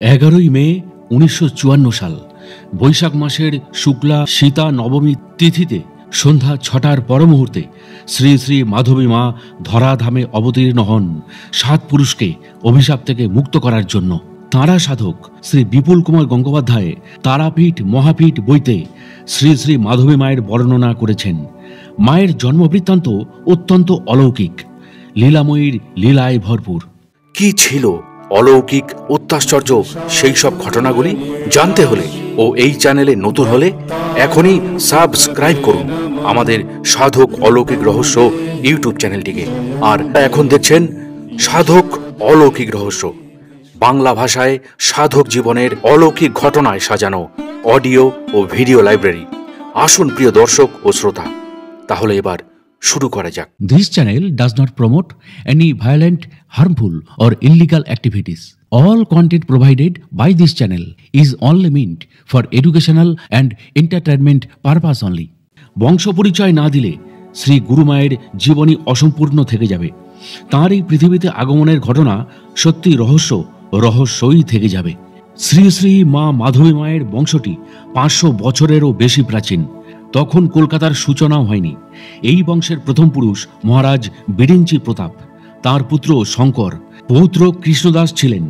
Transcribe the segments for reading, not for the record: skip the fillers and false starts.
11ই মে 1954 সাল বৈশাখ মাসের শুক্লা সীতা নবমী তিথিতে সন্ধ্যা 6টার পর মুহূর্তে শ্রী শ্রী মাধবী মা ধরাধামে অবতীর্ণ হন 7 পুরুষকে অভিশাপ থেকে মুক্ত করার জন্য। তাঁরা সাধক শ্রী বিপুল কুমার গঙ্গোপাধ্যায় তারাপীঠ মহাপীঠ বইতে শ্রী শ্রী মাধবী মায়ের বর্ণনা করেছেন। মায়ের জন্মবৃত্তান্ত অত্যন্ত অলৌকিক, লীলাময়ীর লীলায় ভরপুর। কি ছিল অলৌকিক অত্যাশ্চর্য সেই সব ঘটনাগুলি জানতে হলে ও এই চ্যানেলে নতুন হলে এখনই সাবস্ক্রাইব করুন আমাদের সাধক অলৌকিক রহস্য ইউটিউব চ্যানেলটিকে। আর এখন দেখছেন সাধক অলৌকিক রহস্য, বাংলা ভাষায় সাধক জীবনের অলৌকিক ঘটনায় সাজানো অডিও ও ভিডিও লাইব্রেরি। আসুন প্রিয় দর্শক ও শ্রোতা, তাহলে এবার শুরু করা যাক। This channel does not promote any violent, harmful or illegal activities. All content provided by this channel is only meant for educational and entertainment purpose only. বংশ পরিচয় না দিলে শ্রী গুরুমায়ের জীবনী অসম্পূর্ণ থেকে যাবে। তাঁর এই পৃথিবীতে আগমনের ঘটনা সত্যি রহস্যই থেকে যাবে। শ্রী শ্রী মা মাধবী মায়ের বংশটি 500 বছরেরও বেশি প্রাচীন। তখন কলকাতার সূচনাও হয়নি। এই বংশের প্রথম পুরুষ মহারাজ বিরিঞ্চি প্রতাপ, তার পুত্র শঙ্কর, পৌত্র কৃষ্ণদাস ছিলেন,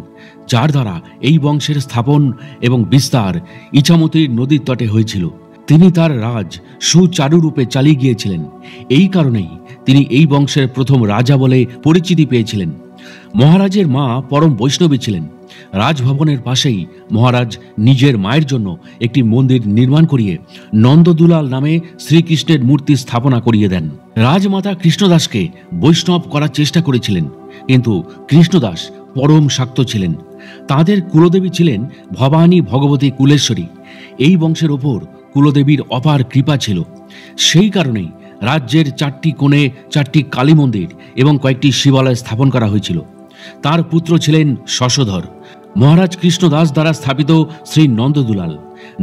যার দ্বারা এই বংশের স্থাপন এবং বিস্তার ইছামতির নদীর তটে হয়েছিল। তিনি তার রাজ সুচারুরূপে চালিয়ে গিয়েছিলেন। এই কারণেই তিনি এই বংশের প্রথম রাজা বলে পরিচিতি পেয়েছিলেন। মহারাজের মা পরম বৈষ্ণবী ছিলেন। রাজভবনের পাশেই মহারাজ নিজের মায়ের জন্য একটি মন্দির নির্মাণ করিয়ে নন্দদুলাল নামে শ্রীকৃষ্ণের মূর্তি স্থাপনা করিয়ে দেন। রাজমাতা কৃষ্ণদাসকে বৈষ্ণব করার চেষ্টা করেছিলেন, কিন্তু কৃষ্ণদাস পরম শাক্ত ছিলেন। তাদের কুলদেবী ছিলেন ভবানী ভগবতী কুলেশ্বরী। এই বংশের ওপর কুলদেবীর অপার কৃপা ছিল। সেই কারণেই রাজ্যের 4টি কোণে 4টি কালী মন্দির এবং কয়েকটি শিবালয় স্থাপন করা হয়েছিল। তার পুত্র ছিলেন শশধর। মহারাজ কৃষ্ণদাস দ্বারা স্থাপিত শ্রী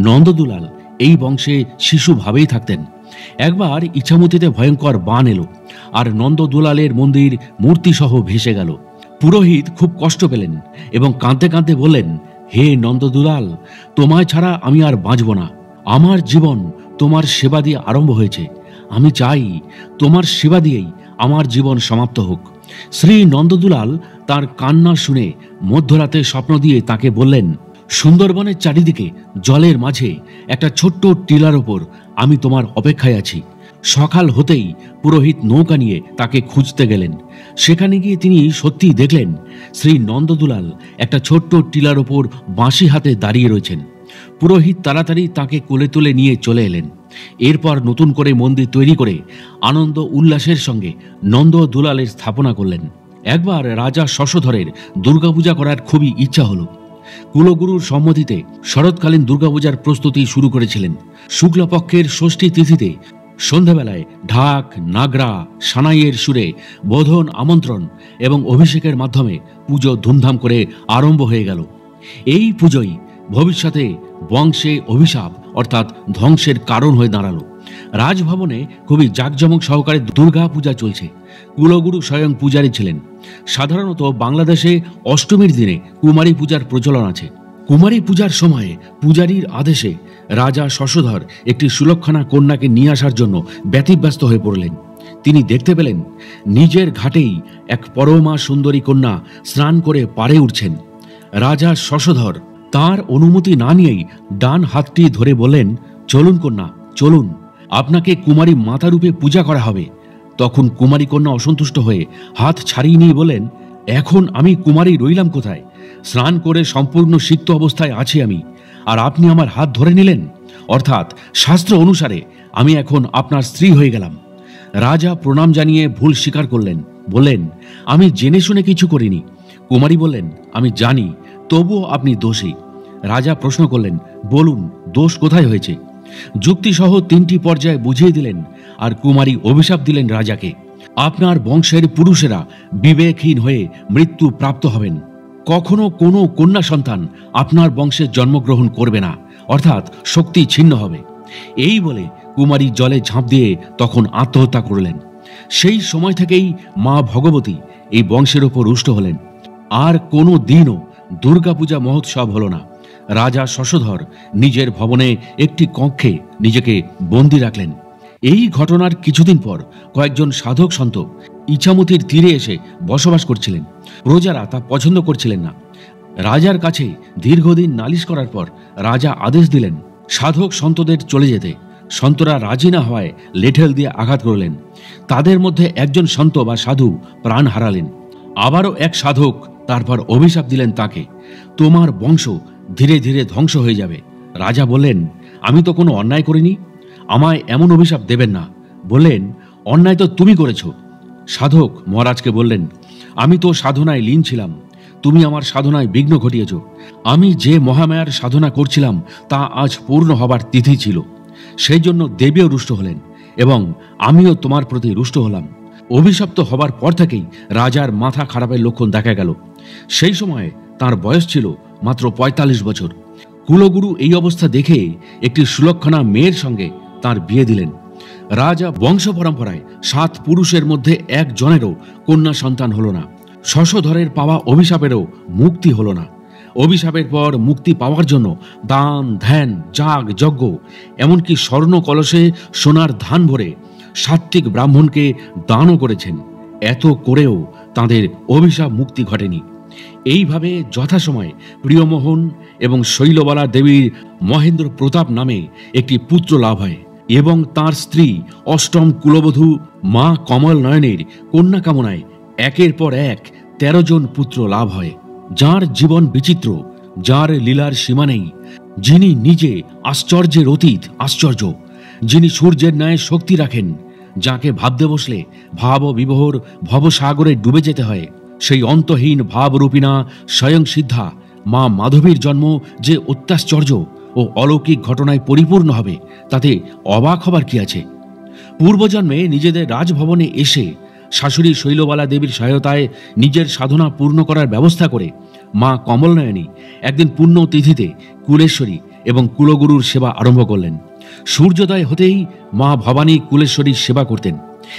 নন্দদুলাল এই বংশে শিশুভাবেই থাকতেন। একবার ইছামতিতে ভয়ঙ্কর বান এলো আর নন্দদুলালের মন্দির মূর্তিসহ ভেসে গেল। পুরোহিত খুব কষ্ট পেলেন এবং কাঁদতে কাঁদতে বললেন, হে নন্দদুলাল, তোমায় ছাড়া আমি আর বাঁচব না। আমার জীবন তোমার সেবা দিয়ে আরম্ভ হয়েছে। আমি চাই তোমার সেবা দিয়েই আমার জীবন সমাপ্ত হোক। শ্রী নন্দদুলাল তার কান্না শুনে মধ্যরাতে স্বপ্ন দিয়ে তাকে বললেন, সুন্দরবনের চারিদিকে জলের মাঝে একটা ছোট্ট টিলার ওপর আমি তোমার অপেক্ষায় আছি। সকাল হতেই পুরোহিত নৌকা নিয়ে তাকে খুঁজতে গেলেন। সেখানে গিয়ে তিনি সত্যিই দেখলেন শ্রী নন্দদুলাল একটা ছোট্ট টিলার ওপর বাঁশি হাতে দাঁড়িয়ে রয়েছেন। পুরোহিত তাড়াতাড়ি তাকে কোলে তুলে নিয়ে চলে এলেন। এরপর নতুন করে মন্দির তৈরি করে আনন্দ উল্লাসের সঙ্গে নন্দদুলালের স্থাপনা করলেন। একবার রাজা শশধরের দুর্গাপূজা করার খুবই ইচ্ছা হলো। কুলগুরুর সম্মতিতে শরৎকালীন দুর্গাপূজার প্রস্তুতি শুরু করেছিলেন। শুক্লপক্ষের ষষ্ঠী তিথিতে সন্ধ্যাবেলায় ঢাক, নাগরা, সানাইয়ের সুরে বোধন, আমন্ত্রণ এবং অভিষেকের মাধ্যমে পুজো ধুমধাম করে আরম্ভ হয়ে গেল। এই পুজোই ভবিষ্যতে বংশে অভিশাপ অর্থাৎ ধ্বংসের কারণ হয়ে দাঁড়ালো। রাজভবনে খুবই জাঁকজমক সহকারে দুর্গা পূজা চলছে। কুলগুরু স্বয়ং পূজারী ছিলেন। সাধারণত বাংলাদেশে অষ্টমীর দিনে কুমারী পূজার প্রচলন আছে। কুমারী পূজার সময়ে পূজারীর আদেশে রাজা শশধর একটি সুলক্ষণা কন্যাকে নিয়ে আসার জন্য ব্যতিব্যস্ত হয়ে পড়লেন। তিনি দেখতে পেলেন নিজের ঘাটেই এক পরমা সুন্দরী কন্যা স্নান করে পাড়ে উঠছেন। রাজা শশধর তার অনুমতি না নিয়েই ডান হাতটি ধরে বললেন, চলুন কন্যা, চলুন, আপনাকে কুমারী মাতা রূপে পূজা করা হবে। তখন কুমারী কন্যা অসন্তুষ্ট হয়ে হাত ছাড়িয়ে নিয়ে বলেন, এখন আমি কুমারী রইলাম কোথায়? স্নান করে সম্পূর্ণ সিক্ত অবস্থায় আছি আমি, আর আপনি আমার হাত ধরে নিলেন। অর্থাৎ শাস্ত্র অনুসারে আমি এখন আপনার স্ত্রী হয়ে গেলাম। রাজা প্রণাম জানিয়ে ভুল স্বীকার করলেন, বললেন, আমি জেনে শুনে কিছু করিনি। কুমারী বললেন, আমি জানি, তবুও আপনি দোষী। রাজা প্রশ্ন করলেন, বলুন দোষ কোথায় হয়েছে? যুক্তিসহ 3টি পর্যায়ে বুঝিয়ে দিলেন আর কুমারী অভিশাপ দিলেন রাজাকে, আপনার বংশের পুরুষেরা বিবেকহীন হয়ে মৃত্যু প্রাপ্ত হবেন। কখনো কোনো কন্যা সন্তান আপনার বংশে জন্মগ্রহণ করবে না, অর্থাৎ শক্তি ছিন্ন হবে। এই বলে কুমারী জলে ঝাঁপ দিয়ে তখন আত্মহত্যা করলেন। সেই সময় থেকেই মা ভগবতী এই বংশের ওপর রুষ্ট হলেন। আর কোনো দিনও দুর্গাপূজা মহোৎসব হল না। রাজা শশধর নিজের ভবনে একটি কক্ষে নিজেকে বন্দী রাখলেন। এই ঘটনার কিছুদিন পর কয়েকজন সাধক সন্ত ইছামতির তীরে এসে বসবাস করছিলেন। প্রজারা তা পছন্দ করছিলেন না। রাজার কাছে দীর্ঘদিন নালিশ করার পর রাজা আদেশ দিলেন সাধক সন্তদের চলে যেতে। সন্তরা রাজি না হওয়ায় লেঠেল দিয়ে আঘাত করলেন। তাদের মধ্যে একজন সন্ত বা সাধু প্রাণ হারালেন। আবারও এক সাধক তারপর অভিশাপ দিলেন তাকে, তোমার বংশ ধীরে ধীরে ধ্বংস হয়ে যাবে। রাজা বললেন, আমি তো কোনো অন্যায় করিনি, আমায় এমন অভিশাপ দেবেন না। বললেন, অন্যায় তো তুমি করেছ। সাধক মহারাজকে বললেন, আমি তো সাধনায় লীন ছিলাম, তুমি আমার সাধনায় বিঘ্ন ঘটিয়েছ। আমি যে মহামায়ার সাধনা করছিলাম তা আজ পূর্ণ হবার তিথি ছিল, সেই জন্য দেবীও রুষ্ট হলেন এবং আমিও তোমার প্রতি রুষ্ট হলাম। অভিশপ্ত হবার পর থেকেই রাজার মাথা খারাপের লক্ষণ দেখা গেল। সেই সময় তার বয়স ছিল মাত্র ৪৫ বছর। কুলগুরু এই অবস্থা দেখে একটি সুলক্ষণা মেয়ের সঙ্গে তার বিয়ে দিলেন। রাজা বংশ পরম্পরায় ৭ পুরুষের মধ্যে একজনেরও কন্যা সন্তান হল না। শশধরের পাওয়া অভিশাপেরও মুক্তি হল না। অভিশাপের পর মুক্তি পাওয়ার জন্য দান, ধ্যান, যাগ, যজ্ঞ, এমনকি স্বর্ণ কলসে সোনার ধান ভরে সাত্ত্বিক ব্রাহ্মণকে দানও করেছেন। এত করেও তাদের অভিশাপ মুক্তি ঘটেনি। এইভাবে যথাসময়ে প্রিয়মোহন এবং শৈলবালা দেবীর মহেন্দ্র প্রতাপ নামে একটি পুত্র লাভ হয় এবং তার স্ত্রী অষ্টম কুলবধূ মা কমল নয়নের কন্যা কামনায় একের পর এক ১৩ জন পুত্র লাভ হয়। যার জীবন বিচিত্র, যার লীলার সীমা নেই, যিনি নিজে আশ্চর্যের অতীত আশ্চর্য, যিনি সূর্যের ন্যায় শক্তি রাখেন, যাকে ভাবতে বসলে ভাব বিবহর ভবসাগরে ডুবে যেতে হয়, সেই অন্তহীন ভাবরূপিণা স্বয়ং সিদ্ধা মা মাধবীর জন্ম যে অত্যাশ্চর্য ও অলৌকিক ঘটনায় পরিপূর্ণ হবে, তাতে অবাক হবার কি আছে। পূর্বজন্মে নিজেদের রাজভবনে এসে শাশুড়ি শৈলবালা দেবীর সহায়তায় নিজের সাধনা পূর্ণ করার ব্যবস্থা করে মা কমলনয়নী একদিন পুণ্য তিথিতে কুলেশ্বরী এবং কুলগুরুর সেবা আরম্ভ করলেন। সূর্যোদয় হতেই মা ভবানী কুলেশ্বরীর সেবা করতেন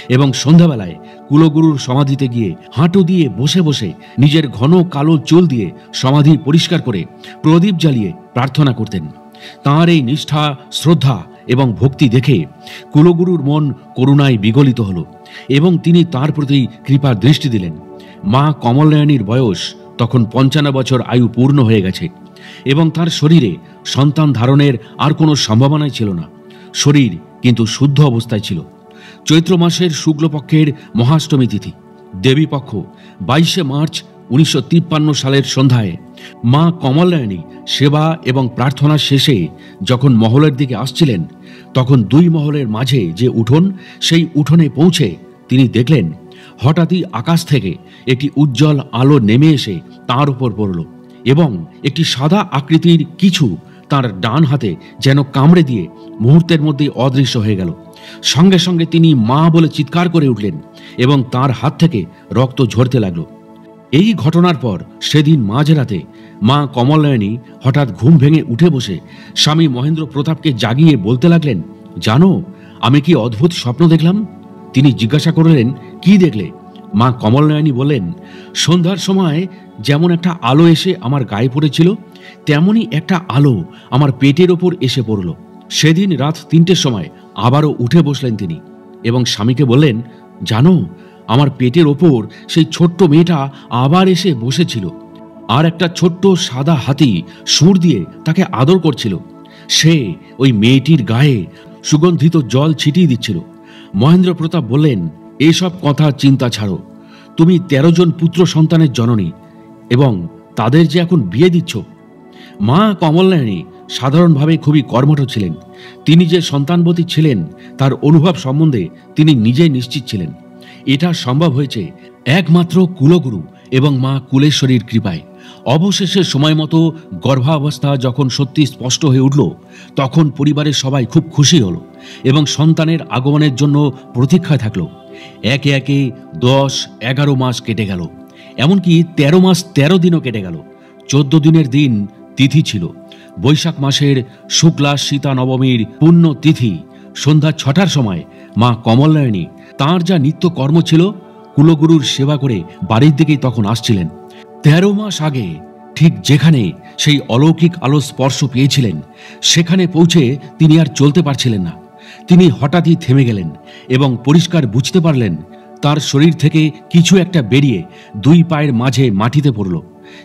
এবং সন্ধ্যাবেলায় কুলগুরুর সমাধিতে গিয়ে হাঁটু দিয়ে বসে বসে নিজের ঘন কালো চুল দিয়ে সমাধি পরিষ্কার করে প্রদীপ জ্বালিয়ে প্রার্থনা করতেন। তাঁর এই নিষ্ঠা, শ্রদ্ধা এবং ভক্তি দেখে কুলগুরুর মন করুণায় বিগলিত হল এবং তিনি তার প্রতি কৃপার দৃষ্টি দিলেন। মা কমলনয়নীর বয়স তখন ৫৫ বছর আয়ু পূর্ণ হয়ে গেছে এবং তার শরীরে সন্তান ধারণের আর কোনো সম্ভাবনাই ছিল না। শরীর কিন্তু শুদ্ধ অবস্থায় ছিল। চৈত্র মাসের শুক্লপক্ষের মহাষ্টমী তিথি, দেবীপক্ষ ২২শে মার্চ ১৯৫৩ সালের সন্ধ্যায় মা কমলনয়নী সেবা এবং প্রার্থনা শেষে যখন মহলের দিকে আসছিলেন, তখন ২ মহলের মাঝে যে উঠোন, সেই উঠোনে পৌঁছে তিনি দেখলেন হঠাৎই আকাশ থেকে একটি উজ্জ্বল আলো নেমে এসে তাঁর উপর পড়ল এবং একটি সাদা আকৃতির কিছু তাঁর ডান হাতে যেন কামড়ে দিয়ে মুহূর্তের মধ্যেই অদৃশ্য হয়ে গেল। সঙ্গে সঙ্গে তিনি মা বলে চিৎকার করে উঠলেন এবং তার হাত থেকে রক্ত ঝরতে লাগলো। এই ঘটনার পর সেদিন মাঝরাতে মা কমলনয়নী হঠাৎ ঘুম ভেঙে উঠে বসে স্বামী মহেন্দ্র প্রতাপকে জাগিয়ে বলতে লাগলেন, জানো আমি কি অদ্ভুত স্বপ্ন দেখলাম? তিনি জিজ্ঞাসা করলেন, কি দেখলে? মা কমলনয়নী বললেন, সন্ধ্যার সময় যেমন একটা আলো এসে আমার গায়ে পড়েছিল, তেমনই একটা আলো আমার পেটের ওপর এসে পড়ল। সেদিন রাত ৩টের সময় আবারও উঠে বসলেন তিনি এবং স্বামীকে বললেন, জানো আমার পেটের ওপর সেই ছোট্ট মেয়েটা আবার এসে বসেছিল আর একটা ছোট্ট সাদা হাতি সুর দিয়ে তাকে আদর করছিল। সে ওই মেয়েটির গায়ে সুগন্ধিত জল ছিটিয়ে দিচ্ছিল। মহেন্দ্র প্রতাপ বললেন, এসব কথা চিন্তা ছাড়ো, তুমি ১৩ জন পুত্র সন্তানের জননী এবং তাদের যে এখন বিয়ে দিচ্ছ। মা কমলনয়নী সাধারণভাবে খুবই কর্মঠ ছিলেন। তিনি যে সন্তানবতী ছিলেন তার অনুভব সম্বন্ধে তিনি নিজেই নিশ্চিত ছিলেন। এটা সম্ভব হয়েছে একমাত্র কুলগুরু এবং মা কুলেশ্বরীর কৃপায়। অবশেষে সময় মতো গর্ভাবস্থা যখন সত্যি স্পষ্ট হয়ে উঠল, তখন পরিবারের সবাই খুব খুশি হলো এবং সন্তানের আগমনের জন্য প্রতীক্ষায় থাকলো। একে একে ১০-১১ মাস কেটে গেল, এমনকি ১৩ মাস ১৩ দিনও কেটে গেল। ১৪ দিনের দিন তিথি ছিল বৈশাখ মাসের শুক্লা সীতা নবমীর পুণ্য তিথি। সন্ধ্যা ৬টার সময় মা কমলনয়নী তাঁর যা নিত্য কর্ম ছিল কুলগুরুর সেবা করে বাড়ির দিকেই তখন আসছিলেন। ১৩ মাস আগে ঠিক যেখানে সেই অলৌকিক আলো স্পর্শ পেয়েছিলেন সেখানে পৌঁছে তিনি আর চলতে পারছিলেন না। তিনি হঠাৎই থেমে গেলেন এবং পরিষ্কার বুঝতে পারলেন তার শরীর থেকে কিছু একটা বেরিয়ে দুই পায়ের মাঝে মাটিতে পড়ল।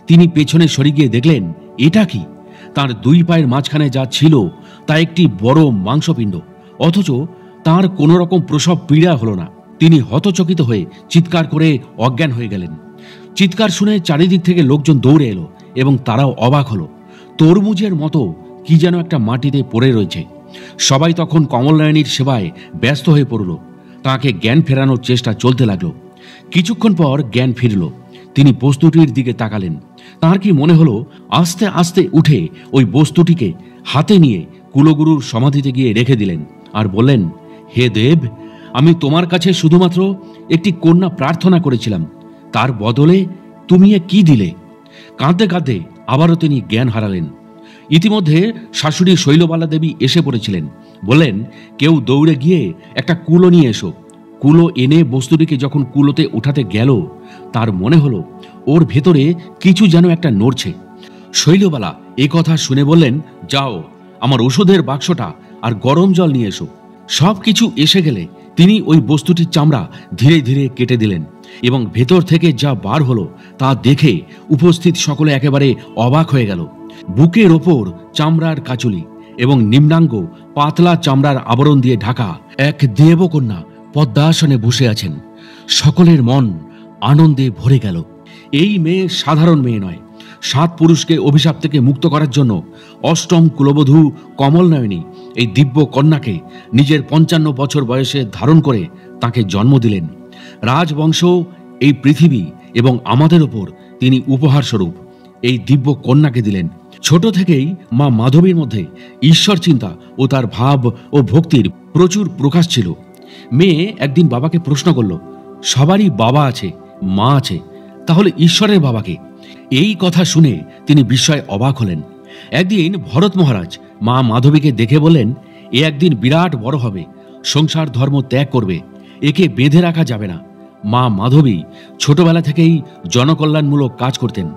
তিনি পেছনে সরে গিয়ে দেখলেন এটা কি? তার দুই পায়ের মাঝখানে যা ছিল তা একটি বড় মাংসপিণ্ড, অথচ তার কোনো রকম প্রসব পীড়া হলো না। তিনি হতচকিত হয়ে চিৎকার করে অজ্ঞান হয়ে গেলেন। চিৎকার শুনে চারিদিক থেকে লোকজন দৌড়ে এলো এবং তারাও অবাক হলো। তরমুজের মতো কি যেন একটা মাটিতে পড়ে রয়েছে। সবাই তখন কমলনয়নীর সেবায় ব্যস্ত হয়ে পড়ল। তাকে জ্ঞান ফেরানোর চেষ্টা চলতে লাগলো। কিছুক্ষণ পর জ্ঞান ফিরল। তিনি বস্তুটির দিকে তাকালেন। তার কি মনে হলো আস্তে আস্তে উঠে ওই বস্তুটিকে হাতে নিয়ে কুলগুরুর সমাধিতে গিয়ে রেখে দিলেন আর বললেন, হে দেব, আমি তোমার কাছে শুধুমাত্র একটি কন্যা প্রার্থনা করেছিলাম, তার বদলে তুমি এ কি দিলে? কাঁদতে কাঁদতে আবারও তিনি জ্ঞান হারালেন। ইতিমধ্যে শাশুড়ি শৈলবালা দেবী এসে পড়েছিলেন। বললেন, কেউ দৌড়ে গিয়ে একটা কুলো নিয়ে এসো। কুলো এনে বস্তুটিকে যখন কুলোতে উঠাতে গেল তার মনে হলো ওর ভেতরে কিছু যেন একটা নড়ছে। শৈলবালা এ কথা শুনে বললেন, যাও, আমার ওষুধের বাক্সটা আর গরম জল নিয়ে এসো। সব কিছু এসে গেলে তিনি ওই বস্তুটির চামড়া ধীরে ধীরে কেটে দিলেন এবং ভেতর থেকে যা বার হলো তা দেখে উপস্থিত সকলে একেবারে অবাক হয়ে গেল। বুকের ওপর চামড়ার কাচুলি এবং নিম্নাঙ্গ পাতলা চামড়ার আবরণ দিয়ে ঢাকা এক দেবকন্যা পদ্মাসনে বসে আছেন। সকলের মন আনন্দে ভরে গেল। এই মেয়ে সাধারণ মেয়ে নয়। 7 পুরুষকে অভিশাপ থেকে মুক্ত করার জন্য অষ্টম কুলবধূ কমলনয়নী এই দিব্য কন্যাকে নিজের 55 বছর বয়সে ধারণ করে তাকে জন্ম দিলেন। রাজবংশ, এই পৃথিবী এবং আমাদের ওপর তিনি উপহার স্বরূপ এই দিব্য কন্যাকে দিলেন। ছোট থেকেই মা মাধবীর মধ্যে ঈশ্বর চিন্তা ও তার ভাব ও ভক্তির প্রচুর প্রকাশ ছিল। মেয়ে একদিন বাবাকে প্রশ্ন করল, সবারই বাবা আছে, মা আছে, তাহলে ঈশ্বরের বাবাকে? এই কথা শুনে তিনি বিস্ময়ে অবাক হলেন। একদিন ভরত মহারাজ মা মাধবীকে দেখে বললেন, এ একদিন বিরাট বড় হবে, সংসার ধর্ম ত্যাগ করবে, একে বেঁধে রাখা যাবে না। মা মাধবী ছোটবেলা থেকেই জনকল্যাণমূলক কাজ করতেন।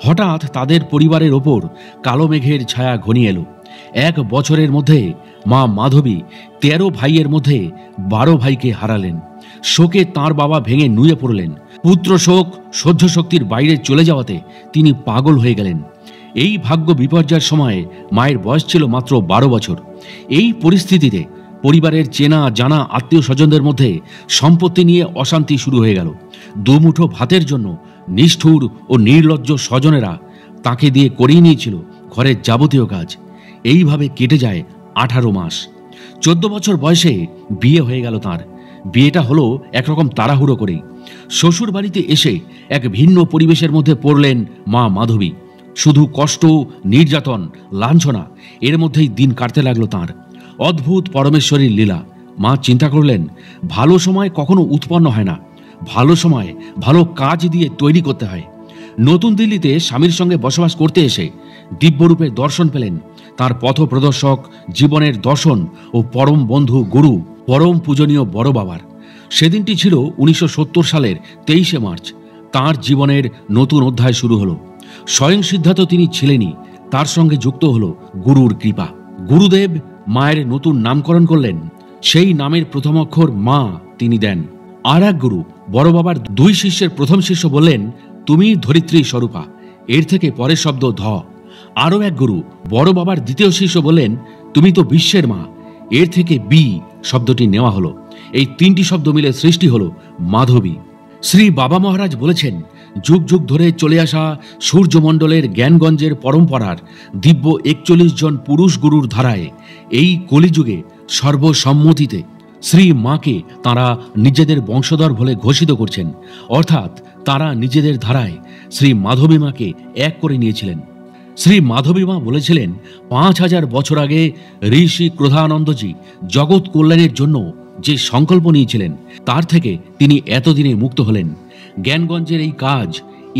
হঠাৎ তাদের পরিবারের ওপর কালো মেঘের ছায়া ঘনিয়ে এলো। 1 বছরের মধ্যে মা মাধবী 13 ভাইয়ের মধ্যে 12 ভাইকে হারালেন। শোকে তাঁর বাবা ভেঙে নুয়ে পড়লেন। পুত্র শোক সহ্য শক্তির বাইরে চলে যাওয়াতে তিনি পাগল হয়ে গেলেন। এই ভাগ্য বিপর্যয়ের সময় মায়ের বয়স ছিল মাত্র 12 বছর। এই পরিস্থিতিতে পরিবারের চেনা জানা আত্মীয় স্বজনদের মধ্যে সম্পত্তি নিয়ে অশান্তি শুরু হয়ে গেল। দুমুঠো ভাতের জন্য নিষ্ঠুর ও নির্লজ্জ স্বজনেরা তাকে দিয়ে করিয়ে নিয়েছিল ঘরের যাবতীয় কাজ। এইভাবে কেটে যায় 18 মাস। 14 বছর বয়সে বিয়ে হয়ে গেল তাঁর। বিয়েটা হলো একরকম তাড়াহুড়ো করেই। শ্বশুর বাড়িতে এসে এক ভিন্ন পরিবেশের মধ্যে পড়লেন মা মাধবী। শুধু কষ্ট, নির্যাতন, লাঞ্ছনা, এর মধ্যেই দিন কাটতে লাগলো তাঁর। অদ্ভুত পরমেশ্বরীর লীলা। মা চিন্তা করলেন, ভালো সময় কখনো উৎপন্ন হয় না, ভালো সময় ভালো কাজ দিয়ে তৈরি করতে হয়। নতুন দিল্লিতে স্বামীর সঙ্গে বসবাস করতে এসে দিব্যরূপের দর্শন পেলেন তার পথ প্রদর্শক, জীবনের দর্শন ও পরম বন্ধু গুরু, পরম পূজনীয় বড় বাবার। সেদিনটি ছিল 1970 সালের 23শে মার্চ। তাঁর জীবনের নতুন অধ্যায় শুরু হলো। স্বয়ং সিদ্ধার্থ তিনি ছিলেনই, তার সঙ্গে যুক্ত হলো গুরুর কৃপা। গুরুদেব মায়ের নতুন নামকরণ করলেন। সেই নামের প্রথম অক্ষর মা তিনি দেন। আর এক গুরু বড় বাবার 2 শিষ্যের প্রথম শিষ্য বললেন, তুমি ধরিত্রী স্বরূপা, এর থেকে পরের শব্দ ধ। আরও এক গুরু বড় বাবার দ্বিতীয় শিষ্য বললেন, তুমি তো বিশ্বের মা, এর থেকে বি শব্দটি নেওয়া হলো। এই 3টি শব্দ মিলে সৃষ্টি হলো মাধবী। শ্রী বাবা মহারাজ বলেছেন, যুগ যুগ ধরে চলে আসা সূর্যমণ্ডলের জ্ঞানগঞ্জের পরম্পরার দিব্য 41 জন পুরুষ গুরুর ধারায় এই কলিযুগে সর্বসম্মতিতে শ্রী মাকে তাঁরা নিজেদের বংশধর বলে ঘোষিত করছেন। অর্থাৎ তাঁরা নিজেদের ধারায় শ্রী মাধবী মাকে এক করে নিয়েছিলেন। শ্রী মাধবী মা বলেছিলেন, 5000 বছর আগে ঋষি ক্রোধানন্দজি জগৎ কল্যাণের জন্য যে সংকল্প নিয়েছিলেন তার থেকে তিনি এতদিনে মুক্ত হলেন। জ্ঞানগঞ্জের এই কাজ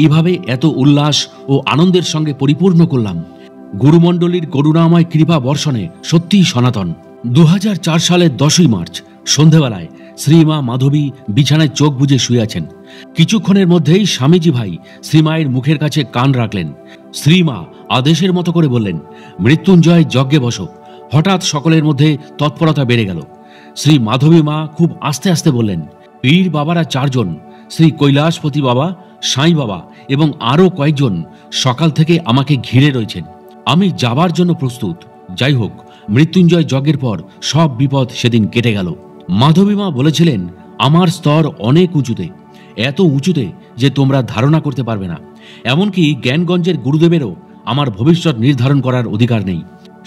এভাবে এত উল্লাস ও আনন্দের সঙ্গে পরিপূর্ণ করলাম। গুরুমণ্ডলীর করুণাময় কৃপা বর্ষণে সত্যিই সনাতন। 2004 সালের 10ই মার্চ সন্ধেবেলায় শ্রীমা মাধবী বিছানায় চোখ বুজে শুয়ে আছেন। কিছুক্ষণের মধ্যেই স্বামীজি ভাই শ্রীমায়ের মুখের কাছে কান রাখলেন। শ্রীমা আদেশের মতো করে বললেন, মৃত্যুঞ্জয় যজ্ঞে বসো। হঠাৎ সকলের মধ্যে তৎপরতা বেড়ে গেল। শ্রী মাধবী মা খুব আস্তে আস্তে বললেন, পীর বাবারা 4 জন, শ্রী কৈলাসপতি বাবা, সাঁই বাবা এবং আরো কয়েকজন সকাল থেকে আমাকে ঘিরে রয়েছেন। আমি যাবার জন্য প্রস্তুত। যাই হোক, মৃত্যুঞ্জয় যজ্ঞের পর সব বিপদ সেদিন কেটে গেল। মাধবী মা বলেছিলেন, আমার স্তর অনেক উঁচুতে, এত উঁচুতে যে তোমরা ধারণা করতে পারবে না। এমনকি জ্ঞানগঞ্জের গুরুদেবেরও আমার ভবিষ্যৎ নির্ধারণ করার অধিকার নেই।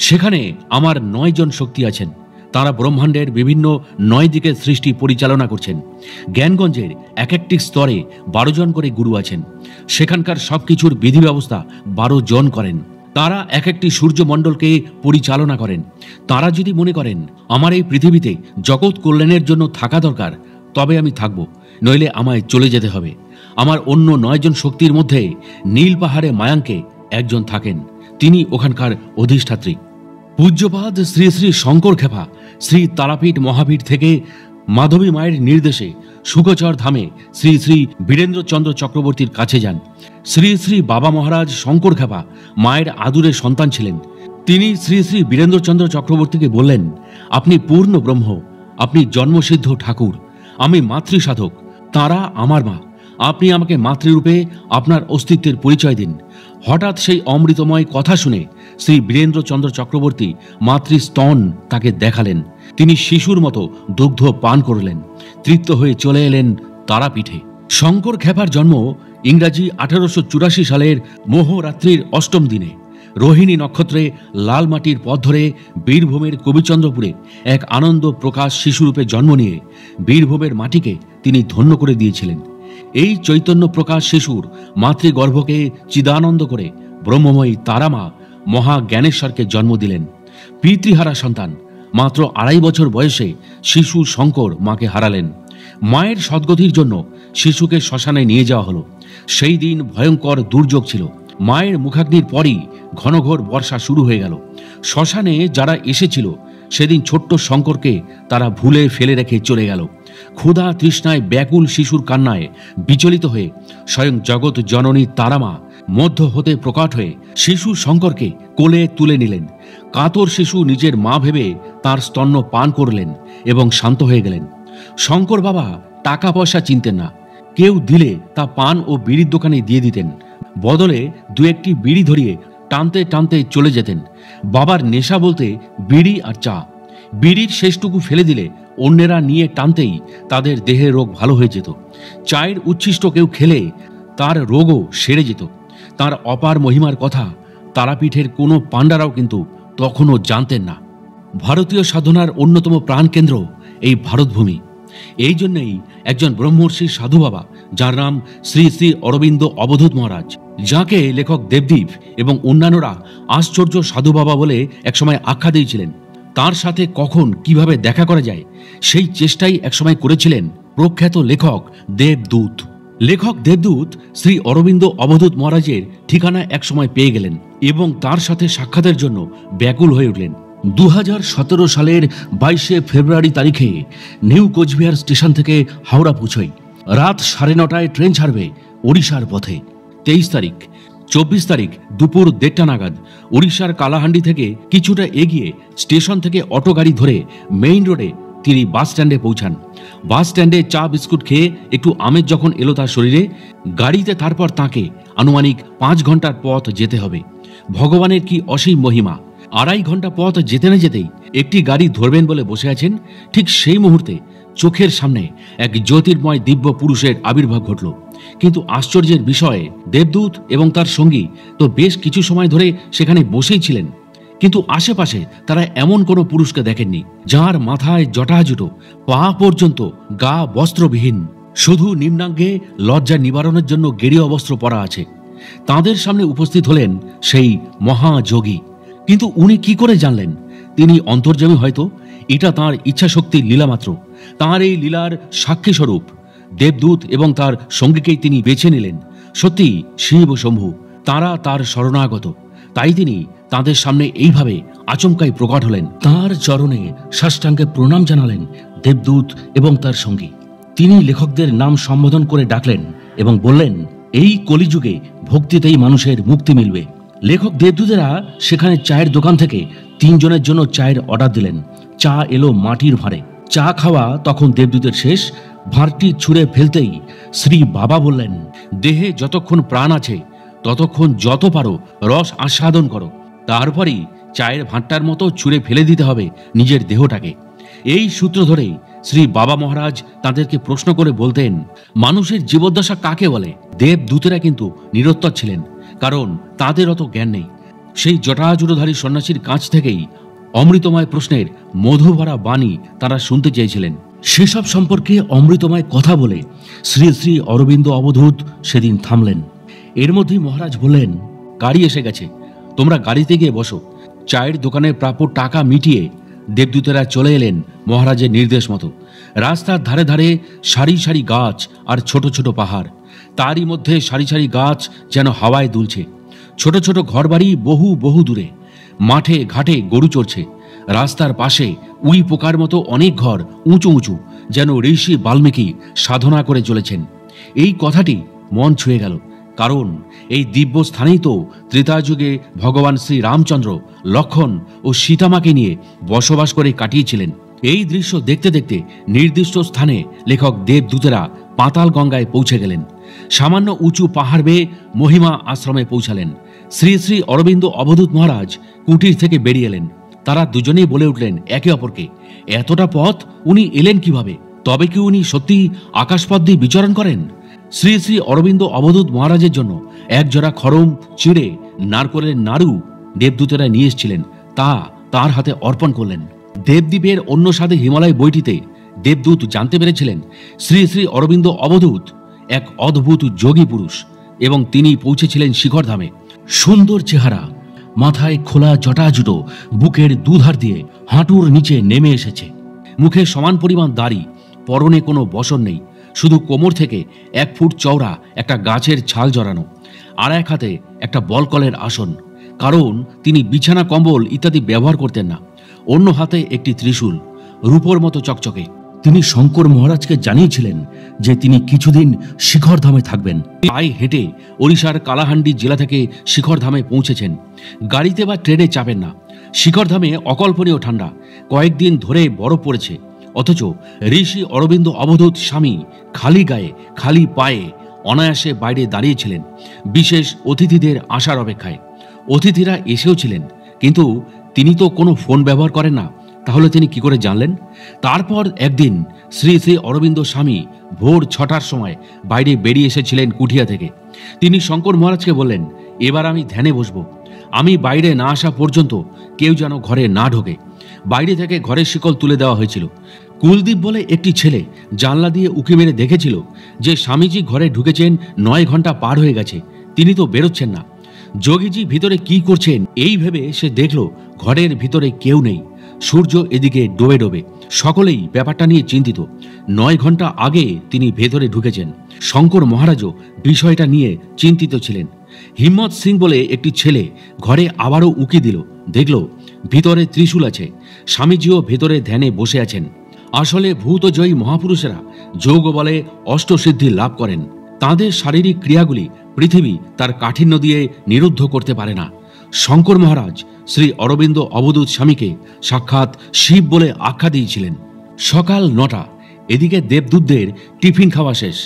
সেখানে আমার 9 জন শক্তি আছেন। তারা ব্রহ্মাণ্ডের বিভিন্ন 9 দিকের সৃষ্টি পরিচালনা করছেন। জ্ঞানগঞ্জের এক একটি স্তরে 12 জন করে গুরু আছেন। সেখানকার সবকিছুর বিধি ব্যবস্থা 12 জন করেন। তারা এক একটি সূর্যমণ্ডলকে পরিচালনা করেন। তারা যদি মনে করেন আমার এই পৃথিবীতে জগৎ কল্যাণের জন্য থাকা দরকার, তবে আমি থাকব, নইলে আমায় চলে যেতে হবে। আমার অন্য 9 জন শক্তির মধ্যে নীল পাহাড়ে মায়াঙ্কে একজন থাকেন, তিনি ওখানকার অধিষ্ঠাত্রী। পূজ্যপাদ শ্রী শ্রী শঙ্কর খেপা শ্রী তারাপীঠ মহাপীঠ থেকে মাধবী মায়ের নির্দেশে শুকচর ধামে শ্রী শ্রী বীরেন্দ্রচন্দ্র চক্রবর্তীর কাছে যান। শ্রী শ্রী বাবা মহারাজ শঙ্কর খেপা মায়ের আদুরে সন্তান ছিলেন। তিনি শ্রী শ্রী বীরেন্দ্রচন্দ্র চক্রবর্তীকে বললেন, আপনি পূর্ণ ব্রহ্ম, আপনি জন্মসিদ্ধ ঠাকুর, আমি মাতৃ সাধক, তারা আমার মা। আপনি আমাকে মাতৃরূপে আপনার অস্তিত্বের পরিচয় দিন। হঠাৎ সেই অমৃতময় কথা শুনে শ্রী বীরেন্দ্রচন্দ্র চক্রবর্তী মাতৃস্তন তাকে দেখালেন। তিনি শিশুর মতো দুগ্ধ পান করলেন। তৃপ্ত হয়ে চলে এলেন তারাপীঠে। শঙ্কর খেপার জন্ম ইংরাজি 1884 সালের মোহরাত্রির 8ম দিনে রোহিণী নক্ষত্রে লাল মাটির পথ ধরে বীরভূমের কবিচন্দ্রপুরে এক আনন্দ প্রকাশ শিশুরূপে জন্ম নিয়ে বীরভূমের মাটিকে তিনি ধন্য করে দিয়েছিলেন। এই চৈতন্য প্রকাশ শিশুর মাতৃগর্ভকে চিদানন্দ করে ব্রহ্মময়ী তারামা মহা জ্ঞানেশ্বরকে জন্ম দিলেন। পিতৃহারা সন্তান মাত্র 2.5 বছর বয়সে শিশু শঙ্কর মাকে হারালেন। মায়ের সদ্গতির জন্য শিশুকে শ্মশানে নিয়ে যাওয়া হলো। সেই দিন ভয়ঙ্কর দুর্যোগ ছিল। মায়ের মুখাগ্নির পরই ঘনঘোর বর্ষা শুরু হয়ে গেল। শ্মশানে যারা এসেছিল সেদিন ছোট্ট শঙ্করকে তারা ভুলে ফেলে রেখে চলে গেল। ক্ষুধা তৃষ্ণায় ব্যাকুল শিশুর কান্নায় বিচলিত হয়ে স্বয়ং জগৎ জননী তারামা মধ্য হতে প্রকট হয়ে শিশু শঙ্করকে কোলে তুলে নিলেন। কাতর শিশু নিজের মা ভেবে তার স্তন্য পান করলেন এবং শান্ত হয়ে গেলেন। শঙ্কর বাবা টাকা পয়সা চিনতেন না। কেউ দিলে তা পান ও বিড়ির দোকানে দিয়ে দিতেন। বদলে 2-1টি বিড়ি ধরিয়ে টানতে টানতে চলে যেতেন। বাবার নেশা বলতে বিড়ি আর চা। বিড়ির শেষটুকু ফেলে দিলে অন্যেরা নিয়ে টানতেই তাদের দেহের রোগ ভালো হয়ে যেত। চায়ের উচ্ছিষ্ট কেউ খেলে তার রোগও সেরে যেত। তার অপার মহিমার কথা তারাপীঠের কোনো পাণ্ডারাও কিন্তু তখনও জানতেন না। ভারতীয় সাধনার অন্যতম প্রাণকেন্দ্র এই ভারতভূমি। এই জন্যেই একজন ব্রহ্মর্ষি সাধু বাবা, যার নাম শ্রী শ্রী অরবিন্দ অবধূত মহারাজ, যাকে লেখক দেবদীপ এবং অন্যান্যরা আশ্চর্য সাধু বাবা বলে একসময় আখ্যা দিয়েছিলেন, তার সাথে কখন কিভাবে দেখা করা যায় সেই চেষ্টাই একসময় করেছিলেন প্রখ্যাত লেখক দেবদূত। লেখক দেবদূত শ্রী অরবিন্দ অবধূত মহারাজের ঠিকানা একসময় পেয়ে গেলেন এবং তার সাথে সাক্ষাতের জন্য ব্যাকুল হয়ে উঠলেন। 2017 সালের 22শে ফেব্রুয়ারি তারিখে নিউ কোচবিহার স্টেশন থেকে হাওড়া পৌঁছই। রাত 9:30টায় ট্রেন ছাড়বে ওড়িশার পথে। 23 তারিখ, 24 তারিখ দুপুর 1:30টা নাগাদ ওড়িশার কালাহান্ডি থেকে কিছুটা এগিয়ে স্টেশন থেকে অটো গাড়ি ধরে মেইন রোডে তিনি বাস স্ট্যান্ডে পৌঁছান। বাস স্ট্যান্ডে চা বিস্কুট খেয়ে একটু আমেজ যখন এলো তার শরীরে, গাড়িতে তারপর তাঁকে আনুমানিক 5 ঘন্টার পথ যেতে হবে। ভগবানের কি অসীম মহিমা! 2.5 ঘন্টা পথ যেতে না যেতেই একটি গাড়ি ধরবেন বলে বসে আছেন, ঠিক সেই মুহূর্তে চোখের সামনে এক জ্যোতির্ময় দিব্য পুরুষের আবির্ভাব ঘটল। কিন্তু আশ্চর্যের বিষয়, দেবদূত এবং তার সঙ্গী তো বেশ কিছু সময় ধরে সেখানে বসেই ছিলেন, কিন্তু আশেপাশে তারা এমন কোনো পুরুষকে দেখেননি যার মাথায় জটাজুটো, পা পর্যন্ত গা বস্ত্রবিহীন, শুধু নিম্নাঙ্গে লজ্জা নিবারণের জন্য গেরুয়া বস্ত্র পরা আছে। তাদের সামনে উপস্থিত হলেন সেই মহাযোগী। কিন্তু উনি কি করে জানলেন তিনি অন্তর্যামী? হয়তো এটা তাঁর ইচ্ছাশক্তির লীলা মাত্র। তাঁর এই লীলার সাক্ষী স্বরূপ দেবদূত এবং তার সঙ্গীকেই তিনি বেছে নিলেন। সত্যি শিব ও শম্ভু, তারা তার শরণাগত, তাই তিনি তাদের সামনে এইভাবে আচমকাই প্রকট হলেন। তাঁর চরণে সাষ্টাঙ্গে প্রণাম জানালেন দেবদূত এবং তার সঙ্গী। তিনি লেখকদের নাম সম্বোধন করে ডাকলেন এবং বললেন, এই কলিযুগে ভক্তিতেই মানুষের মুক্তি মিলবে। লেখক দেবদূতেরা সেখানে চায়ের দোকান থেকে 3 জনের জন্য চায়ের অর্ডার দিলেন। চা এলো মাটির ভাঁড়ে। চা খাওয়া তখন দেবদূতের শেষ। ভাঁড়টি ছুঁড়ে ফেলতেই শ্রী বাবা বললেন, দেহে যতক্ষণ প্রাণ আছে ততক্ষণ যত পারো রস আস্বাদন করো, তারপরই চায়ের ভাঁড়টার মতো ছুঁড়ে ফেলে দিতে হবে নিজের দেহটাকে। এই সূত্র ধরেই শ্রী বাবা মহারাজ তাদেরকে প্রশ্ন করে বলতেন, মানুষের জীবদ্দশা কাকে বলে? দেবদূতেরা কিন্তু নিরুত্তর ছিলেন, কারণ তাদের অত জ্ঞান নেই। সেই জটাজুটোধারী সন্ন্যাসীর কাছ থেকেই অমৃতময় প্রশ্নের মধুভরা বাণী তারা শুনতে চেয়েছিলেন। সেসব সম্পর্কে অমৃতময় কথা বলে শ্রী শ্রী অরবিন্দ অবধূত সেদিন থামলেন। এর মধ্যেই মহারাজ বললেন, গাড়ি এসে গেছে, তোমরা গাড়িতে গিয়ে বসো। চায়ের দোকানের প্রাপ্য টাকা মিটিয়ে দেবদূতেরা চলে এলেন মহারাজের নির্দেশ মতো। রাস্তার ধারে ধারে সারি সারি গাছ আর ছোট ছোট পাহাড়, তারই মধ্যে সারি সারি গাছ যেন হাওয়ায় দুলছে। ছোট ছোট ঘরবাড়ি বহু বহু দূরে। মাঠে ঘাটে গরু চড়ছে। রাস্তার পাশে উই পোকার মতো অনেক ঘর, উঁচু উঁচু, যেন ঋষি বাল্মীকি সাধনা করে চলেছেন। এই কথাটি মন ছুঁয়ে গেল, কারণ এই দিব্য স্থানেই তো ত্রেতাযুগে ভগবান শ্রী রামচন্দ্র লক্ষ্মণ ও সীতামাকে নিয়ে বসবাস করে কাটিয়েছিলেন। এই দৃশ্য দেখতে দেখতে নির্দিষ্ট স্থানে লেখক দেবদূতেরা পাতাল গঙ্গায় পৌঁছে গেলেন। সামান্য উঁচু পাহাড় বেয়ে মহিমা আশ্রমে পৌঁছালেন। শ্রী শ্রী অরবিন্দ অবধূত মহারাজ কুটির থেকে বেরিয়ে এলেন। তারা দুজনেই বলে উঠলেন একে অপরকে, এতটা পথ উনি এলেন কিভাবে? তবে কি উনি সত্যি আকাশপথ দিয়ে বিচরণ করেন? শ্রী শ্রী অরবিন্দ অবধূত মহারাজের জন্য একজোড়া খড়ম, চিড়ে, নারকলের নাড়ু দেবদূতেরা নিয়ে এসেছিলেন, তা তার হাতে অর্পণ করলেন। দেবদ্বীপের অন্য সাথে হিমালয় বইটিতে দেবদূত জানতে পেরেছিলেন শ্রী শ্রী অরবিন্দ অবধূত এক অদ্ভুত যোগী পুরুষ, এবং তিনি পৌঁছেছিলেন শিখরধামে। সুন্দর চেহারা, মাথায় খোলা জটাজুটো বুকের দুধার দিয়ে হাঁটুর নিচে নেমে এসেছে। মুখে সমান পরিমাণ দাড়ি, পরনে কোনো বসন নেই, শুধু কোমর থেকে 1 ফুট চওড়া একটা গাছের ছাল জড়ানো, আর এক হাতে একটা বলকলের আসন, কারণ তিনি বিছানা কম্বল ইত্যাদি ব্যবহার করতেন না। অন্য হাতে একটি ত্রিশূল, রূপোর মতো চকচকে। তিনি শঙ্কর মহারাজকে জানিয়েছিলেন যে তিনি কিছুদিন শিখরধামে থাকবেন। পায়ে হেঁটে ওড়িশার কালাহান্ডি জেলা থেকে শিখরধামে পৌঁছেছেন। গাড়িতে বা ট্রেনে চাপেন না। শিখরধামে অকল্পনীয় ঠান্ডা, কয়েকদিন ধরে বরফ পড়েছে, অথচ ঋষি অরবিন্দ অবধূত স্বামী খালি গায়ে খালি পায়ে অনায়াসে বাইরে দাঁড়িয়েছিলেন বিশেষ অতিথিদের আসার অপেক্ষায়। অতিথিরা এসেও ছিলেন, কিন্তু তিনি তো কোনো ফোন ব্যবহার করেন না, তাহলে তিনি কি করে জানলেন? তারপর একদিন শ্রী শ্রী অরবিন্দ স্বামী ভোর 6টার সময় বাইরে বেরিয়ে এসেছিলেন কুঠিয়া থেকে। তিনি শঙ্কর মহারাজকে বললেন, এবার আমি ধ্যানে বসবো, আমি বাইরে না আসা পর্যন্ত কেউ যেন ঘরে না ঢোকে। বাইরে থেকে ঘরের শিকল তুলে দেওয়া হয়েছিল। কুলদীপ বলে একটি ছেলে জানলা দিয়ে উঁকি মেরে দেখেছিল যে স্বামীজি ঘরে ঢুকেছেন, 9 ঘন্টা পার হয়ে গেছে, তিনি তো বেরোচ্ছেন না। যোগীজি ভিতরে কি করছেন এই ভেবে সে দেখল ঘরের ভিতরে কেউ নেই। সূর্য এদিকে ডোবে ডোবে। সকলেই ব্যাপারটা নিয়ে চিন্তিত। 9 ঘন্টা আগে তিনি ভেতরে ঢুকেছেন। শঙ্কর মহারাজও বিষয়টা নিয়ে চিন্তিত ছিলেন। হিম্মত সিং বলে একটি ছেলে ঘরে আবারও উঁকি দিল, দেখল ভিতরে ত্রিশূল আছে। স্বামীজিও ভেতরে ধ্যানে বসে আছেন। আসলে ভূতজয়ী মহাপুরুষেরা যোগ বলে অষ্টসিদ্ধি লাভ করেন। তাঁদের শারীরিক ক্রিয়াগুলি পৃথিবী তার কাঠিন্য দিয়ে নিরুদ্ধ করতে পারে না। শঙ্কর মহারাজ শ্রী অরবিন্দ অবধূত স্বামীকে সাক্ষাৎ শিব বলে আখ্যা দিয়েছিলেন। সকাল 9টা। এদিকে দেবদূতদের টিফিন খাওয়া শেষ।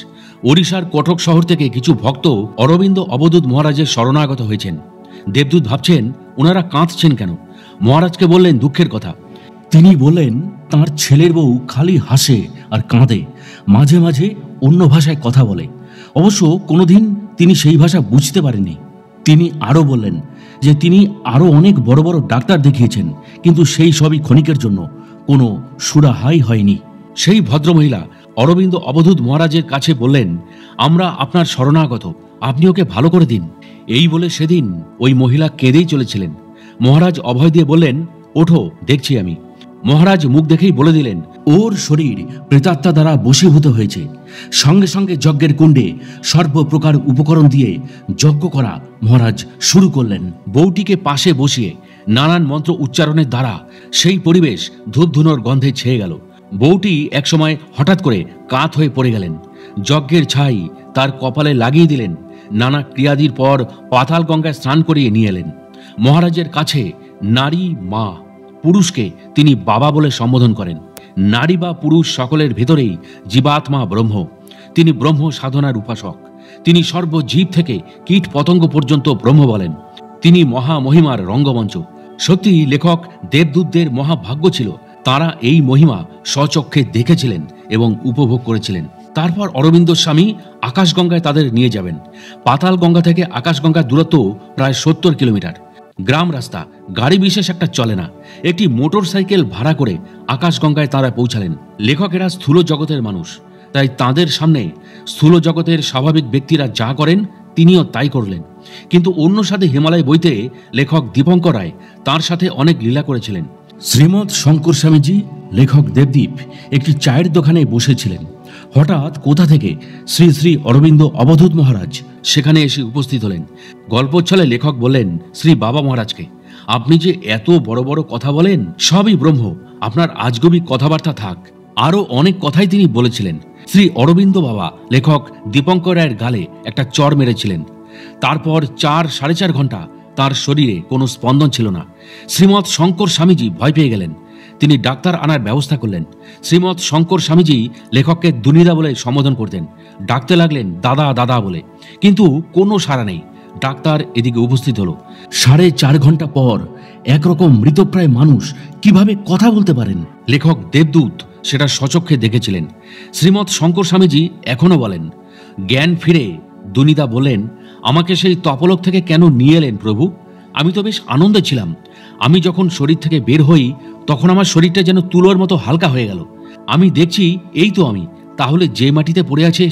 ওড়িশার কটক শহর থেকে কিছু ভক্ত অরবিন্দ অবধূত মহারাজের শরণাগত হয়েছেন। দেবদূত ভাবছেন ওনারা কাঁদছেন কেন। মহারাজকে বললেন দুঃখের কথা। তিনি বললেন তাঁর ছেলের বউ খালি হাসে আর কাঁদে, মাঝে মাঝে অন্য ভাষায় কথা বলে। অবশ্য কোনোদিন তিনি সেই ভাষা বুঝতে পারেননি। তিনি আরও বললেন যে তিনি আরও অনেক বড় বড় ডাক্তার দেখিয়েছেন, কিন্তু সেই সবই ক্ষণিকের জন্য, কোনো সুরাহাই হয়নি। সেই ভদ্রমহিলা অরবিন্দ অবধূত মহারাজের কাছে বললেন, আমরা আপনার শরণাগত, আপনি ওকে ভালো করে দিন। এই বলে সেদিন ওই মহিলা কেঁদেই চলেছিলেন। মহারাজ অভয় দিয়ে বললেন, ওঠো, দেখছি আমি। মহারাজ মুখ দেখেই বলে দিলেন, ওর শরীর প্রেতাত্মা দ্বারা বশীভূত হয়েছে। সঙ্গে সঙ্গে যজ্ঞের কুণ্ডে সর্বপ্রকার উপকরণ দিয়ে যজ্ঞ করা মহারাজ শুরু করলেন। বউটিকে পাশে বসিয়ে নানান মন্ত্র উচ্চারণের দ্বারা সেই পরিবেশ ধূপধুনোর গন্ধে ছেয়ে গেল। বউটি একসময় হঠাৎ করে কাত হয়ে পড়ে গেলেন। যজ্ঞের ছাই তার কপালে লাগিয়ে দিলেন। নানা ক্রিয়াদির পর পাতাল গঙ্গায় স্নান করিয়ে নিয়ে এলেন। মহারাজের কাছে নারী মা, পুরুষকে তিনি বাবা বলে সম্বোধন করেন। নারী বা পুরুষ সকলের ভেতরেই জীবাত্মা ব্রহ্ম। তিনি ব্রহ্ম সাধনার উপাসক। তিনি সর্বজীব থেকে কীট পতঙ্গ পর্যন্ত ব্রহ্ম বলেন। তিনি মহামহিমার রঙ্গমঞ্চ। সত্যি লেখক দেবদূতদের মহাভাগ্য ছিল, তারা এই মহিমা স্বচক্ষে দেখেছিলেন এবং উপভোগ করেছিলেন। তারপর অরবিন্দ স্বামী আকাশগঙ্গায় তাদের নিয়ে যাবেন। পাতাল গঙ্গা থেকে আকাশগঙ্গার দূরত্ব প্রায় 70 কিলোমিটার। গ্রাম রাস্তা, গাড়ি বিশেষ একটা চলে না। একটি মোটর সাইকেল ভাড়া করে আকাশগঙ্গায় তারা পৌঁছালেন। লেখকেরা স্থূল জগতের মানুষ, তাই তাদের সামনে স্থূল জগতের স্বাভাবিক ব্যক্তিরা যা করেন তিনিও তাই করলেন। কিন্তু অন্য সাথে হিমালয় বইতে লেখক দীপঙ্কর রায় তার সাথে অনেক লীলা করেছিলেন। শ্রীমৎ শঙ্কর স্বামীজি, লেখক দেবদীপ একটি চায়ের দোকানে বসেছিলেন। হঠাৎ কোথা থেকে শ্রী শ্রী অরবিন্দ অবধূত মহারাজ সেখানে এসে উপস্থিত হলেন। গল্পচ্ছলে লেখক বললেন শ্রী বাবা মহারাজকে, আপনি যে এত বড় বড় কথা বলেন, সবই ব্রহ্ম, আপনার আজগবি কথাবার্তা থাক। আরও অনেক কথাই তিনি বলেছিলেন। শ্রী অরবিন্দ বাবা লেখক দীপঙ্কর রায়ের গালে একটা চর মেরেছিলেন। তারপর 4-4.5 ঘন্টা তার শরীরে কোনো স্পন্দন ছিল না। শ্রীমৎ শঙ্কর স্বামীজি ভয় পেয়ে গেলেন। তিনি ডাক্তার আনার ব্যবস্থা করলেন। শ্রীমৎ শঙ্কর স্বামীজি লেখককে দুনিদা বলে সম্বোধন করতেন। ডাকতে লাগলেন দাদা দাদা বলে, কিন্তু কোনো সাড়া নেই। ডাক্তার এদিকে উপস্থিত হলো। 4.5 ঘন্টা পর একরকম মৃতপ্রায় মানুষ কিভাবে কথা বলতে পারেন? লেখক দেবদূত সেটা স্বচক্ষে দেখেছিলেন। শ্রীমৎ শঙ্কর স্বামীজি এখনো বলেন। জ্ঞান ফিরে দুনিদা বলেন, আমাকে সেই তপলোক থেকে কেন নিয়ে এলেন প্রভু? আমি তো বেশ আনন্দে ছিলাম। আমি যখন শরীর থেকে বের হই তখন আমার শরীরটা যেন তুলোর মতো হালকা হয়ে গেল। আমি দেখছি এই তো আমি, তাহলে যে মাটিতে পড়ে আছে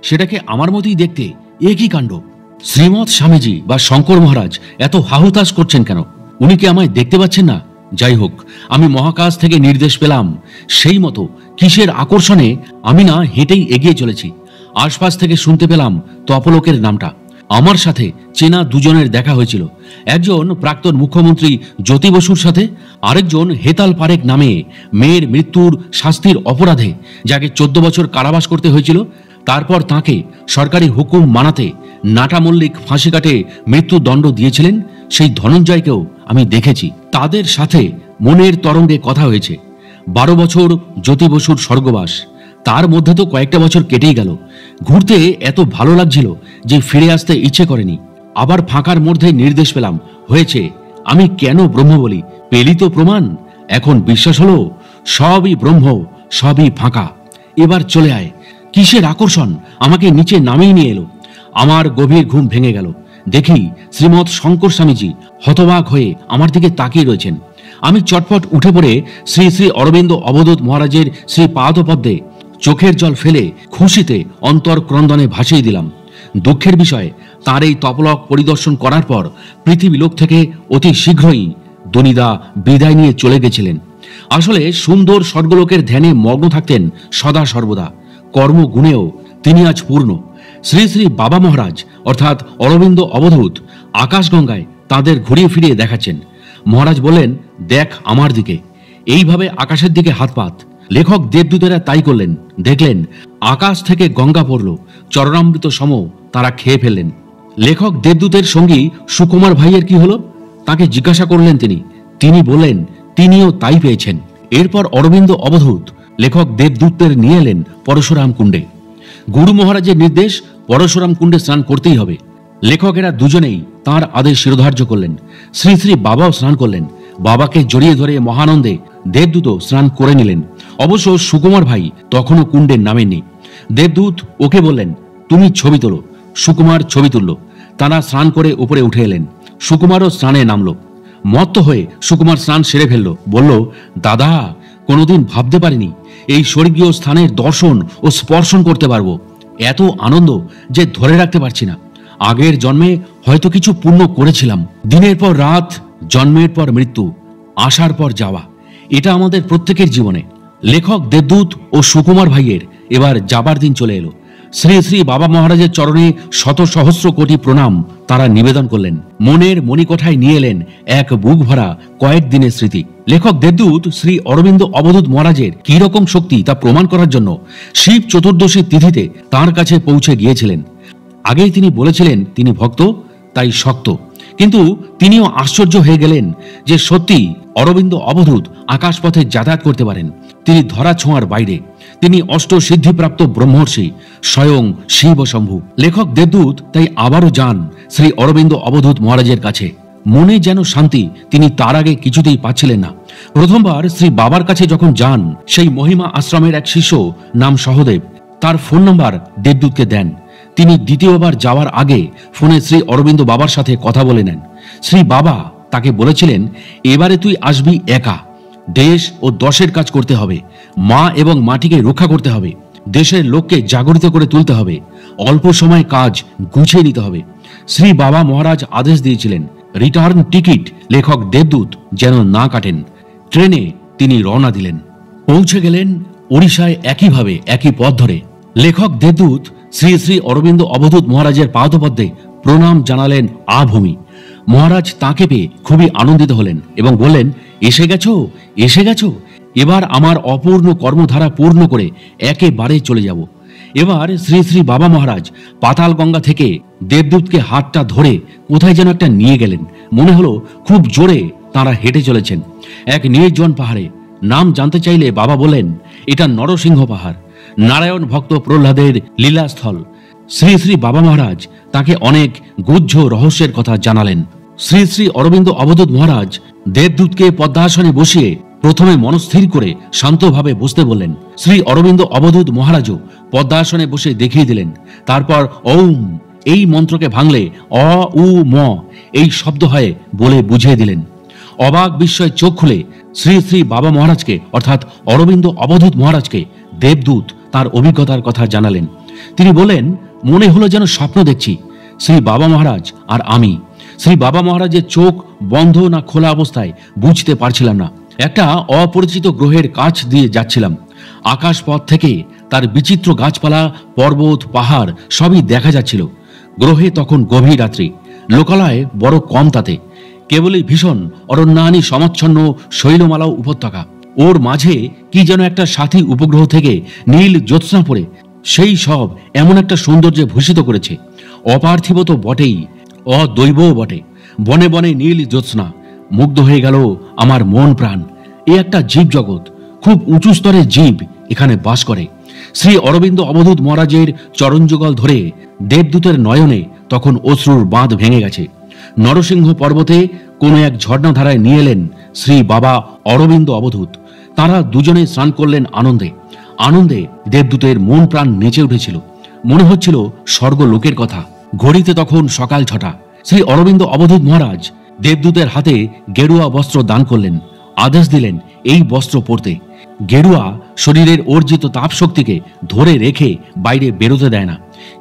সেটাকে আমার মতোই দেখতে, এ কি কাণ্ড! শ্রীমৎ স্বামীজি বা শঙ্কর মহারাজ এত হাহুতাশ করছেন কেন? উনি কি আমায় দেখতে পাচ্ছেন না? যাই হোক, আমি মহাকাশ থেকে নির্দেশ পেলাম, সেই মতো কিসের আকর্ষণে আমি না হেঁটেই এগিয়ে চলেছি। আশপাশ থেকে শুনতে পেলাম তপলোকের নামটা। আমার সাথে চেনা দুজনের দেখা হয়েছিল। একজন প্রাক্তন মুখ্যমন্ত্রী জ্যোতি বসুর সাথে, আরেকজন হেতাল পারেক নামে মেয়ের মৃত্যুর শাস্তির অপরাধে যাকে 14 বছর কারাবাস করতে হয়েছিল, তারপর তাকে সরকারি হুকুম মানাতে নাটা মল্লিক ফাঁসি কাটে মৃত্যুদণ্ড দিয়েছিলেন, সেই ধনঞ্জয়কেও আমি দেখেছি। তাদের সাথে মনের তরঙ্গে কথা হয়েছে। 12 বছর জ্যোতি বসুর স্বর্গবাস, তার মধ্যে তো কয়েকটা বছর কেটেই গেল। ঘুরতে এত ভালো লাগছিল যে ফিরে আসতে ইচ্ছে করেনি। আবার ফাঁকার মধ্যে নির্দেশ পেলাম, হয়েছে। আমি কেন ব্রহ্ম বলি? পেলি তো প্রমাণ। এখন বিশ্বাস হলো সবই ব্রহ্ম, সবই ফাঁকা। এবার চলে আয়। কিসের আকর্ষণ আমাকে নিচে নামিয়ে নিয়ে এলো। আমার গভীর ঘুম ভেঙে গেল। দেখি শ্রীমৎ শঙ্কর স্বামীজি হতবাক হয়ে আমার দিকে তাকিয়ে রয়েছেন। আমি চটপট উঠে পড়ে শ্রী শ্রী অরবিন্দ অবধূত মহারাজের শ্রী পাদপদ্মে চোখের জল ফেলে খুশিতে অন্তর ক্রন্দনে ভাসিয়ে দিলাম। দুঃখের বিষয়, তার এই তপলক পরিদর্শন করার পর পৃথিবীলোক থেকে অতি শীঘ্রই দনিদা বিদায় নিয়ে চলে গেছিলেন। আসলে সুন্দর স্বর্গলোকের ধ্যানে মগ্ন থাকতেন সদা সর্বদা। কর্মগুণেও তিনি আজ পূর্ণ। শ্রী শ্রী বাবা মহারাজ অর্থাৎ অরবিন্দ অবধূত আকাশগঙ্গায় তাদের ঘুরিয়ে ফিরিয়ে দেখাচ্ছেন। মহারাজ বললেন, দেখ আমার দিকে। এইভাবে আকাশের দিকে হাত পাত। লেখক দেবদূতেরা তাই করলেন। দেখলেন আকাশ থেকে গঙ্গা পড়ল, চরণামৃত সম তারা খেয়ে ফেললেন। লেখক দেবদূতের সঙ্গী সুকুমার ভাইয়ের কি হলো তাকে জিজ্ঞাসা করলেন। তিনি বললেন তিনিও তাই পেয়েছেন। এরপর অরবিন্দ অবধূত লেখক দেবদূতদের নিয়ে এলেন পরশুরাম কুণ্ডে। গুরু মহারাজের নির্দেশ, পরশুরাম কুণ্ডে স্নান করতেই হবে। লেখকেরা দুজনেই তাঁর আদেশ শিরোধার্য করলেন। শ্রী শ্রী বাবাও স্নান করলেন। বাবাকে জড়িয়ে ধরে মহানন্দে দেবদূত স্নান করে নিলেন। অবশ্য সুকুমার ভাই তখনও কুণ্ডে নামেননি। দেবদূত ওকে বললেন, তুমি ছবি তোলো। সুকুমার ছবি তুলল। তারা স্নান করে উপরে উঠে এলেন। সুকুমারও স্নানে নামল। মত্ত হয়ে সুকুমার স্নান সেরে ফেলল। বলল, দাদা, কোনোদিন ভাবতে পারিনি এই স্বর্গীয় স্থানের দর্শন ও স্পর্শন করতে পারবো। এত আনন্দ যে ধরে রাখতে পারছি না। আগের জন্মে হয়তো কিছু পুণ্য করেছিলাম। দিনের পর রাত, জন্মের পর মৃত্যু, আসার পর যাওয়া, এটা আমাদের প্রত্যেকের জীবনে। লেখক দেবদূত ও সুকুমার ভাইয়ের এবার যাবার দিন চলে এলো। শ্রী শ্রী বাবা মহারাজের চরণে শত সহস্র কোটি প্রণাম তারা নিবেদন করলেন। মনের মণিকোঠায় নিয়ে এলেন এক বুক ভরা কয়েকদিনের স্মৃতি। লেখক দেবদূত শ্রী অরবিন্দ অবধূত মহারাজের কি রকম শক্তি তা প্রমাণ করার জন্য শিব চতুর্দশী তিথিতে তাঁর কাছে পৌঁছে গিয়েছিলেন। আগেই তিনি বলেছিলেন তিনি ভক্ত, তাই শক্ত। কিন্তু তিনিও আশ্চর্য হয়ে গেলেন যে সত্যি অরবিন্দ অবধূত আকাশপথে যাতায়াত করতে পারেন। তিনি ধরা ছোঁয়ার বাইরে। তিনি অষ্টসিদ্ধিপ্রাপ্ত ব্রহ্মর্ষি, স্বয়ং শিব শম্ভু। লেখক দেবদূত তাই আবারও যান শ্রী অরবিন্দ অবধূত মহারাজের কাছে। মনে যেন শান্তি তিনি তার আগে কিছুতেই পাচ্ছিলেন না। প্রথমবার শ্রী বাবার কাছে যখন যান, সেই মহিমা আশ্রমের এক শিষ্য নাম সহদেব তার ফোন নাম্বার দেবদূতকে দেন। তিনি দ্বিতীয়বার যাওয়ার আগে ফোনে শ্রী অরবিন্দ বাবার সাথে কথা বলে নেন। শ্রী বাবা তাকে বলেছিলেন, এবারে তুই আসবি একা। দেশ ও দশের কাজ করতে হবে, মা এবং মাটিকে রক্ষা করতে হবে, দেশের লোককে জাগরিত করে তুলতে হবে, অল্প সময় কাজ গুছিয়ে নিতে হবে। শ্রী বাবা মহারাজ আদেশ দিয়েছিলেন রিটার্ন টিকিট লেখক দেবদূত যেন না কাটেন। ট্রেনে তিনি রওনা দিলেন। পৌঁছে গেলেন ওড়িশায় একইভাবে একই পথ ধরে। লেখক দেবদূত শ্রী শ্রী অরবিন্দ অবধূত মহারাজের পাদপদ্মে প্রণাম জানালেন আভূমি। মহারাজ তাঁকে পেয়ে খুবই আনন্দিত হলেন এবং বললেন, এসে গেছো, এসে গেছো। এবার আমার অপূর্ণ কর্মধারা পূর্ণ করে একেবারে চলে যাব। এবার শ্রী শ্রী বাবা মহারাজ পাতাল গঙ্গা থেকে দেবদূতকে হাতটা ধরে কোথায় যেন একটা নিয়ে গেলেন। মনে হলো খুব জোরে তাঁরা হেঁটে চলেছেন এক নির্জন পাহাড়ে। নাম জানতে চাইলে বাবা বলেন, এটা নরসিংহ পাহাড়, নারায়ণ ভক্ত প্রহ্লাদের লীলাস্থল। শ্রী শ্রী বাবা মহারাজ তাকে অনেক গুহ্য রহস্যের কথা জানালেন। শ্রী শ্রী অরবিন্দ অবধূত মহারাজ দেবদূতকে পদ্মাসনে বসিয়ে প্রথমে মনস্থির করে শান্তভাবে বসতে বললেন। শ্রী অরবিন্দ অবধূত মহারাজও পদ্মাসনে বসে দেখিয়ে দিলেন। তারপর ওম এই মন্ত্রকে ভাঙলে অ উ ম এই শব্দ হয় বলে বুঝিয়ে দিলেন। অবাক বিস্ময় চোখ খুলে শ্রী শ্রী বাবা মহারাজকে অর্থাৎ অরবিন্দ অবধূত মহারাজকে দেবদূত তার অভিজ্ঞতার কথা জানালেন। তিনি বললেন, মনে হলো যেন স্বপ্ন দেখছি। শ্রী বাবা মহারাজ আর আমি। শ্রী বাবা মহারাজের চোখ বন্ধ না খোলা অবস্থায় বুঝতে পারছিলাম না। একটা অপরিচিত গ্রহের কাছ দিয়ে যাচ্ছিলাম। আকাশ পথ থেকে তার বিচিত্র গাছপালা, পর্বত, পাহাড় সবই দেখা যাচ্ছিল। গ্রহে তখন গভীর রাত্রি, লোকালয় বড় কম, তাতে কেবলই ভীষণ অরণ্যানি সমাচ্ছন্ন শৈলমালা উপত্যকা। ওর মাঝে কি যেন একটা সাথী উপগ্রহ থেকে নীল জ্যোৎস্না পড়ে সেই সব এমন একটা সৌন্দর্যে ভূষিত করেছে। অপার্থিব তো বটেই, অদৈবও বটে। বনে বনে নীল জ্যোৎস্না। মুগ্ধ হয়ে গেল আমার মন প্রাণ। এ একটা জীব জগৎ, খুব উঁচু স্তরের জীব এখানে বাস করে। শ্রী অরবিন্দ অবধূত মহারাজের চরণযুগল ধরে দেবদূতের নয়নে তখন অশ্রুর বাঁধ ভেঙে গেছে। নরসিংহ পর্বতে কোনো এক ঝর্ণাধারায় নিয়ে এলেন শ্রী বাবা অরবিন্দ অবধূত। তারা দুজনে স্নান করলেন আনন্দে। আনন্দে দেবদূতের মন প্রাণ নেচে উঠেছিল। মনে হচ্ছিল স্বর্গলোকের কথা। ঘড়িতে তখন সকাল 6টা। শ্রী অরবিন্দ অবধূত মহারাজ দেবদূতের হাতে গেরুয়া বস্ত্র দান করলেন। আদেশ দিলেন এই বস্ত্র পরতে। গেরুয়া শরীরের অর্জিত তাপ শক্তিকে ধরে রেখে বাইরে বেরোতে দেয় না।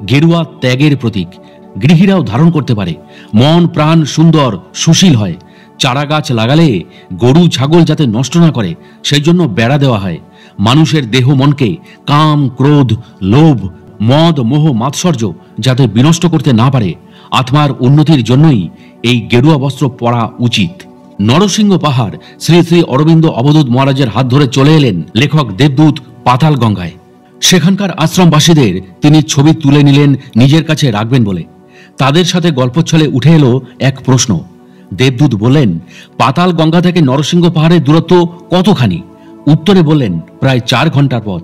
গেরুয়া ত্যাগের প্রতীক। গৃহীরাও ধারণ করতে পারে। মন প্রাণ সুন্দর সুশীল হয়। চারা গাছ লাগালে গরু ছাগল যাতে নষ্ট না করে সেই জন্য বেড়া দেওয়া হয়। মানুষের দেহ মনকে কাম, ক্রোধ, লোভ, মদ, মোহ, মাৎসর্য যাতে বিনষ্ট করতে না পারে, আত্মার উন্নতির জন্যই এই গেরুয়া বস্ত্র পরা উচিত। নরসিংহ পাহাড় শ্রী শ্রী অরবিন্দ অবধূত মহারাজের হাত ধরে চলে এলেন লেখক দেবদূত পাতাল গঙ্গায়। সেখানকার আশ্রমবাসীদের তিনি ছবি তুলে নিলেন নিজের কাছে রাখবেন বলে। তাদের সাথে গল্পচ্ছলে উঠে এলো এক প্রশ্ন। দেবদূত বললেন, পাতাল গঙ্গা থেকে নরসিংহ পাহাড়ের দূরত্ব কতখানি? উত্তরে বললেন, প্রায় 4 ঘন্টার পথ।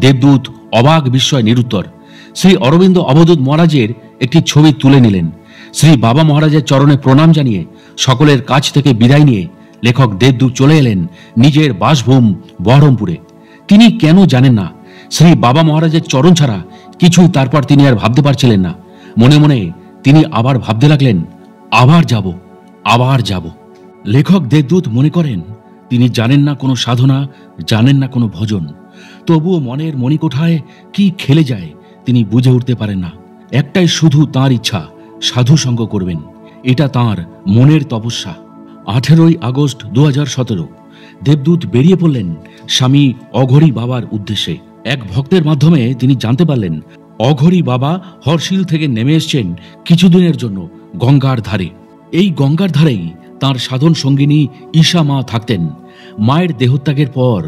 দেবদূত অবাক বিস্ময় নিরুত্তর। শ্রী অরবিন্দ অবধূত মহারাজের একটি ছবি তুলে নিলেন। শ্রী বাবা মহারাজের চরণে প্রণাম জানিয়ে সকলের কাছ থেকে বিদায় নিয়ে লেখক দেবদূত চলে এলেন নিজের বাসভূম বহরমপুরে। তিনি কেন জানেন না, শ্রী বাবা মহারাজের চরণ ছাড়া কিছুই তারপর তিনি আর ভাবতে পারছিলেন না। মনে মনে তিনি আবার ভাবতে লাগলেন, আবার যাব, আবার যাব। লেখক দেবদূত মনে করেন তিনি জানেন না কোনো সাধনা, জানেন না কোনো ভজন। তবুও মনের মণিকোঠায় কি খেলে যায় তিনি বুঝে উঠতে পারেন না। একটাই শুধু তাঁর ইচ্ছা, সাধু সঙ্গ করবেন। এটা তাঁর মনের তপস্যা। 18ই আগস্ট 2017 দেবদূত বেরিয়ে পড়লেন স্বামী অঘরী বাবার উদ্দেশ্যে। এক ভক্তের মাধ্যমে তিনি জানতে পারলেন অঘরী বাবা হরশিল থেকে নেমে এসছেন কিছুদিনের জন্য গঙ্গার ধারে। এই গঙ্গার ধারেই তাঁর সাধন সঙ্গিনী ঈশা মা থাকতেন। মায়ের দেহত্যাগের পর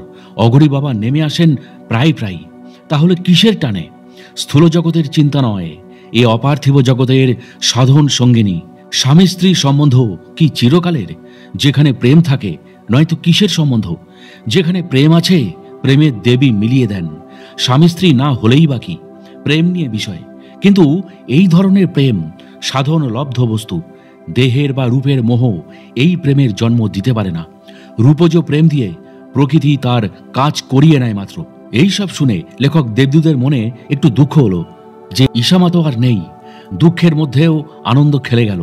অঘরী বাবা নেমে আসেন প্রায়। তাহলে কিসের টানে? স্থূল জগতের চিন্তা নয়, এ অপার্থিব জগতের সাধন সঙ্গিনী। স্বামী স্ত্রী সম্বন্ধ কি চিরকালের? যেখানে প্রেম থাকে নয়তো কিসের সম্বন্ধ? যেখানে প্রেম আছে প্রেমের দেবী মিলিয়ে দেন। স্বামী স্ত্রী না হলেই বাকি প্রেম নিয়ে বিষয়। কিন্তু এই ধরনের প্রেম সাধন লব্ধ বস্তু। দেহের বা রূপের মোহ এই প্রেমের জন্ম দিতে পারে না। রূপজ প্রেম দিয়ে প্রকৃতি তার কাজ করিয়ে নেয় মাত্র। এই সব শুনে লেখক দেবদূতের মনে একটু দুঃখ হলো যে ঈশামা তো আর নেই। দুঃখের মধ্যেও আনন্দ খেলে গেল।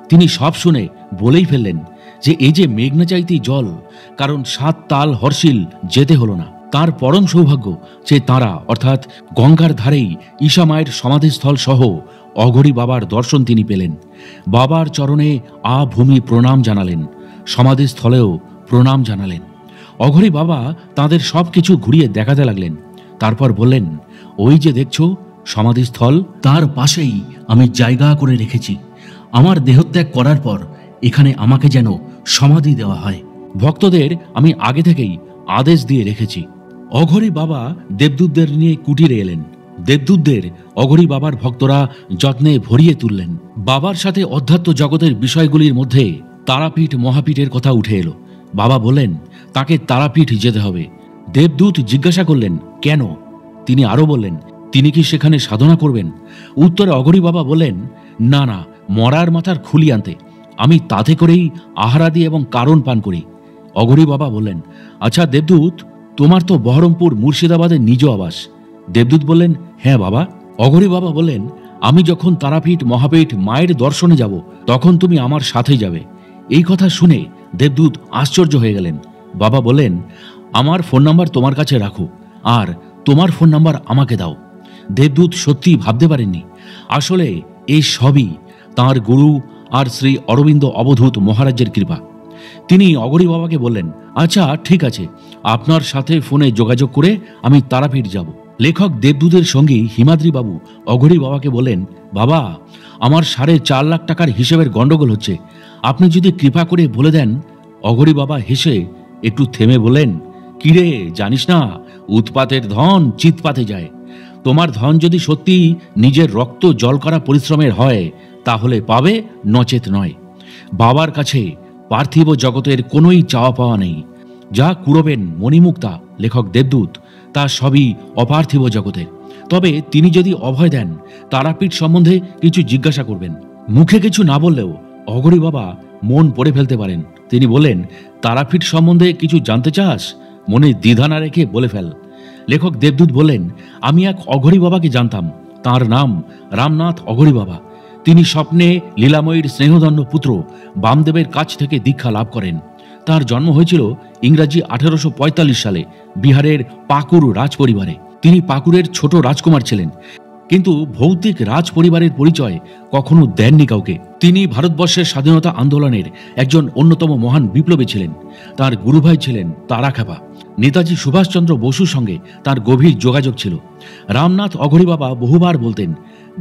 তিনি সব শুনে বলেই ফেললেন যে এই যে মেঘনা চাইতেই জল, কারণ 7 তাল হর্ষিল যেতে হলো না। তার পরম সৌভাগ্য যে তাঁরা অর্থাৎ গঙ্গার ধারেই ঈশা মায়ের সমাধিস্থল সহ অঘরী বাবার দর্শন তিনি পেলেন। বাবার চরণে ভূমি প্রণাম জানালেন, সমাধিস্থলেও প্রণাম জানালেন। অঘরী বাবা তাদের সব কিছু ঘুরিয়ে দেখাতে লাগলেন। তারপর বললেন, ওই যে দেখছো সমাধিস্থল, তার পাশেই আমি জায়গা করে রেখেছি। আমার দেহত্যাগ করার পর এখানে আমাকে যেন সমাধি দেওয়া হয়। ভক্তদের আমি আগে থেকেই আদেশ দিয়ে রেখেছি। অঘরী বাবা দেবদূতদের নিয়ে কুটিরে এলেন। দেবদূতদের অঘরী বাবার ভক্তরা যত্নে ভরিয়ে তুললেন। বাবার সাথে অধ্যাত্ম জগতের বিষয়গুলির মধ্যে তারাপীঠ মহাপীঠের কথা উঠে এলো। বাবা বললেন তাকে তারাপীঠ যেতে হবে। দেবদূত জিজ্ঞাসা করলেন কেন? তিনি আরো বললেন, তিনি কি সেখানে সাধনা করবেন? উত্তরে অঘরী বাবা বললেন, না না, মরার মাথার খুলি আনতে। আমি তাতে করেই আহারাদি এবং কারণ পান করি। অঘরী বাবা বললেন, আচ্ছা দেবদূত, তোমার তো বহরমপুর মুর্শিদাবাদের নিজ আবাস। দেবদূত বললেন, হ্যাঁ বাবা। অঘরী বাবা বললেন, আমি যখন তারাপীঠ মহাপীঠ মায়ের দর্শনে যাব তখন তুমি আমার সাথে যাবে। এই কথা শুনে দেবদূত আশ্চর্য হয়ে গেলেন। বাবা বললেন, আমার ফোন নাম্বার তোমার কাছে রাখো আর তোমার ফোন নাম্বার আমাকে দাও। দেবদূত সত্যি ভাবতে পারেননি। আসলে এই সবই তাঁর গুরু আর শ্রী অরবিন্দ অবধূত মহারাজের কৃপা। তিনি অঘরী বাবাকে বললেন, আচ্ছা ঠিক আছে, আপনার সাথে ফোনে যোগাযোগ করে আমি তারাপীঠ যাব। লেখক দেবদূতের সঙ্গী হিমাদ্রি বাবু অঘরী বাবাকে বললেন, বাবা, আমার 4.5 লাখ টাকার হিসেবের গন্ডগোল হচ্ছে, আপনি যদি কৃপা করে বলে দেন। অঘরী বাবা হেসে একটু থেমে বললেন, কিরে, জানিস না উৎপাতের ধন চিৎপাতে যায়। তোমার ধন যদি সত্যি নিজের রক্ত জল করা পরিশ্রমের হয় তাহলে পাবে, নচেত নয়। বাবার কাছে পার্থিব জগতের কোনোই চাওয়া পাওয়া নেই। যা কুড়বেন মণিমুক্তা লেখক দেবদূত, তা সবই অপার্থিব জগতের। তবে তিনি যদি অভয় দেন, তারাপীঠ সম্বন্ধে কিছু জিজ্ঞাসা করবেন। মুখে কিছু না বললেও অঘরী বাবা মন পড়ে ফেলতে পারেন। তিনি বললেন, তারাপীঠ সম্বন্ধে কিছু জানতে চাস? মনে দ্বিধা না রেখে বলে ফেল। লেখক দেবদূত বললেন, আমি এক অঘরী বাবাকে জানতাম। তার নাম রামনাথ অঘরী বাবা। তিনি স্বপ্নে লীলাময়ীর স্নেহধন্য পুত্র বামদেবের কাছ থেকে দীক্ষা লাভ করেন। তার জন্ম হয়েছিল ইংরাজি 1845 সালে বিহারের পাকুর রাজ পরিবারে। তিনি পাকুরের ছোট রাজকুমার ছিলেন, কিন্তু ভৌতিক রাজ পরিবারের পরিচয় কখনো দেননি কাউকে। তিনি ভারতবর্ষের স্বাধীনতা আন্দোলনের একজন অন্যতম মহান বিপ্লবী ছিলেন। তার গুরুভাই ছিলেন তারাখাপা। নেতাজি সুভাষচন্দ্র বসুর সঙ্গে তার গভীর যোগাযোগ ছিল। রামনাথ অঘরী বাবা বহুবার বলতেন,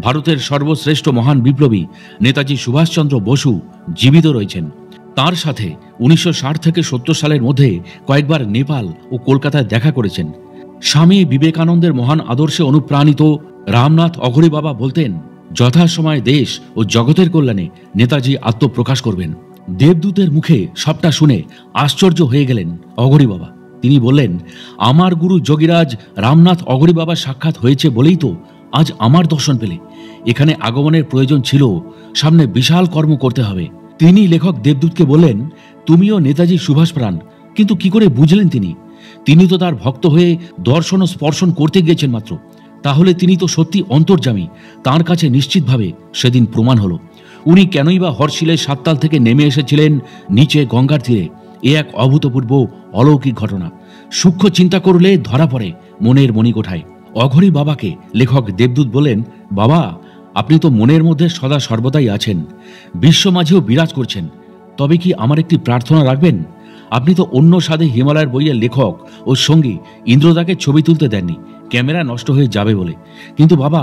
ভারতের সর্বশ্রেষ্ঠ মহান বিপ্লবী নেতাজি সুভাষচন্দ্র বসু জীবিত রয়েছেন। তার সাথে 1960 থেকে 70 সালের মধ্যে কয়েকবার নেপাল ও কলকাতায় দেখা করেছেন। স্বামী বিবেকানন্দের মহান আদর্শে অনুপ্রাণিত রামনাথ অঘরী বাবা বলতেন, যথাসময়ে দেশ ও জগতের কল্যাণে নেতাজি আত্মপ্রকাশ করবেন। দেবদূতের মুখে সবটা শুনে আশ্চর্য হয়ে গেলেন অঘরী বাবা। তিনি বললেন, আমার গুরু যোগীরাজ রামনাথ অঘরী বাবার সাক্ষাৎ হয়েছে বলেই তো আজ আমার দর্শন পেলে। এখানে আগমনের প্রয়োজন ছিল, সামনে বিশাল কর্ম করতে হবে। তিনি লেখক দেবদূতকে বললেন, তুমিও নেতাজি সুভাষ প্রাণ, কিন্তু কি করে বুঝলেন তিনি তো তার ভক্ত হয়ে দর্শন ও স্পর্শন করতে গিয়েছেন মাত্র। তাহলে তিনি তো সত্যি অন্তর্যামী। তার কাছে নিশ্চিতভাবে সেদিন প্রমাণ হলো। উনি কেনই বা হর্ষিলের 7 তাল থেকে নেমে এসেছিলেন নিচে গঙ্গার তীরে। এ এক অভূতপূর্ব অলৌকিক ঘটনা। সূক্ষ্ম চিন্তা করলে ধরা পড়ে মনের মণিকোঠায়। অঘরী বাবাকে লেখক দেবদূত বলেন, বাবা, আপনি তো মনের মধ্যে সদা সর্বদাই আছেন, বিশ্ব মাঝেও বিরাজ করছেন। তবে কি আমার একটি প্রার্থনা রাখবেন? আপনি তো অন্য সাধে হিমালয়ের বইয়ের লেখক ও সঙ্গী ইন্দ্রদাকে ছবি তুলতে দেননি, ক্যামেরা নষ্ট হয়ে যাবে বলে। কিন্তু বাবা,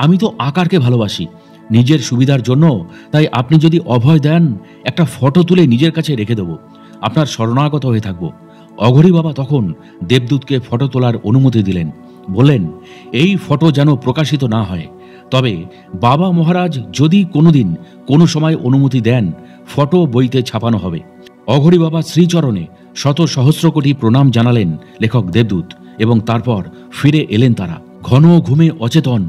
আমি তো আকারকে ভালোবাসি নিজের সুবিধার জন্য। তাই আপনি যদি অভয় দেন, একটা ফটো তুলে নিজের কাছে রেখে দেব, আপনার শরণাগত হয়ে থাকব। অঘরী বাবা তখন দেবদূতকে ফটো তোলার অনুমতি দিলেন। বললেন, এই ফটো যেন প্রকাশিত না হয়। তবে বাবা মহারাজ যদি কোনোদিন কোনো সময় অনুমতি দেন, ফটো বইতে ছাপানো হবে। অঘরী বাবা শ্রীচরণে শত সহস্র কোটি প্রণাম জানালেন লেখক দেবদূত, এবং তারপর ফিরে এলেন তারা। ঘন ঘুমে অচেতন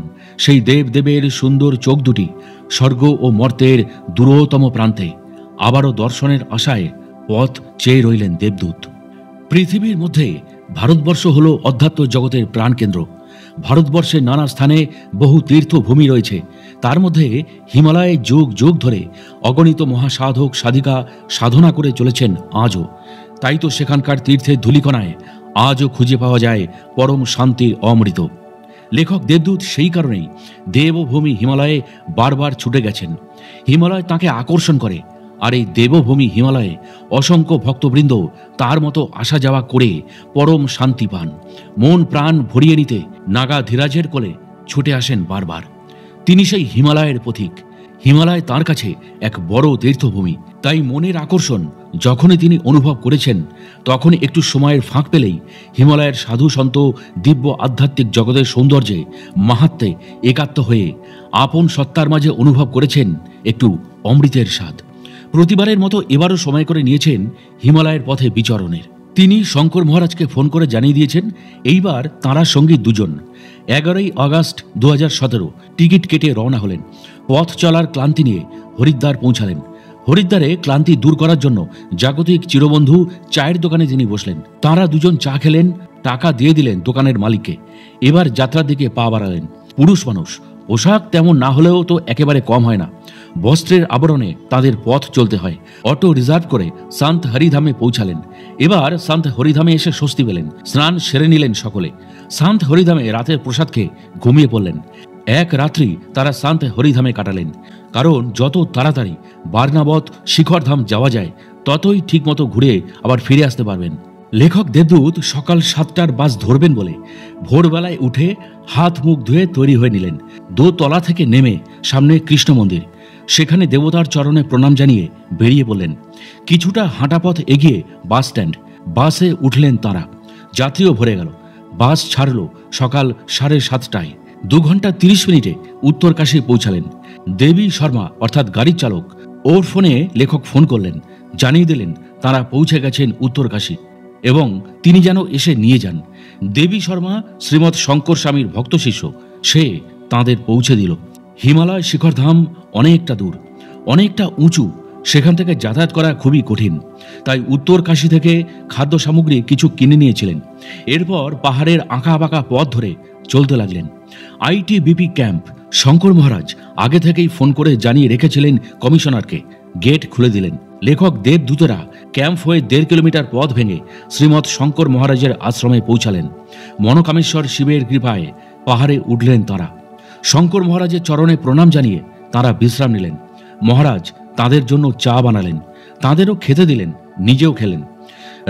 সেই দেবদেবের সুন্দর চোখ দুটি স্বর্গ ও মর্তের দূরতম প্রান্তে। আবারও দর্শনের আশায় পথ চেয়ে রইলেন দেবদূত। পৃথিবীর মধ্যে ভারতবর্ষ হল অধ্যাত্ম জগতের প্রাণকেন্দ্র। ভারতবর্ষের নানা স্থানে বহু তীর্থভূমি রয়েছে। তার মধ্যে হিমালয়ে যুগ যুগ ধরে অগণিত মহাসাধক সাধিকা সাধনা করে চলেছেন আজও। তাই তো সেখানকার তীর্থের ধূলিকণায় আজও খুঁজে পাওয়া যায় পরম শান্তির অমৃত। লেখক দেবদূত সেই কারণেই দেবভূমি হিমালয়ে বারবার ছুটে গেছেন। হিমালয় তাঁকে আকর্ষণ করে, আর এই দেবভূমি হিমালয়ে অসংখ্য ভক্তবৃন্দ তার মতো আসা যাওয়া করে পরম শান্তি পান। মন প্রাণ ভরিয়ে নিতে নাগা ধীরাজের কোলে ছুটে আসেন বারবার। তিনি সেই হিমালয়ের পথিক। হিমালয় তার কাছে এক বড় তীর্থভূমি। তাই মনের আকর্ষণ যখনই তিনি অনুভব করেছেন, তখন একটু সময়ের ফাঁক পেলেই হিমালয়ের সাধু সন্ত দিব্য আধ্যাত্মিক জগতের সৌন্দর্যে মাহাত্ম্যে একাত্ম হয়ে আপন সত্তার মাঝে অনুভব করেছেন একটু অমৃতের স্বাদ। প্রতিবারের মতো এবারও সময় করে নিয়েছেন হিমালয়ের পথে বিচরণের। তিনি শঙ্কর মহারাজকে ফোন করে জানিয়ে দিয়েছেন এইবার তাঁরা সঙ্গী দুজন। 11ই আগস্ট 2017 টিকিট কেটে রওনা হলেন। পথ চলার ক্লান্তি নিয়ে হরিদ্বার পৌঁছালেন। হরিদ্বারে ক্লান্তি দূর করার জন্য জাগতিক চিরবন্ধু চায়ের দোকানে তিনি বসলেন। তাঁরা দুজন চা খেলেন, টাকা দিয়ে দিলেন দোকানের মালিককে। এবার যাত্রার দিকে পা বাড়ালেন। পুরুষ মানুষ, পোশাক তেমন না হলেও তো একেবারে কম হয় না। বস্ত্রের আবরণে তাদের পথ চলতে হয়। অটো রিজার্ভ করে সন্ত হরিধামে পৌঁছালেন। এবার সন্ত হরিধামে এসে স্বস্তি পেলেন। স্নান সেরে নিলেন সকলে। সন্ত হরিধামে রাতের প্রসাদ খেয়ে ঘুমিয়ে পড়লেন। এক রাত্রি তারা সন্ত হরিধামে কাটালেন, কারণ যত তাড়াতাড়ি বারনাবত শিখরধাম যাওয়া যায় ততই ঠিকমতো ঘুরে আবার ফিরে আসতে পারবেন। লেখক দেবদূত সকাল 7টার বাস ধরবেন বলে ভোরবেলায় উঠে হাত মুখ ধুয়ে তৈরি হয়ে নিলেন। দোতলা থেকে নেমে সামনে কৃষ্ণ মন্দির, সেখানে দেবতার চরণে প্রণাম জানিয়ে বেরিয়ে পড়লেন। কিছুটা হাঁটা পথ এগিয়ে বাস স্ট্যান্ড। বাসে উঠলেন তাঁরা। যাত্রীও ভরে গেল। বাস ছাড়ল সকাল 7:30টায়। 2 ঘন্টা 30 মিনিটে উত্তরকাশী পৌঁছালেন। দেবী শর্মা অর্থাৎ গাড়ির চালক, ওর ফোনে লেখক ফোন করলেন, জানিয়ে দিলেন তাঁরা পৌঁছে গেছেন উত্তরকাশী এবং তিনি যেন এসে নিয়ে যান। দেবী শর্মা শ্রীমৎ শঙ্কর স্বামীর ভক্ত শিষ্য, সে তাঁদের পৌঁছে দিল। হিমালয় শিখরধাম অনেকটা দূর, অনেকটা উঁচু, সেখান থেকে যাতায়াত করা খুবই কঠিন। তাই উত্তরকাশী থেকে খাদ্য সামগ্রী কিছু কিনে নিয়েছিলেন। এরপর পাহাড়ের আঁকা বাঁকা পথ ধরে চলতে লাগলেন। ITBP camp. শঙ্কর মহারাজ আগে থেকেই ফোন করে জানিয়ে রেখেছিলেন কমিশনারকে। গেট খুলে দিলেন। লেখক দেবদূতেরা ক্যাম্প হয়ে 1.5 কিলোমিটার পথ ভেঙে শ্রীমৎ শঙ্কর মহারাজের আশ্রমে পৌঁছালেন। মনোকামেশ্বর শিবের কৃপায় পাহাড়ে উঠলেন তারা। শঙ্কর মহারাজের চরণে প্রণাম জানিয়ে তারা বিশ্রাম নিলেন। মহারাজ তাদের জন্য চা বানালেন, তাদেরও খেতে দিলেন, নিজেও খেলেন।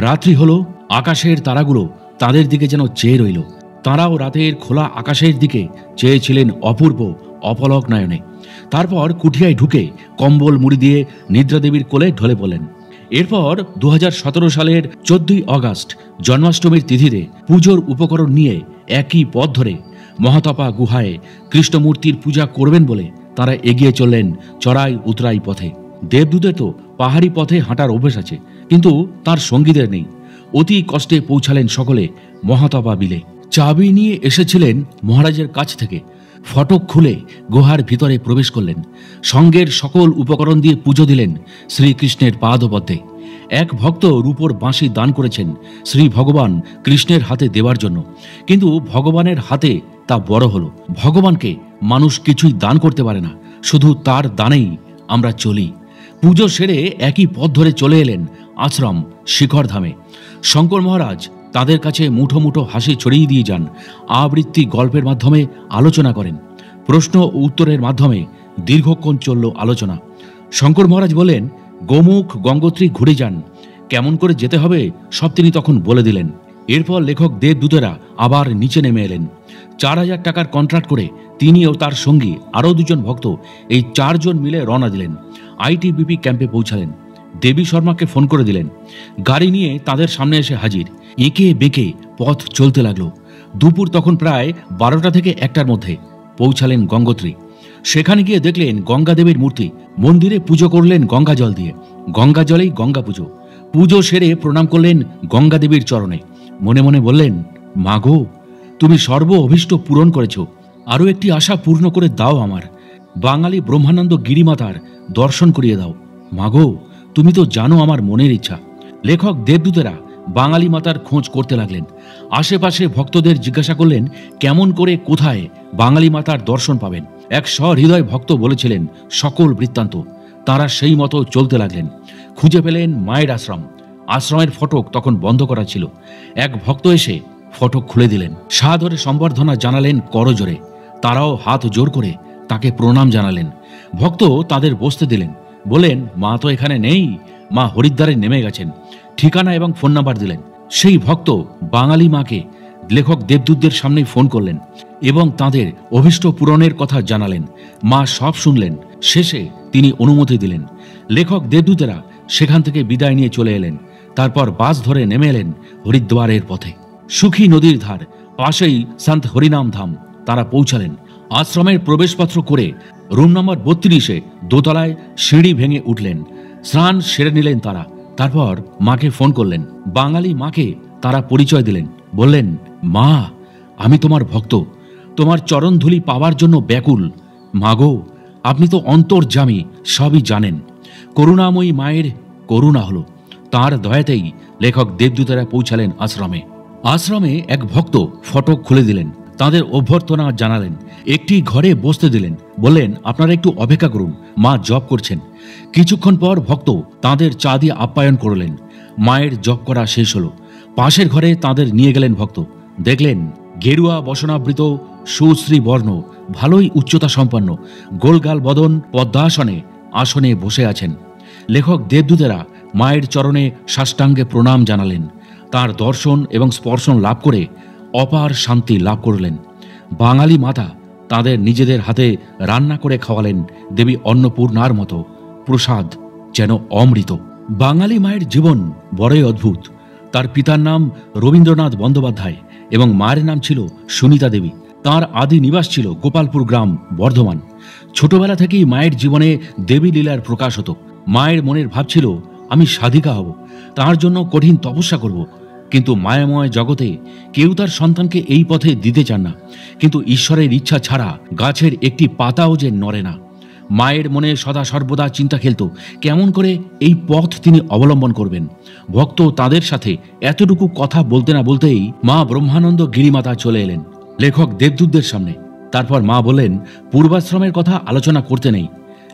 রাত্রি হলো। আকাশের তারাগুলো তাদের দিকে যেন চেয়ে রইল। তাঁরাও রাতের খোলা আকাশের দিকে চেয়েছিলেন অপূর্ব অপলক নয়নে। তারপর কুঠিয়ায় ঢুকে কম্বল মুড়ি দিয়ে নিদ্রাদেবীর কোলে ঢলে পড়লেন। এরপর 2017 সালের 14ই আগস্ট জন্মাষ্টমীর তিথিতে পুজোর উপকরণ নিয়ে একই পথ ধরে মহাতপা গুহায় কৃষ্ণমূর্তির পূজা করবেন বলে তারা এগিয়ে চললেন চড়াই উতরাই পথে। দেবদূতের তো পাহাড়ি পথে হাঁটার অভ্যেস আছে, কিন্তু তার সঙ্গীদের নেই। অতি কষ্টে পৌঁছালেন সকলে মহাতপা বিলে। চাবি নিয়ে এসেছিলেন মহারাজের কাছ থেকে। ফটক খুলে গুহার ভিতরে প্রবেশ করলেন। সঙ্গের সকল উপকরণ দিয়ে পুজো দিলেন শ্রীকৃষ্ণের পাদপদ্মে। এক ভক্ত রূপোর বাঁশি দান করেছেন শ্রী ভগবান কৃষ্ণের হাতে দেওয়ার জন্য, কিন্তু ভগবানের হাতে তা বড় হলো। ভগবানকে মানুষ কিছুই দান করতে পারে না, শুধু তার দানেই আমরা চলি। পুজো সেরে একই পথ ধরে চলে এলেন আশ্রম শিখরধামে। শঙ্কর মহারাজ তাদের কাছে মুঠো মুঠো হাসি ছড়িয়ে দিয়ে যান। আবৃত্তি গল্পের মাধ্যমে আলোচনা করেন। প্রশ্ন ও উত্তরের মাধ্যমে দীর্ঘক্ষণ চলল আলোচনা। শঙ্কর মহারাজ বলেন, গোমুখ গঙ্গোত্রী ঘুরে যান, কেমন করে যেতে হবে সব তিনি তখন বলে দিলেন। এরপর লেখক দেবদূতেরা আবার নিচে নেমে এলেন। 4000 টাকার কন্ট্রাক্ট করে তিনি ও তার সঙ্গী আরও 2 জন ভক্ত, এই 4 জন মিলে রওনা দিলেন। ITBP ক্যাম্পে পৌঁছালেন। দেবী শর্মাকে ফোন করে দিলেন। গাড়ি নিয়ে তাদের সামনে এসে হাজির। এঁকে বেঁকে পথ চলতে লাগলো। দুপুর তখন প্রায় 12টা থেকে 1টার মধ্যে। পৌঁছালেন গঙ্গোত্রী। সেখানে গিয়ে দেখলেন গঙ্গা দেবীর মূর্তি। মন্দিরে পুজো করলেন গঙ্গা জল দিয়ে। গঙ্গা জলেই গঙ্গা পুজো। পুজো সেরে প্রণাম করলেন গঙ্গা দেবীর চরণে। মনে মনে বললেন, মা গো, তুমি সর্ব অভীষ্ট পূরণ করেছ, আরও একটি আশা পূর্ণ করে দাও আমার। বাঙালি ব্রহ্মানন্দ গিরিমাতার দর্শন করিয়ে দাও। মা গো, তুমি তো জানো আমার মনের ইচ্ছা। লেখক দেবদূতেরা বাঙালি মাতার খোঁজ করতে লাগলেন। আশেপাশে ভক্তদের জিজ্ঞাসা করলেন কেমন করে কোথায় বাঙালি মাতার দর্শন পাবেন। এক সহৃদয় ভক্ত বলেছিলেন সকল বৃত্তান্ত। তারা সেই মতো চলতে লাগলেন। খুঁজে পেলেন মায়ের আশ্রম। আশ্রমের ফটক তখন বন্ধ করা ছিল। এক ভক্ত এসে ফটক খুলে দিলেন। সাদরে সম্বর্ধনা জানালেন করজোরে। তারাও হাত জোর করে তাকে প্রণাম জানালেন। ভক্ত তাদের বসতে দিলেন। বলেন, মা তো এখানে নেই, মা হরিদ্বারে নেমে গেছেন। ঠিকানা এবং ফোন নাম্বার দিলেন। সেই ভক্ত বাঙালি মাকে লেখক দেবদূতদের সামনেই ফোন করলেন এবং তাদের অভীষ্ট পূরণের কথা জানালেন। মা সব শুনলেন। শেষে তিনি অনুমতি দিলেন। লেখক দেবদূতেরা সেখান থেকে বিদায় নিয়ে চলে এলেন। তারপর বাস ধরে নেমে এলেন হরিদ্বারের পথে। সুখী নদীর ধার, পাশেই সন্ত হরিনাম ধাম তারা পৌঁছালেন। আশ্রমের প্রবেশপত্র করে রুম নম্বর 32-এ দোতলায় সিঁড়ি ভেঙে উঠলেন। স্নান সেরে নিলেন তারা। তারপর মাকে ফোন করলেন। বাঙালি মাকে তারা পরিচয় দিলেন। বললেন, মা, আমি তোমার ভক্ত, তোমার চরণধুলি পাওয়ার জন্য ব্যাকুল। মাগো, আপনি তো অন্তর্যামী, সবই জানেন। করুণাময়ী মায়ের করুণা হলো। তার দয়াতেই লেখক দেবদূতেরা পৌঁছালেন আশ্রমে। আশ্রমে এক ভক্ত ফটক খুলে দিলেন। তাদের অভ্যর্থনা জানালেন। একটি ঘরে বসতে দিলেন। বললেন, আপনারা একটু অপেক্ষা করুন, মা জপ করছেন। কিছুক্ষণ পর ভক্ত তাদের চা দিয়ে আপ্যায়ন করলেন। মায়ের জপ করা শেষ হলো। পাশের ঘরে তাদের নিয়ে গেলেন ভক্ত। দেখলেন গেরুয়া বসনাবৃত সুশ্রী বর্ণ, ভালোই উচ্চতা সম্পন্ন, গোলগাল বদন, পদ্মাসনে আসনে বসে আছেন। লেখক দেবদূতেরা মায়ের চরণে সাষ্টাঙ্গে প্রণাম জানালেন। তার দর্শন এবং স্পর্শন লাভ করে অপার শান্তি লাভ করলেন। বাঙালি মাতা তাদের নিজেদের হাতে রান্না করে খাওয়ালেন দেবী অন্নপূর্ণার মতো। প্রসাদ যেন অমৃত। বাঙালি মায়ের জীবন বড়ই অদ্ভুত। তার পিতার নাম রবীন্দ্রনাথ বন্দ্যোপাধ্যায় এবং মায়ের নাম ছিল সুনিতা দেবী। তার আদি নিবাস ছিল গোপালপুর গ্রাম, বর্ধমান। ছোটবেলা থেকেই মায়ের জীবনে দেবী লীলার প্রকাশ হতো। মায়ের মনের ভাব ছিল, আমি সাধিকা হব, তার জন্য কঠিন তপস্যা করব। কিন্তু মায়াময় জগতে কেউ তার সন্তানকে এই পথে দিতে চান না। কিন্তু ঈশ্বরের ইচ্ছা ছাড়া গাছের একটি পাতাও যে নড়ে না। মায়ের মনে সদা সর্বদা চিন্তা খেলত কেমন করে এই পথ তিনি অবলম্বন করবেন। ভক্ত তাদের সাথে এতটুকু কথা বলতে না বলতেই মা ব্রহ্মানন্দ গিরিমাতা চলে এলেন লেখক দেবদূতদের সামনে। তারপর মা বললেন, পূর্বাশ্রমের কথা আলোচনা করতে নেই।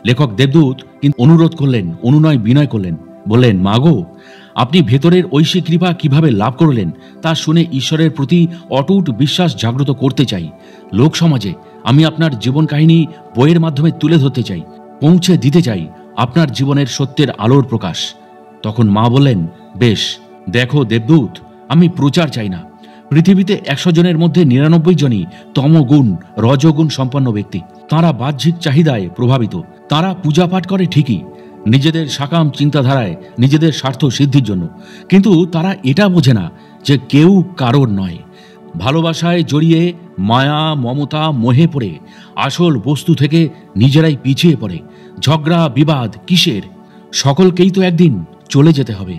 লেখক দেবদূত কিন্তু অনুরোধ করলেন, অনুনয় বিনয় করলেন। বললেন, মা গো, আপনি ভেতরের ঐশী কৃপা কিভাবে লাভ করলেন তা শুনে ঈশ্বরের প্রতি অটুট বিশ্বাস জাগ্রত করতে চাই। লোক সমাজে আমি আপনার জীবন কাহিনী বইয়ের মাধ্যমে তুলে ধরতে চাই, পৌঁছে দিতে চাই আপনার জীবনের সত্যের আলোর প্রকাশ। তখন মা বললেন, বেশ, দেখো দেবদূত, আমি প্রচার চাই না। পৃথিবীতে 100 জনের মধ্যে 99 জনই তমগুণ রজগুণ সম্পন্ন ব্যক্তি। তারা বাহ্যিক চাহিদায় প্রভাবিত। তারা পূজা পাঠ করে ঠিকই, নিজেদের সাকাম চিন্তাধারায়, নিজেদের স্বার্থ সিদ্ধির জন্য। কিন্তু তারা এটা বোঝে না যে কেউ কারোর নয়। ভালোবাসায় জড়িয়ে মায়া মমতা মোহে পড়ে আসল বস্তু থেকে নিজেরাই পিছিয়ে পড়ে। ঝগড়া বিবাদ কিসের? সকলকেই তো একদিন চলে যেতে হবে।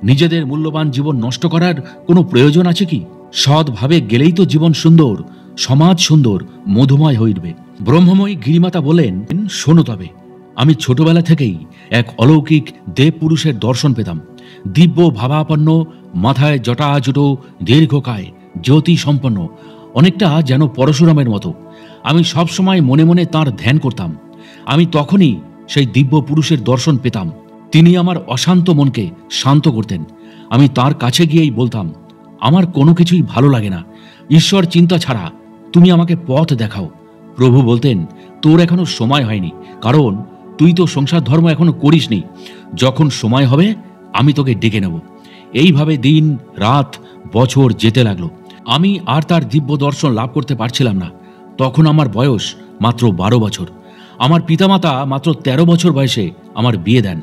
নিজেদের মূল্যবান জীবন নষ্ট করার কোনো প্রয়োজন আছে কি? সৎভাবে গেলেই তো জীবন সুন্দর, সমাজ সুন্দর, মধুময় হয়ে উঠবে। ব্রহ্মময়ী গিরিমাতা বলেন, শোনো তবে, আমি ছোটবেলা থেকেই এক অলৌকিক দেব পুরুষের দর্শন পেতাম। দিব্য ভাবাপন্ন, মাথায় জটাজুটো, দীর্ঘকায়, জ্যোতি সম্পন্ন, অনেকটা যেন পরশুরামের মতো। আমি সবসময় মনে মনে তাঁর ধ্যান করতাম। আমি তখনই সেই দিব্য পুরুষের দর্শন পেতাম। তিনি আমার অশান্ত মনকে শান্ত করতেন। আমি তার কাছে গিয়েই বলতাম, আমার কোনো কিছুই ভালো লাগে না, ঈশ্বর চিন্তা ছাড়া তুমি আমাকে পথ দেখাও। প্রভু বলতেন, তোর এখনো সময় হয়নি, কারণ তুই তো সংসার ধর্ম এখনো করিসনি। যখন সময় হবে আমি তোকে ডেকে নেব। এইভাবে দিন রাত বছর যেতে লাগলো। আমি আর তার দিব্য দর্শন লাভ করতে পারছিলাম না। তখন আমার বয়স মাত্র 12 বছর। আমার পিতামাতা মাত্র 13 বছর বয়সে আমার বিয়ে দেন।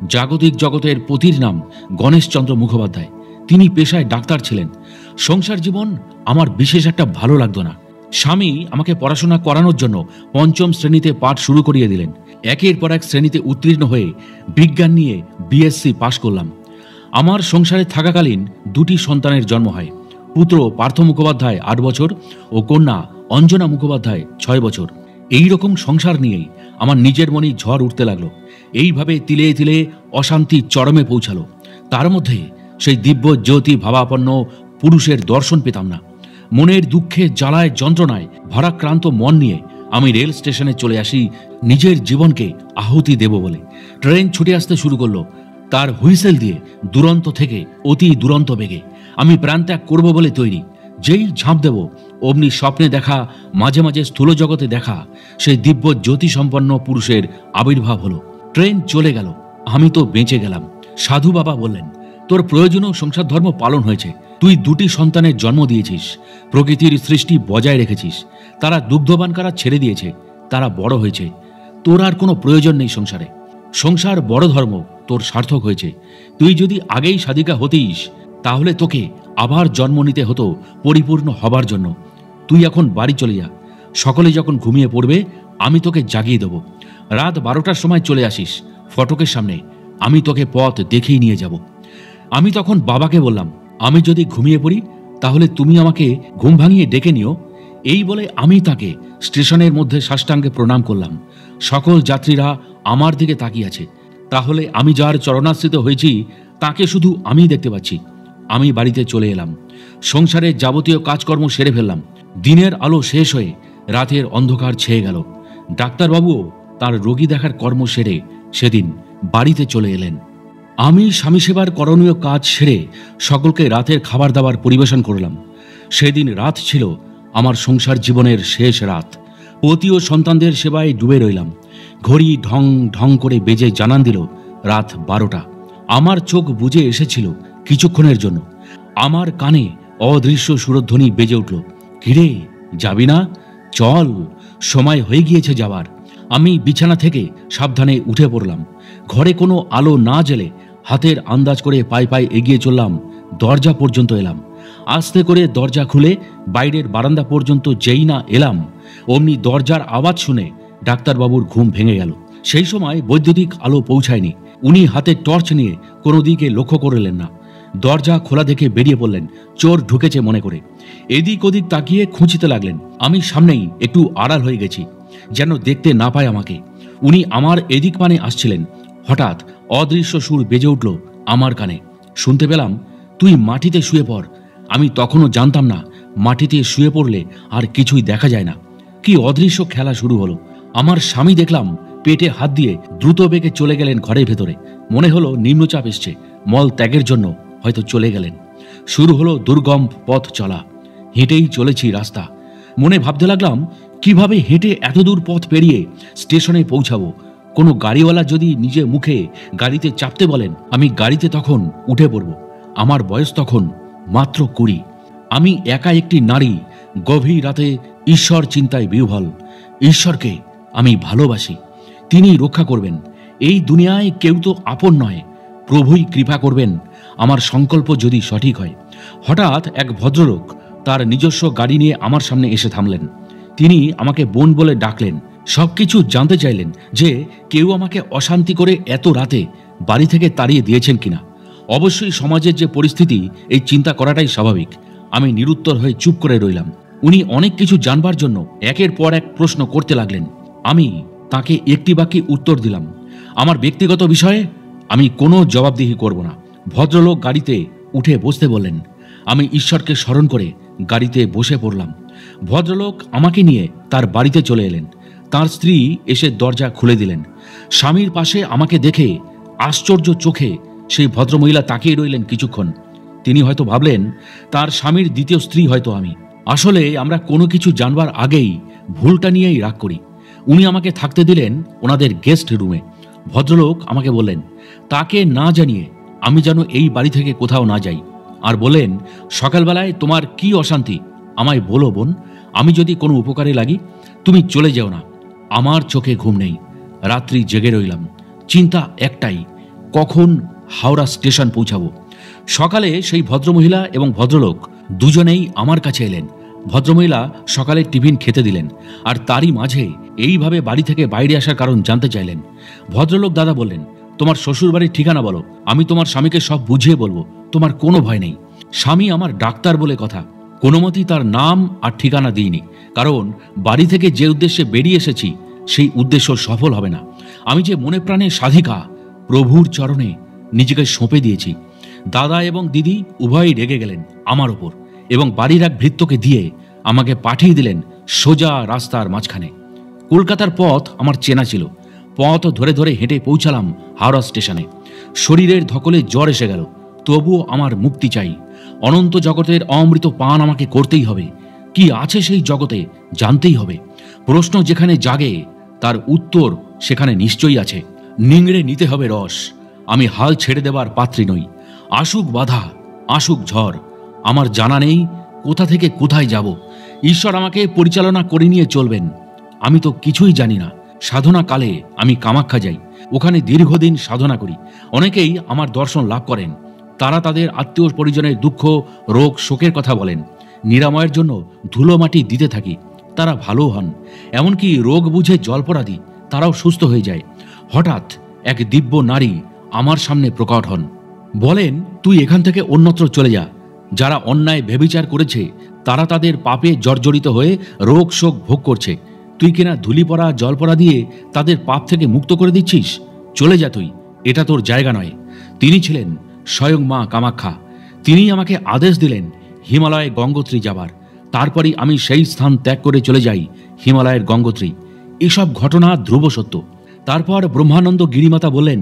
জাগতিক জগতের পতির নাম গণেশচন্দ্র মুখোপাধ্যায়। তিনি পেশায় ডাক্তার ছিলেন। সংসার জীবন আমার বিশেষ একটা ভালো লাগতো না। স্বামী আমাকে পড়াশোনা করানোর জন্য পঞ্চম শ্রেণীতে পাঠ শুরু করিয়ে দিলেন। একের পর এক শ্রেণীতে উত্তীর্ণ হয়ে বিজ্ঞান নিয়ে বিএসসি পাশ করলাম। আমার সংসারে থাকাকালীন দুটি সন্তানের জন্ম হয়। পুত্র পার্থ মুখোপাধ্যায় 8 বছর ও কন্যা অঞ্জনা মুখোপাধ্যায় 6 বছর। এই রকম সংসার নিয়েই আমার নিজের মনে ঝড় উঠতে লাগলো। এইভাবে তিলে তিলে অশান্তি চরমে পৌঁছালো। তার মধ্যে সেই দিব্য জ্যোতি ভাবাপন্ন পুরুষের দর্শন পেতাম না। মনের দুঃখে জ্বালায় যন্ত্রণায় ভারাক্রান্ত মন নিয়ে আমি রেল স্টেশনে চলে আসি নিজের জীবনকে আহুতি দেব বলে। ট্রেন ছুটে আসতে শুরু করলো। তার হুইসেল দিয়ে দুরন্ত থেকে অতি দুরন্ত বেগে আমি প্রাণত্যাগ করব বলে তৈরি। যেই ঝাঁপ দেব অমনি স্বপ্নে দেখা, মাঝে মাঝে স্থূল জগতে দেখা সেই দিব্য জ্যোতি সম্পন্ন পুরুষের আবির্ভাব হলো। ট্রেন চলে গেল, আমি তো বেঁচে গেলাম। সাধু বাবা বললেন, তোর প্রয়োজনীয় সংসার ধর্ম পালন হয়েছে। তুই দুটি সন্তানের জন্ম দিয়েছিস, প্রকৃতির সৃষ্টি বজায় রেখেছিস। তারা দুগ্ধপান করা ছেড়ে দিয়েছে, তারা বড় হয়েছে। তোর আর কোনো প্রয়োজন নেই সংসারে। সংসার বড় ধর্ম তোর সার্থক হয়েছে। তুই যদি আগেই সাধিকা হতিস তাহলে তোকে আবার জন্ম নিতে হতো পরিপূর্ণ হবার জন্য। তুই এখন বাড়ি চলে যা। সকলে যখন ঘুমিয়ে পড়বে আমি তোকে জাগিয়ে দেব। রাত 12টার সময় চলে আসিস ফটকের সামনে, আমি তোকে পথ দেখিয়ে নিয়ে যাব। আমি তখন বাবাকে বললাম, আমি যদি ঘুমিয়ে পড়ি তাহলে তুমি আমাকে ঘুম ভাঙিয়ে ডেকে নিও। এই বলে আমি তাকে স্টেশনের মধ্যে সাষ্টাঙ্গে প্রণাম করলাম। সকল যাত্রীরা আমার দিকে তাকিয়ে আছে। তাহলে আমি যার চরণাশ্রিত হয়েছি তাকে শুধু আমি দেখতে পাচ্ছি। আমি বাড়িতে চলে এলাম। সংসারের যাবতীয় কাজকর্ম সেরে ফেললাম। দিনের আলো শেষ হয়ে রাতের অন্ধকার ছেয়ে গেল। ডাক্তারবাবুও তার রোগী দেখার কর্ম সেরে সেদিন বাড়িতে চলে এলেন। আমি স্বামী সেবার করণীয় কাজ সেরে সকলকে রাতের খাবার দাবার পরিবেশন করলাম। সেদিন রাত ছিল আমার সংসার জীবনের শেষ রাত। পতি ও সন্তানদের সেবায় ডুবে রইলাম। ঘড়ি ঢং ঢং করে বেজে জানান দিল রাত 12টা। আমার চোখ বুজে এসেছিল কিছুক্ষণের জন্য। আমার কানে অদৃশ্য সুরধ্বনি বেজে উঠল, কিরে যাবি না? চল, সময় হয়ে গিয়েছে যাবার। আমি বিছানা থেকে সাবধানে উঠে পড়লাম। ঘরে কোনো আলো না জ্বেলে হাতের আন্দাজ করে পায়ে পায়ে এগিয়ে চললাম। দরজা পর্যন্ত এলাম। আস্তে করে দরজা খুলে বাইরের বারান্দা পর্যন্ত যেই না এলাম অমনি দরজার আওয়াজ শুনে ডাক্তারবাবুর ঘুম ভেঙে গেল। সেই সময় বৈদ্যুতিক আলো পৌঁছায়নি। উনি হাতে টর্চ নিয়ে কোনো দিকে লক্ষ্য করলেন না। দরজা খোলা দেখে বেরিয়ে পড়লেন, চোর ঢুকেছে মনে করে। এদিক ওদিক তাকিয়ে খুঁচিতে লাগলেন। আমি সামনেই একটু আড়াল হয়ে গেছি, যেন দেখতে না পায় আমাকে। উনি আমার এদিক পানে আসছিলেন। হঠাৎ অদৃশ্য সুর বেজে উঠল আমার কানে। শুনতে পেলাম, তুই মাটিতে শুয়ে পড়। আমি তখনও জানতাম না মাটিতে শুয়ে পড়লে আর কিছুই দেখা যায় না। কি অদৃশ্য খেলা শুরু হলো। আমার স্বামী দেখলাম পেটে হাত দিয়ে দ্রুত বেগে চলে গেলেন ঘরের ভেতরে। মনে হলো নিম্নচাপ এসছে, মল ত্যাগের জন্য হয়তো চলে গেলেন। শুরু হলো দুর্গম পথ চলা। হেঁটেই চলেছি রাস্তা। মনে ভাবতে লাগলাম, কিভাবে হেঁটে এতদূর পথ পেরিয়ে স্টেশনে পৌঁছাবো। কোনো গাড়িওয়ালা যদি নিজে মুখে গাড়িতে চাপতে বলেন, আমি গাড়িতে তখন উঠে পড়ব। আমার বয়স তখন মাত্র 20। আমি একা একটি নারী, গভীর রাতে ঈশ্বর চিন্তায় বিহ্বল। ঈশ্বরকে আমি ভালোবাসি, তিনি রক্ষা করবেন। এই দুনিয়ায় কেউ তো আপন নয়, প্রভুই কৃপা করবেন আমার সংকল্প যদি সঠিক হয়। হঠাৎ এক ভদ্রলোক তার নিজস্ব গাড়ি নিয়ে আমার সামনে এসে থামলেন। তিনি আমাকে বোন বলে ডাকলেন। সবকিছু জানতে চাইলেন যে কেউ আমাকে অশান্তি করে এত রাতে বাড়ি থেকে তাড়িয়ে দিয়েছেন কিনা। অবশ্যই সমাজের যে পরিস্থিতি, এই চিন্তা করাটাই স্বাভাবিক। আমি নিরুত্তর হয়ে চুপ করে রইলাম। উনি অনেক কিছু জানবার জন্য একের পর এক প্রশ্ন করতে লাগলেন। আমি তাকে একটি বাক্যে উত্তর দিলাম। আমার ব্যক্তিগত বিষয়ে আমি কোনো জবাবদিহি করব না। ভদ্রলোক গাড়িতে উঠে বসতে বললেন। আমি ঈশ্বরকে স্মরণ করে গাড়িতে বসে পড়লাম। ভদ্রলোক আমাকে নিয়ে তার বাড়িতে চলে এলেন। তার স্ত্রী এসে দরজা খুলে দিলেন। স্বামীর পাশে আমাকে দেখে আশ্চর্য চোখে সেই ভদ্রমহিলা তাকিয়ে রইলেন কিছুক্ষণ। তিনি হয়তো ভাবলেন তার স্বামীর দ্বিতীয় স্ত্রী হয়তো আমি। আসলে আমরা কোনো কিছু জানবার আগেই ভুলটা নিয়েই রাগ করি। উনি আমাকে থাকতে দিলেন ওনাদের গেস্ট রুমে। ভদ্রলোক আমাকে বললেন তাকে না জানিয়ে আমি যেন এই বাড়ি থেকে কোথাও না যাই। আর বললেন, সকালবেলায় তোমার কি অশান্তি আমায় বলো বোন, আমি যদি কোনো উপকারে লাগি। তুমি চলে যেও না। আমার চোখে ঘুম নেই। রাত্রি জেগে রইলাম। চিন্তা একটাই, কখন হাওড়া স্টেশন পৌঁছাবো। সকালে সেই ভদ্রমহিলা এবং ভদ্রলোক দুজনেই আমার কাছে এলেন। ভদ্রমহিলা সকালে টিফিন খেতে দিলেন, আর তারই মাঝে এইভাবে বাড়ি থেকে বাইরে আসার কারণ জানতে চাইলেন। ভদ্রলোক দাদা বললেন, তোমার শ্বশুরবাড়ির ঠিকানা বলো, আমি তোমার স্বামীকে সব বুঝিয়ে বলবো, তোমার কোনো ভয় নেই। স্বামী আমার ডাক্তার বলে কথা, কোনো মতেই তার নাম আর ঠিকানা দিইনি, কারণ বাড়ি থেকে যে উদ্দেশ্যে বেরিয়ে এসেছি সেই উদ্দেশ্য সফল হবে না। আমি যে মনে প্রাণে সাধিকা, প্রভুর চরণে নিজেকে সঁপে দিয়েছি। দাদা এবং দিদি উভয়ই রেগে গেলেন আমার ওপর এবং বাড়ির এক ভৃত্যকে দিয়ে আমাকে পাঠিয়ে দিলেন সোজা রাস্তার মাঝখানে। কলকাতার পথ আমার চেনা ছিল। পথ ধরে ধরে হেঁটে পৌঁছালাম হাওড়া স্টেশনে। শরীরের ধকলে জ্বর এসে গেল, তবুও আমার মুক্তি চাই। অনন্ত জগতের অমৃত পান আমাকে করতেই হবে। কি আছে সেই জগতে জানতেই হবে। প্রশ্ন যেখানে জাগে তার উত্তর সেখানে নিশ্চয়ই আছে। নিংড়ে নিতে হবে রস। আমি হাল ছেড়ে দেবার পাত্রী নই। আসুক বাধা, আসুক ঝড়, আমার জানা নেই কোথা থেকে কোথায় যাব। ঈশ্বর আমাকে পরিচালনা করে নিয়ে চলবেন। আমি তো কিছুই জানি না। সাধনা কালে আমি কামাখ্যা যাই, ওখানে দীর্ঘদিন সাধনা করি। অনেকেই আমার দর্শন লাভ করেন। তারা তাদের আত্মীয় পরিজনের দুঃখ, রোগ, শোকের কথা বলেন। নিরাময়ের জন্য ধুলো মাটি দিতে থাকি, তারা ভালো হন। এমনকি রোগ বুঝে জলপড়া দিই, তারাও সুস্থ হয়ে যায়। হঠাৎ এক দিব্য নারী আমার সামনে প্রকট হন। বলেন, তুই এখান থেকে অন্যত্র চলে যা। যারা অন্যায় ব্যভিচার করেছে তারা তাদের পাপে জর্জরিত হয়ে রোগ শোক ভোগ করছে। তুই কিনা ধুলি পড়া জল পড়া দিয়ে তাদের পাপ থেকে মুক্ত করে দিচ্ছিস। চলে যা তুই, এটা তোর জায়গা নয়। তিনি ছিলেন স্বয়ং মা কামাখ্যা। তিনিই আমাকে আদেশ দিলেন হিমালয়ে গঙ্গোত্রী যাবার। তারপরই আমি সেই স্থান ত্যাগ করে চলে যাই হিমালয়ের গঙ্গোত্রী। এসব ঘটনা ধ্রুব সত্য। তারপর ব্রহ্মানন্দ গিরিমাতা বললেন,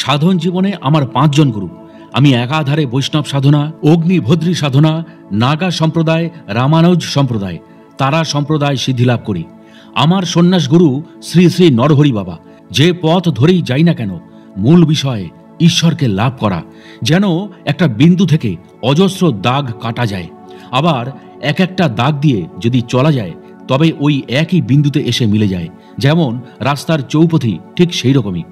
সাধন জীবনে আমার 5 জন গুরু। আমি একাধারে বৈষ্ণব সাধনা, অগ্নিভদ্রী সাধনা, নাগা সম্প্রদায়, রামানুজ সম্প্রদায়, তারা সম্প্রদায় সিদ্ধিলাভ করি। আমার সন্ন্যাস গুরু শ্রী শ্রী নরহরি বাবা। যে পথ ধরেই যাই না কেন, মূল বিষয় ঈশ্বরকে লাভ করা। যেন একটা বিন্দু থেকে অজস্র দাগ কাটা যায়, আবার এক একটা দাগ দিয়ে যদি চলা যায় তবে ওই একই বিন্দুতে এসে মিলে যায়। যেমন রাস্তার চৌপথি, ঠিক সেই রকমই।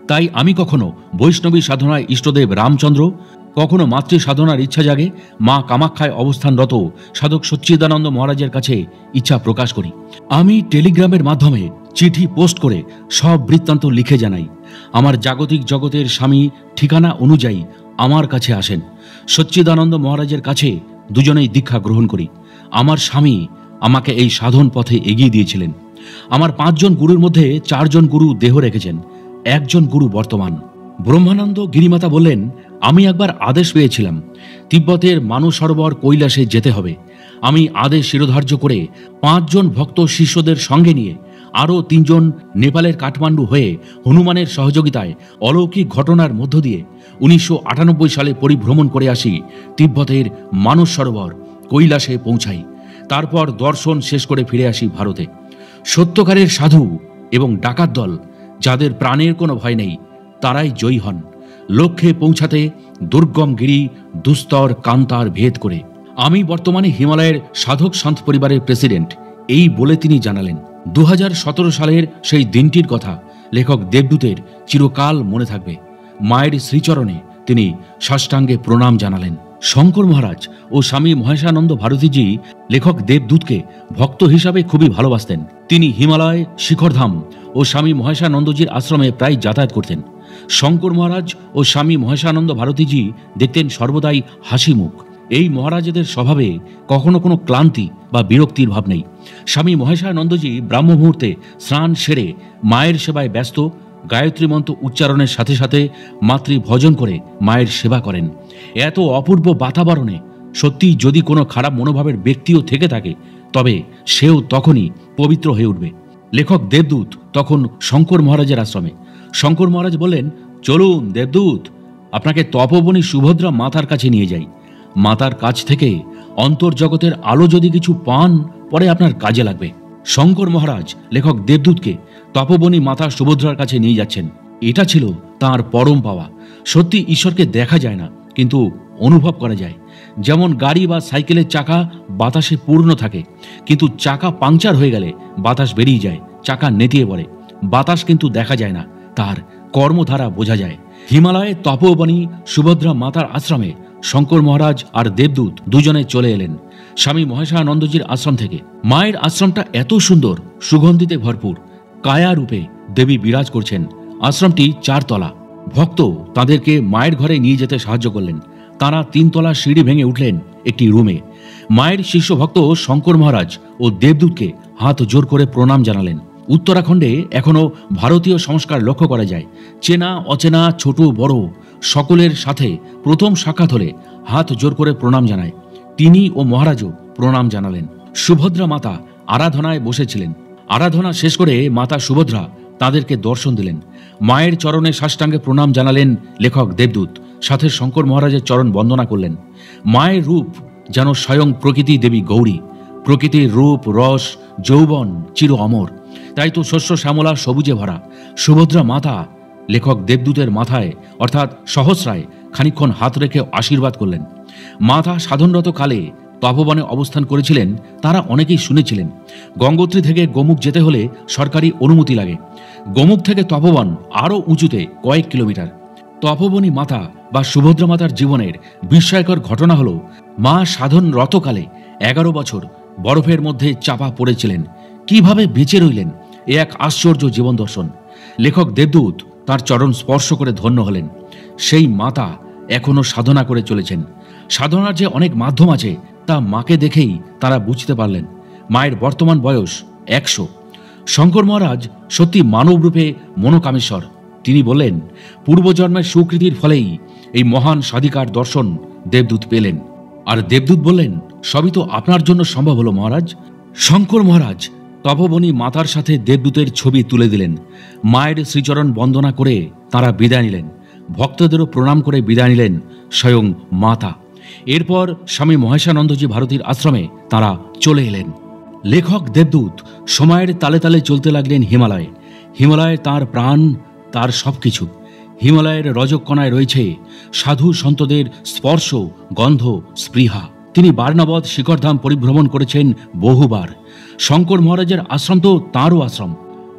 তাই আমি কখনো বৈষ্ণবী সাধনায় ইষ্টদেব রামচন্দ্র, কখনো মাতৃ সাধনার ইচ্ছা জাগে মা কামাখ্যায় অবস্থানরত সাধক সচ্চিদানন্দ মহারাজের কাছে ইচ্ছা প্রকাশ করি। আমি টেলিগ্রামের মাধ্যমে চিঠি পোস্ট করে সব বৃত্তান্ত লিখে জানাই। আমার জাগতিক জগতের স্বামী ঠিকানা অনুযায়ী আমার কাছে আসেন। সচ্চিদানন্দ মহারাজের কাছে দুজনেই দীক্ষা গ্রহণ করি। আমার স্বামী আমাকে এই সাধন পথে এগিয়ে দিয়েছিলেন। আমার 5 জন গুরুর মধ্যে 4 জন গুরু দেহ রেখেছেন, 1 জন গুরু বর্তমান। ব্রহ্মানন্দ গিরিমাতা বললেন, আমি একবার আদেশ পেয়েছিলাম তিব্বতের মানসরোবর কৈলাসে যেতে হবে। আমি আদেশ শিরোধার্য করে 5 জন ভক্ত শিষ্যদের সঙ্গে নিয়ে আরও 3 জন নেপালের কাঠমান্ডু হয়ে হনুমানের সহযোগিতায় অলৌকিক ঘটনার মধ্য দিয়ে 1998 সালে পরিভ্রমণ করে আসি তিব্বতের মানস সরোবর কৈলাসে পৌঁছাই। তারপর দর্শন শেষ করে ফিরে আসি ভারতে। সত্যকারের সাধু এবং ডাকাত দল, যাদের প্রাণের কোনো ভয় নেই, তারাই জয়ী হন লক্ষ্যে পৌঁছাতে দুর্গম গিরি দুস্তর কান্তার ভেদ করে। আমি বর্তমানে হিমালয়ের সাধক সন্ত পরিবারের প্রেসিডেন্ট, এই বলে তিনি জানালেন। 2017 সালের সেই দিনটির কথা লেখক দেবদূতের চিরকাল মনে থাকবে। মায়ের শ্রীচরণে তিনি সাষ্টাঙ্গে প্রণাম জানালেন। শঙ্কর মহারাজ ও স্বামী মহেশানন্দ ভারতীজি লেখক দেবদূতকে ভক্ত হিসাবে খুবই ভালোবাসতেন। তিনি হিমালয়, শিখরধাম ও স্বামী মহেশানন্দজির আশ্রমে প্রায় যাতায়াত করতেন। শঙ্কর মহারাজ ও স্বামী মহেশানন্দ ভারতীজি দেখতেন সর্বদাই হাসি মুখ। এই মহারাজেদের স্বভাবে কখনো কোনো ক্লান্তি বা বিরক্তির ভাব নেই। স্বামী মহেশানন্দজি ব্রাহ্ম মুহূর্তে স্নান সেরে মায়ের সেবায় ব্যস্ত। গায়ত্রী মন্ত্র উচ্চারণের সাথে সাথে মাতৃ ভজন করে মায়ের সেবা করেন। এত অপূর্ব বাতাবরণে সত্যি যদি কোনো খারাপ মনোভাবের ব্যক্তিও থেকে থাকে তবে সেও তখনই পবিত্র হয়ে উঠবে। লেখক দেবদূত তখন শঙ্কর মহারাজের আশ্রমে। শঙ্কর মহারাজ বললেন, চলুন দেবদূত, আপনাকে তপবনী সুভদ্রা মাতার কাছে নিয়ে যাই। মাতার কাছ থেকে অন্তর্জগতের আলো যদি কিছু পান, পরে আপনার কাজে লাগবে। শঙ্কর মহারাজ লেখক দেবদূতকে তপবনী মাতা সুভদ্রার কাছে নিয়ে যাচ্ছেন। এটা ছিল তার পরম পাওয়া। সত্যি ঈশ্বরকে দেখা যায় না, কিন্তু অনুভব করা যায়। যেমন গাড়ি বা সাইকেলের চাকা বাতাসে পূর্ণ থাকে, কিন্তু চাকা পাংচার হয়ে গেলে বাতাস বেরিয়ে যায়, চাকা নেতিয়ে পড়ে। বাতাস কিন্তু দেখা যায় না, তার কর্মধারা বোঝা যায়। হিমালয়ে তপবনী সুভদ্রা মাতার আশ্রমে শঙ্কর মহারাজ আর দেবদূত দুজনে চলে এলেন। স্বামী মহেশানন্দজির আশ্রম থেকে। মায়ের আশ্রমটা এত সুন্দর, সুগন্ধিতে ভরপুর, কায়া রূপে দেবী বিরাজ করছেন। আশ্রমটি 4 তলা। ভক্ত তাদেরকে মায়ের ঘরে নিয়ে যেতে সাহায্য করলেন। তারা 3 তলা সিঁড়ি ভেঙে উঠলেন একটি রুমে। মায়ের শিষ্য ভক্ত শঙ্কর মহারাজ ও দেবদূতকে হাত জোর করে প্রণাম জানালেন। উত্তরাখণ্ডে এখনো ভারতীয় সংস্কার লক্ষ্য করা যায়। চেনা অচেনা, ছোট বড় সকলের সাথে প্রথম সাক্ষাৎ হলে হাত জোর করে প্রণাম জানায়। তিনি ও মহারাজও প্রণাম জানালেন। সুভদ্রা মাতা আরাধনায় বসেছিলেন। আরাধনা শেষ করে মাতা সুভদ্রা তাদেরকে দর্শন দিলেন। মায়ের চরণে সাষ্টাঙ্গে প্রণাম জানালেন লেখক দেবদূত, সাথে শঙ্কর মহারাজের চরণ বন্দনা করলেন। মায়ের রূপ যেন স্বয়ং প্রকৃতি দেবী গৌরী। প্রকৃতির রূপ, রস, যৌবন চির অমর, তাই তো শস্য শ্যামলা সবুজে ভরা। সুভদ্রা মাতা লেখক দেবদূতের মাথায় অর্থাৎ সহস্রায় খানিকক্ষণ হাত রেখে আশীর্বাদ করলেন। মাতা সাধনরত কালে তপবনে অবস্থান করেছিলেন, তারা অনেকেই শুনেছিলেন। গঙ্গোত্রী থেকে গোমুখ যেতে হলে সরকারি অনুমতি লাগে। গোমুখ থেকে তপবন আরও উঁচুতে কয়েক কিলোমিটার। তপবনী মাতা বা সুভদ্রা মাতার জীবনের বিস্ময়কর ঘটনা হল, মা সাধনরতকালে 11 বছর বরফের মধ্যে চাপা পড়েছিলেন। কিভাবে বেঁচে রইলেন, এ এক আশ্চর্য জীবন দর্শন। লেখক দেবদূত তার চরণ স্পর্শ করে ধন্য হলেন। সেই মাতা এখনো সাধনা করে চলেছেন। সাধনার যে অনেক মাধ্যম আছে তা মাকে দেখেই তারা বুঝতে পারলেন। মায়ের বর্তমান বয়স 100। শঙ্কর মহারাজ সত্যি মানবরূপে মনোকামেশ্বর। তিনি বললেন, পূর্বজন্মের সুকৃতির ফলেই এই মহান সাধিকার দর্শন দেবদূত পেলেন। আর দেবদূত বললেন, সবই তো আপনার জন্য সম্ভব হলো মহারাজ। শঙ্কর মহারাজ তপবনী মাতার সাথে দেবদূতের ছবি তুলে দিলেন। মায়ের শ্রীচরণ বন্দনা করে তারা বিদায় নিলেন। ভক্তদেরও প্রণাম করে বিদায় নিলেন স্বয়ং মাতা। এরপর স্বামী মহেশানন্দজি ভারতীর আশ্রমে তারা চলে এলেন। লেখক দেবদূত সময়ের তালে তালে চলতে লাগলেন হিমালয়ে। হিমালয়ে তার প্রাণ, তার সবকিছু। হিমালয়ের রজককণায় রয়েছে সাধু সন্তদের স্পর্শ, গন্ধ, স্পৃহা। তিনি বারনাবদ শিখরধাম পরিভ্রমণ করেছেন বহুবার। শঙ্কর মহারাজের আশ্রম তো তাঁরও আশ্রম।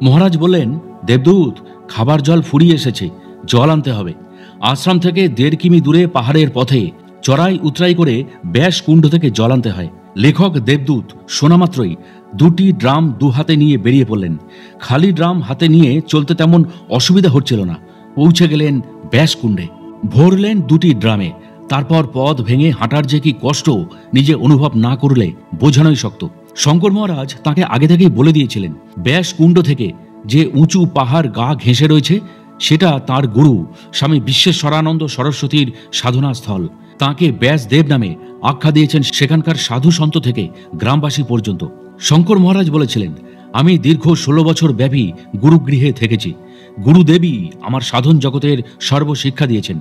মহারাজ বললেন, দেবদূত, খাবার জল ফুরিয়ে এসেছে, জল আনতে হবে। আশ্রম থেকে 1.5 কিমি দূরে পাহাড়ের পথে চড়াই উতরাই করে ব্যাস কুণ্ড থেকে জল আনতে হয়। লেখক দেবদূত শোনামাত্রই 2টি ড্রাম 2 হাতে নিয়ে বেরিয়ে পড়লেন। খালি ড্রাম হাতে নিয়ে চলতে তেমন অসুবিধা হচ্ছিল না। পৌঁছে গেলেন ব্যাস কুণ্ডে। ভরলেন 2টি ড্রামে। তারপর পথ ভেঙে হাঁটার যে কি কষ্ট নিজে অনুভব না করলে বোঝানোই শক্ত। শঙ্কর মহারাজ তাকে আগে থেকেই বলে দিয়েছিলেন, ব্যাস কুণ্ড থেকে যে উঁচু পাহাড় গা ঘেঁষে রয়েছে সেটা তার গুরু স্বামী বিশ্বেশ্বরানন্দ সরস্বতীর সাধনা স্থল। তাঁকে ব্যাসদেব নামে আখ্যা দিয়েছেন সেখানকার সাধু সন্ত থেকে গ্রামবাসী পর্যন্ত। শঙ্কর মহারাজ বলেছিলেন, আমি দীর্ঘ 16 বছর ব্যাপী গুরুগৃহে থেকেছি। গুরুদেবী আমার সাধন জগতের সর্বশিক্ষা দিয়েছেন।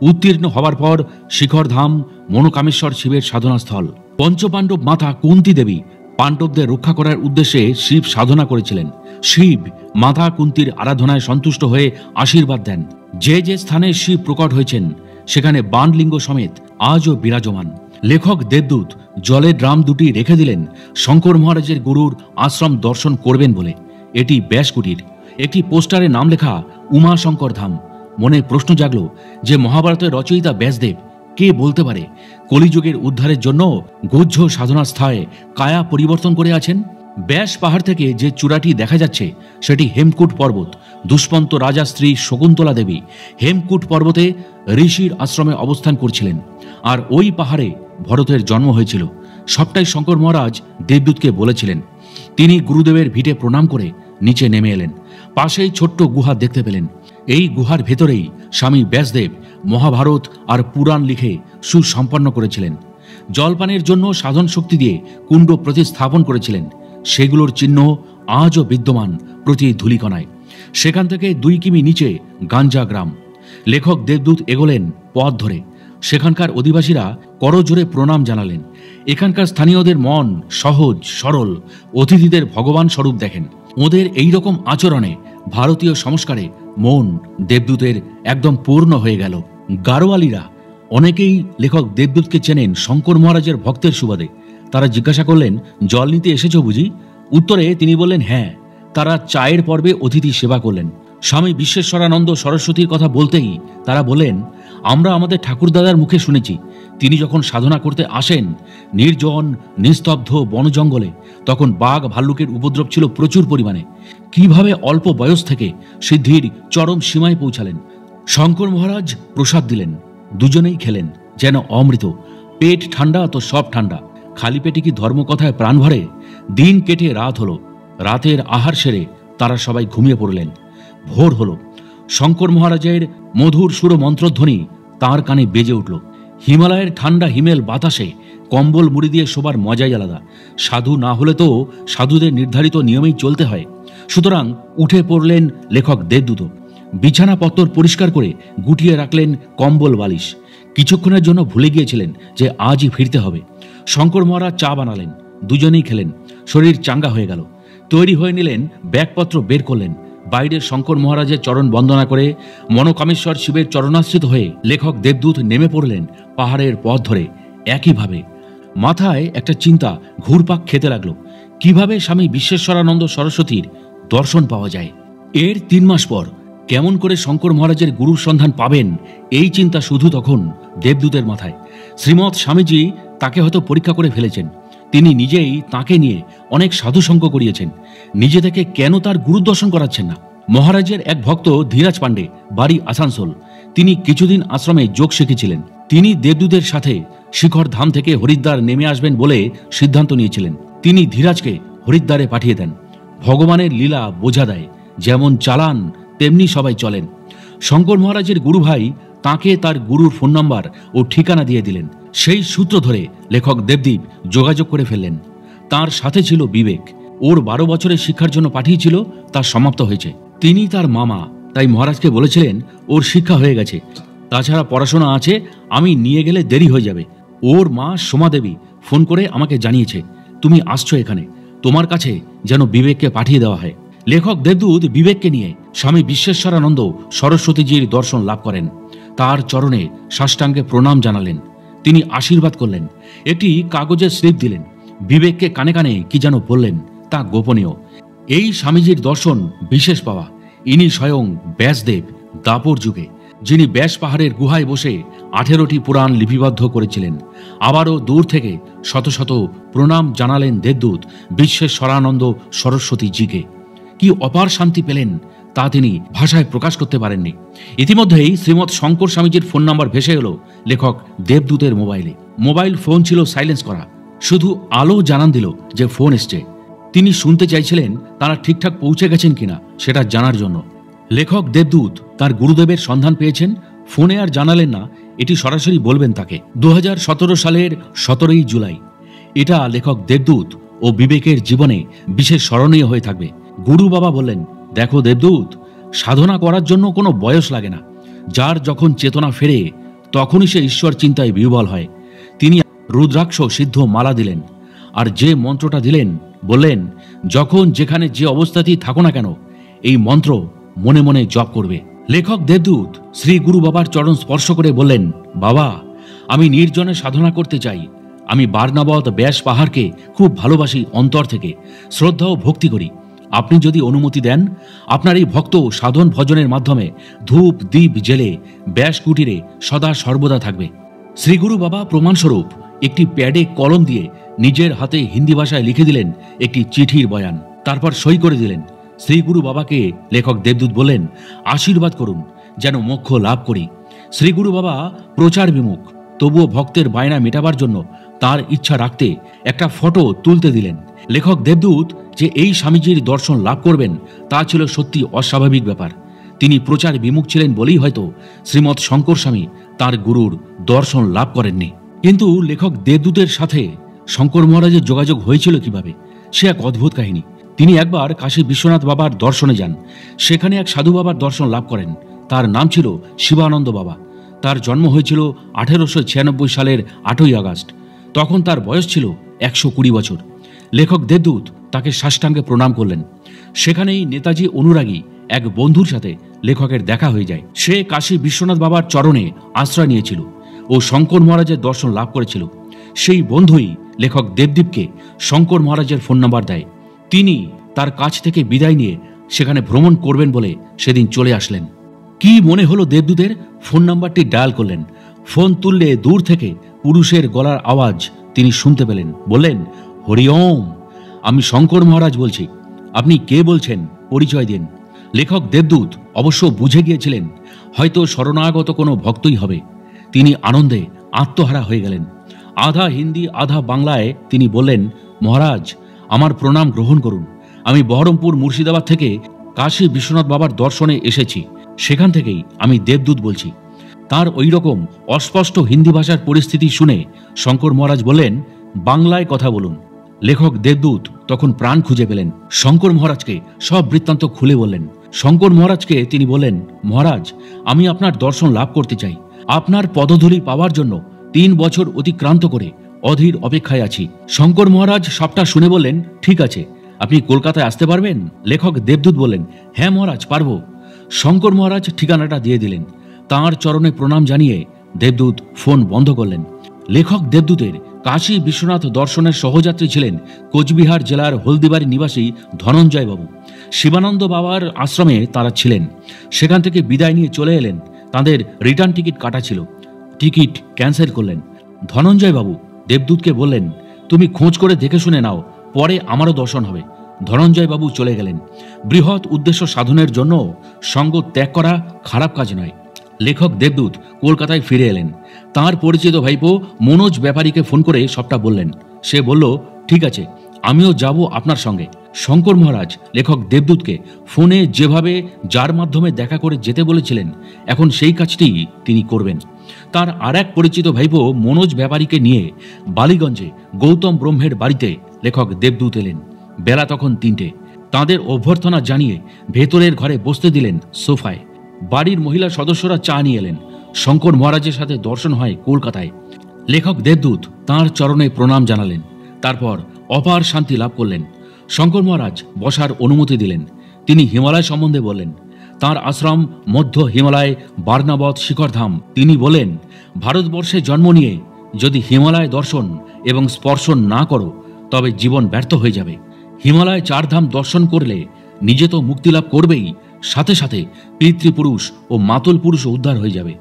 উত্তীর্ণ হবার পর শিখরধাম মনোকামেশ্বর শিবের সাধনাস্থল। পঞ্চপাণ্ডব মাতা কুন্তী দেবী পাণ্ডবদের রক্ষা করার উদ্দেশ্যে শিব সাধনা করেছিলেন। শিব মাতা কুন্তীর আরাধনায় সন্তুষ্ট হয়ে আশীর্বাদ দেন। যে যে স্থানে শিব প্রকট হয়েছেন সেখানে বাণলিঙ্গ সমেত আজও বিরাজমান। লেখক দেবদূত জলে ড্রাম 2টি রেখে দিলেন শঙ্কর মহারাজের গুরুর আশ্রম দর্শন করবেন বলে। এটি ব্যাসকুটির। একটি পোস্টারে নাম লেখা উমাশঙ্কর ধাম। মনে প্রশ্ন জাগল যে মহাভারতের রচয়িতা ব্যাসদেব কে বলতে পারে কলিযুগের উদ্ধারের জন্য গুহ্য সাধনাস্থায় কায়া পরিবর্তন করে আছেন। ব্যাস পাহাড় থেকে যে চূড়াটি দেখা যাচ্ছে সেটি হেমকূট পর্বত। দুষ্মন্ত রাজা স্ত্রী শকুন্তলা দেবী হেমকূট পর্বতে ঋষির আশ্রমে অবস্থান করছিলেন, আর ওই পাহাড়ে ভরতের জন্ম হয়েছিল। সবটাই শঙ্কর মহারাজ দেবদূতকে বলেছিলেন। তিনি গুরুদেবের ভিটে প্রণাম করে নিচে নেমে এলেন। পাশেই ছোট্ট গুহা দেখতে পেলেন। এই গুহার ভেতরেই স্বামী ব্যাসদেব মহাভারত আর পুরাণ লিখে সুসম্পন্ন করেছিলেন। জলপানের জন্য সাধন শক্তি দিয়ে কুণ্ড প্রতিস্থাপন করেছিলেন। সেগুলোর চিহ্ন আজও বিদ্যমান প্রতি ধূলিকণায়। সেখান থেকে 2 কিমি নিচে গাঞ্জা গ্রাম। লেখক দেবদূত এগোলেন পথ ধরে। সেখানকার অধিবাসীরা করজোরে প্রণাম জানালেন। এখানকার স্থানীয়দের মন সহজ সরল, অতিথিদের ভগবান স্বরূপ দেখেন। ওদের এই রকম আচরণে ভারতীয় সংস্কারে মন দেবদূতের একদম পূর্ণ হয়ে গেল। গারোয়ালিরা অনেকেই লেখক দেবদূতকে চেনেন শঙ্কর মহারাজের ভক্তের সুবাদে। তারা জিজ্ঞাসা করলেন, জল নিতে এসেছ বুঝি? উত্তরে তিনি বললেন, হ্যাঁ। তারা চায়ের পর্বে অতিথি সেবা করলেন। স্বামী বিশ্বেশ্বরানন্দ সরস্বতীর কথা বলতেই তারা বললেন, আমরা আমাদের ঠাকুরদাদার মুখে শুনেছি তিনি যখন সাধনা করতে আসেন নির্জন নিস্তব্ধ বনজঙ্গলে, তখন বাঘ ভাল্লুকের উপদ্রব ছিল প্রচুর পরিমাণে। কিভাবে অল্প বয়স থেকে সিদ্ধির চরম সীমায় পৌঁছালেন। শঙ্কর মহারাজ প্রসাদ দিলেন, দুজনেই খেলেন যেন অমৃত। পেট ঠান্ডা তো সব ঠান্ডা। খালি পেটে কি ধর্মকথায় প্রাণ ভরে? দিন কেটে রাত হলো। রাতের আহার সেরে তারা সবাই ঘুমিয়ে পড়লেন। ভোর হলো। শঙ্কর মহারাজের মধুর সুর মন্ত্রধ্বনি তাঁর কানে বেজে উঠল। হিমালয়ের ঠান্ডা হিমেল বাতাসে কম্বল মুড়ি দিয়ে শোবার মজাই আলাদা। সাধু না হলে তো সাধুদের নির্ধারিত নিয়মেই চলতে হয়। সুতরাং উঠে পড়লেন লেখক দেবদূত। বিছানাপত্তর পরিষ্কার করে গুটিয়ে রাখলেন কম্বল বালিশ। কিছুক্ষণের জন্য ভুলে গিয়েছিলেন যে আজই ফিরতে হবে। শঙ্কর মহারাজ চা বানালেন, দুজনেই খেলেন। শরীর চাঙ্গা হয়ে গেল। তৈরি হয়ে নিলেন, ব্যাগপত্র বের করলেন। বাইরে শঙ্কর মহারাজের চরণ বন্দনা করে মনোকামেশ্বর শিবের চরণাশ্রিত হয়ে লেখক দেবদূত নেমে পড়লেন পাহাড়ের পথ ধরে। একইভাবে মাথায় একটা চিন্তা ঘুরপাক খেতে লাগলো, কিভাবে স্বামী বিশ্বেশ্বরানন্দ সরস্বতীর দর্শন পাওয়া যায়। এর 3 মাস পর কেমন করে শঙ্কর মহারাজের গুরুর সন্ধান পাবেন, এই চিন্তা শুধু তখন দেবদূতের মাথায়। শ্রীমৎ স্বামীজি তাকে হয়তো পরীক্ষা করে ফেলেছেন। তিনি নিজেই তাকে নিয়ে অনেক সাধুসঙ্গ করিয়েছেন। নিজে থেকে কেন তার গুরু দর্শন করাচ্ছেন না? মহারাজের এক ভক্ত ধীরাজ পাণ্ডে, বাড়ি আসানসোল, তিনি কিছুদিন আশ্রমে যোগ শিখেছিলেন। তিনি দেবদূতের সাথে শিখর ধাম থেকে হরিদ্বার নেমে আসবেন বলে সিদ্ধান্ত নিয়েছিলেন। তিনি ধীরাজকে হরিদ্বারে পাঠিয়ে দেন। ভগবানের লীলা বোঝা দেয়, যেমন চালান তেমনি সবাই চলেন। শঙ্কর মহারাজের গুরু ভাই তাকে তার গুরুর ফোন নাম্বার ও ঠিকানা দিয়ে দিলেন। সেই সূত্র ধরে লেখক দেবদীপ যোগাযোগ করে ফেললেন। তার সাথে ছিল বিবেক। ওর 12 বছরের শিক্ষার জন্য পাঠিয়েছিল, তা সমাপ্ত হয়েছে। তিনি তার মামা, তাই মহারাজকে বলেছিলেন ওর শিক্ষা হয়ে গেছে, তাছাড়া পড়াশোনা আছে, আমি নিয়ে গেলে দেরি হয়ে যাবে। ওর মা সোমাদেবী ফোন করে আমাকে জানিয়েছে তুমি আসছো এখানে, তোমার কাছে যেন বিবেককে পাঠিয়ে দেওয়া হয়। লেখক দেবদূত বিবেককে নিয়ে স্বামী বিশ্বেশ্বরানন্দ সরস্বতীজির দর্শন লাভ করেন। তার চরণে সাষ্টাঙ্গে প্রণাম জানালেন। তিনি আশীর্বাদ করলেন, একটি কাগজের স্লিপ দিলেন। বিবেককে কানে কানে কি যেন বললেন, তা গোপনীয়। এই স্বামীজির দর্শন বিশেষ পাওয়া। ইনি স্বয়ং ব্যাসদেব দাপর যুগে, যিনি ব্যাস পাহাড়ের গুহায় বসে 18টি পুরাণ লিপিবদ্ধ করেছিলেন। আবারও দূর থেকে শত শত প্রণাম জানালেন দেবদূত বিশ্বেশ্বরানন্দ সরস্বতীজিকে। কি অপার শান্তি পেলেন তা তিনি ভাষায় প্রকাশ করতে পারেননি। ইতিমধ্যেই শ্রীমৎ শঙ্কর স্বামীজির ফোন নাম্বার ভেসে এলো লেখক দেবদূতের মোবাইলে। মোবাইল ফোন ছিল সাইলেন্স করা, শুধু আলো জানান দিল যে ফোন এসছে। তিনি শুনতে চাইছিলেন তারা ঠিকঠাক পৌঁছে গেছেন কিনা সেটা জানার জন্য। লেখক দেবদূত তার গুরুদেবের সন্ধান পেয়েছেন। ফোনে আর জানালেন না, এটি সরাসরি বলবেন তাকে। 2017 সালের 17ই জুলাই। এটা লেখক দেবদূত ও বিবেকের জীবনে বিশেষ স্মরণীয় হয়ে থাকবে। গুরু বাবা বললেন, দেখো দেবদূত, সাধনা করার জন্য কোনো বয়স লাগে না। যার যখন চেতনা ফেরে তখনই সে ঈশ্বর চিন্তায় বিহ্বল হয়। তিনি রুদ্রাক্ষ সিদ্ধ মালা দিলেন, আর যে মন্ত্রটা দিলেন বললেন, যখন যেখানে যে অবস্থাতেই থাকো না কেন এই মন্ত্র মনে মনে জপ করবে। লেখক দেবদূত শ্রী গুরু বাবার চরণ স্পর্শ করে বললেন, বাবা, আমি নির্জনে সাধনা করতে চাই। আমি বারনাবত ব্যাস পাহাড়কে খুব ভালোবাসি, অন্তর থেকে শ্রদ্ধা ও ভক্তি করি। আপনি যদি অনুমতি দেন, আপনার এই ভক্ত সাধন ভজনের মাধ্যমে ধূপ দীপ জেলে ব্যাস কুটিরে সদা সর্বদা থাকবে। শ্রীগুরু বাবা প্রমাণস্বরূপ একটি প্যাডে কলম দিয়ে নিজের হাতে হিন্দি ভাষায় লিখে দিলেন একটি চিঠির বয়ান। তারপর সই করে দিলেন। শ্রীগুরু বাবাকে লেখক দেবদূত বললেন, আশীর্বাদ করুন যেন মোক্ষ লাভ করি। শ্রীগুরু বাবা প্রচার বিমুখ, তবুও ভক্তের বায়না মেটাবার জন্য তার ইচ্ছা রাখতে একটা ফটো তুলতে দিলেন। লেখক দেবদূত যে এই স্বামীজির দর্শন লাভ করবেন তা ছিল সত্যি অস্বাভাবিক ব্যাপার। তিনি প্রচার বিমুখ ছিলেন বলেই হয়তো শ্রীমৎ শঙ্কর স্বামী তার গুরুর দর্শন লাভ করেননি। কিন্তু লেখক দেবদূতের সাথে শঙ্কর মহারাজের যোগাযোগ হয়েছিল কিভাবে, সে এক অদ্ভুত কাহিনী। তিনি একবার কাশী বিশ্বনাথ বাবার দর্শনে যান। সেখানে এক সাধু বাবার দর্শন লাভ করেন। তার নাম ছিল শিবানন্দ বাবা। তার জন্ম হয়েছিল 1896 সালের 8ই আগস্ট। তখন তার বয়স ছিল 120 বছর। লেখক দেবদূত তাকে সাষ্টাঙ্গে প্রণাম করলেন। সেখানেই নেতাজি অনুরাগী এক বন্ধুর সাথে লেখকের দেখা হয়ে যায়। সে কাশী বিশ্বনাথ বাবার চরণে আশ্রয় নিয়েছিল ও শঙ্কর মহারাজের দর্শন লাভ করেছিল। সেই বন্ধুই লেখক দেবদীপকে শঙ্কর মহারাজের ফোন নাম্বার দেয়। তিনি তার কাছ থেকে বিদায় নিয়ে সেখানে ভ্রমণ করবেন বলে সেদিন চলে আসলেন। কি মনে হলো দেবদূতের, ফোন নাম্বারটি ডায়াল করলেন। ফোন তুললে দূর থেকে পুরুষের গলার আওয়াজ তিনি শুনতে পেলেন। বললেন, হরি ওম, আমি শঙ্কর মহারাজ বলছি। আপনি কে বলছেন, পরিচয় দিন। লেখক দেবদূত অবশ্য বুঝে গিয়েছিলেন হয়তো শরণাগত কোনো ভক্তই হবে। তিনি আনন্দে আত্মহারা হয়ে গেলেন। আধা হিন্দি আধা বাংলায় তিনি বললেন, মহারাজ আমার প্রণাম গ্রহণ করুন। আমি বহরমপুর মুর্শিদাবাদ থেকে কাশী বিশ্বনাথ বাবার দর্শনে এসেছি। সেখান থেকেই আমি দেবদূত বলছি। তার ওই রকম অস্পষ্ট হিন্দি ভাষার পরিস্থিতি শুনে শঙ্কর মহারাজ বললেন, বাংলায় কথা বলুন। লেখক দেবদূত তখন প্রাণ খুঁজে পেলেন। শঙ্কর মহারাজকে সব বৃত্তান্ত খুলে বললেন। শঙ্কর মহারাজকে তিনি বললেন, মহারাজ আমি আপনার দর্শন লাভ করতে চাই। আপনার পদধূলি পাওয়ার জন্য 3 বছর অতিক্রান্ত করে অধীর অপেক্ষায় আছি। শঙ্কর মহারাজ সবটা শুনে বললেন, ঠিক আছে, আপনি কলকাতায় আসতে পারবেন? লেখক দেবদূত বললেন, হ্যাঁ মহারাজ, পারবো। শঙ্কর মহারাজ ঠিকানাটা দিয়ে দিলেন। তাঁর চরণে প্রণাম জানিয়ে দেবদূত ফোন বন্ধ করলেন। লেখক দেবদূতের কাশী বিশ্বনাথ দর্শনের সহযাত্রী ছিলেন কোচবিহার জেলার হলদিবাড়ি নিবাসী ধনঞ্জয় বাবু। শিবানন্দ বাবার আশ্রমে তারা ছিলেন। সেখান থেকে বিদায় নিয়ে চলে এলেন। তাদের রিটার্ন টিকিট কাটা ছিল। টিকিট ক্যান্সেল করলেন। ধনঞ্জয় বাবু দেবদূতকে বললেন, তুমি খোঁজ করে দেখে শুনে নাও, পরে আমারও দর্শন হবে। ধনঞ্জয় বাবু চলে গেলেন। বৃহৎ উদ্দেশ্য সাধনের জন্য সঙ্গ ত্যাগ করা খারাপ কাজ নয়। লেখক দেবদূত কলকাতায় ফিরে এলেন। তাঁর পরিচিত ভাইপো মনোজ ব্যাপারীকে ফোন করে সবটা বললেন। সে বলল, ঠিক আছে, আমিও যাব আপনার সঙ্গে। শঙ্কর মহারাজ লেখক দেবদূতকে ফোনে যেভাবে যার মাধ্যমে দেখা করে যেতে বলেছিলেন, এখন সেই কাজটি তিনি করবেন। তার আর এক পরিচিত ভাইপো মনোজ ব্যাপারীকে নিয়ে বালিগঞ্জে গৌতম ব্রহ্মের বাড়িতে লেখক দেবদূত এলেন। বেলা তখন 3টে। তাঁদের অভ্যর্থনা জানিয়ে ভেতরের ঘরে বসতে দিলেন সোফায়। বাড়ির মহিলা সদস্যরা চা নিয়ে এলেন। শঙ্কর মহারাজের সাথে দর্শন হয় কলকাতায়। লেখক দেবদূত তাঁর চরণে প্রণাম জানালেন। তারপর অপার শান্তি লাভ করলেন। শঙ্কর মহারাজ বসার অনুমতি দিলেন। তিনি হিমালয় সম্বন্ধে বললেন। তাঁর আশ্রম মধ্য হিমালয় বার্নাবত শিখরধাম। তিনি বলেন, ভারতবর্ষে জন্ম নিয়ে যদি হিমালয় দর্শন এবং স্পর্শ না করো তবে জীবন ব্যর্থ হয়ে যাবে। হিমালয় 4 ধাম দর্শন করলে নিজে তো মুক্তি লাভ করবেই, সাথে সাথে পিতৃপুরুষ ও মাতুল পুরুষও উদ্ধার হয়ে যাবে।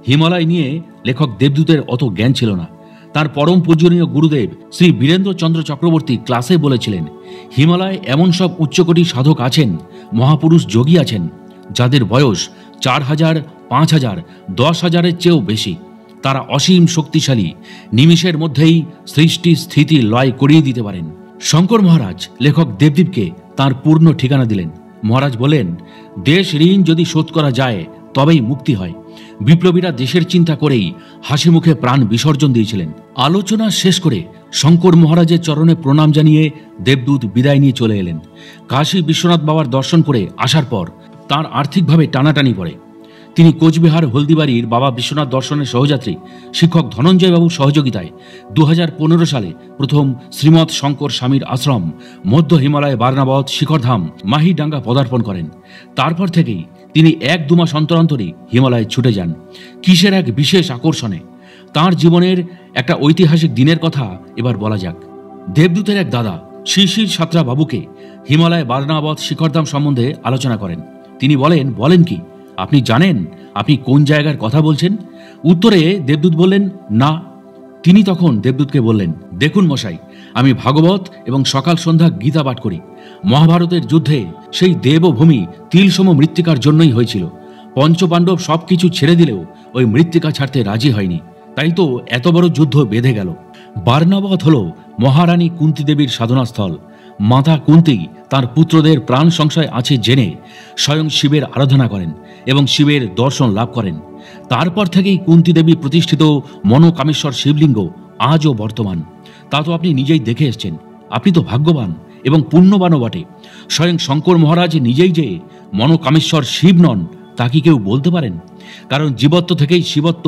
হিমালয় নিয়ে লেখক দেবদূতের অত জ্ঞান ছিল না। তার পরম পূজনীয় গুরুদেব শ্রী বীরেন্দ্রচন্দ্র চক্রবর্তী ক্লাসে বলেছিলেন, হিমালয়ে এমন সব উচ্চকোটি সাধক আছেন, মহাপুরুষ যোগী আছেন, যাদের বয়স 4000, 5000, 10,000-এর চেয়েও বেশি। তারা অসীম শক্তিশালী, নিমিষের মধ্যেই সৃষ্টি স্থিতি লয় করিয়ে দিতে পারেন। শঙ্কর মহারাজ লেখক দেবদূতকে তার পূর্ণ ঠিকানা দিলেন। মহারাজ বলেন, দেশ ঋণ যদি শোধ করা যায় তবেই মুক্তি হয়। বিপ্লবীরা দেশের চিন্তা করেই হাসি মুখে প্রাণ বিসর্জন দিয়েছিলেন। আলোচনা শেষ করে শঙ্কর মহারাজের চরণে প্রণাম জানিয়ে দেবদূত বিদায় নিয়ে চলে এলেন। কাশী বিশ্বনাথ বাবার দর্শন করে আসার পর তাঁর আর্থিকভাবে টানাটানি পড়ে। তিনি কোচবিহার হলদিবাড়ির বাবা বিশ্বনাথ দর্শনের সহযাত্রী শিক্ষক ধনঞ্জয় বাবুর সহযোগিতায় 2015 সালে প্রথম শ্রীমৎ শঙ্কর স্বামীর আশ্রম মধ্য হিমালয় বার্নাবত শিখরধাম মাহিডাঙ্গা পদার্পণ করেন। তারপর থেকেই তিনি 1-2 মাস অন্তর অন্তরই হিমালয়ে ছুটে যান। কিসের এক বিশেষ আকর্ষণে। তাঁর জীবনের একটা ঐতিহাসিক দিনের কথা এবার বলা যাক। দেবদূতের এক দাদা শিশির সাঁতরা বাবুকে হিমালয় বার্নাবত শিখরধাম সম্বন্ধে আলোচনা করেন। তিনি বলেন কি আপনি জানেন আপনি কোন জায়গার কথা বলছেন? উত্তরে দেবদূত বললেন, না। তিনি তখন দেবদূতকে বললেন, দেখুন মশাই, আমি ভাগবত এবং সকাল সন্ধ্যা গীতা পাঠ করি। মহাভারতের যুদ্ধে সেই দেবভূমি তিলসম মৃত্তিকার জন্যই হয়েছিল। পঞ্চপাণ্ডব সবকিছু ছেড়ে দিলেও ওই মৃত্তিকা ছাড়তে রাজি হয়নি, তাই তো এত বড় যুদ্ধ বেঁধে গেল। বার্নাবত হল মহারানী কুন্তী দেবীর সাধনাস্থল। মাতা কুন্তী তার পুত্রদের প্রাণ সংশয় আছে জেনে স্বয়ং শিবের আরাধনা করেন এবং শিবের দর্শন লাভ করেন। তারপর থেকেই কুন্তী দেবী প্রতিষ্ঠিত মনোকামেশ্বর শিবলিঙ্গ আজও বর্তমান। তা তো আপনি নিজেই দেখে এসছেন। আপনি তো ভাগ্যবান এবং পুণ্যবানও বটে। স্বয়ং শঙ্কর মহারাজ নিজেই যে মনোকামেশ্বর শিব নন তা কি কেউ বলতে পারেন? কারণ জীবত্ব থেকেই শিবত্ব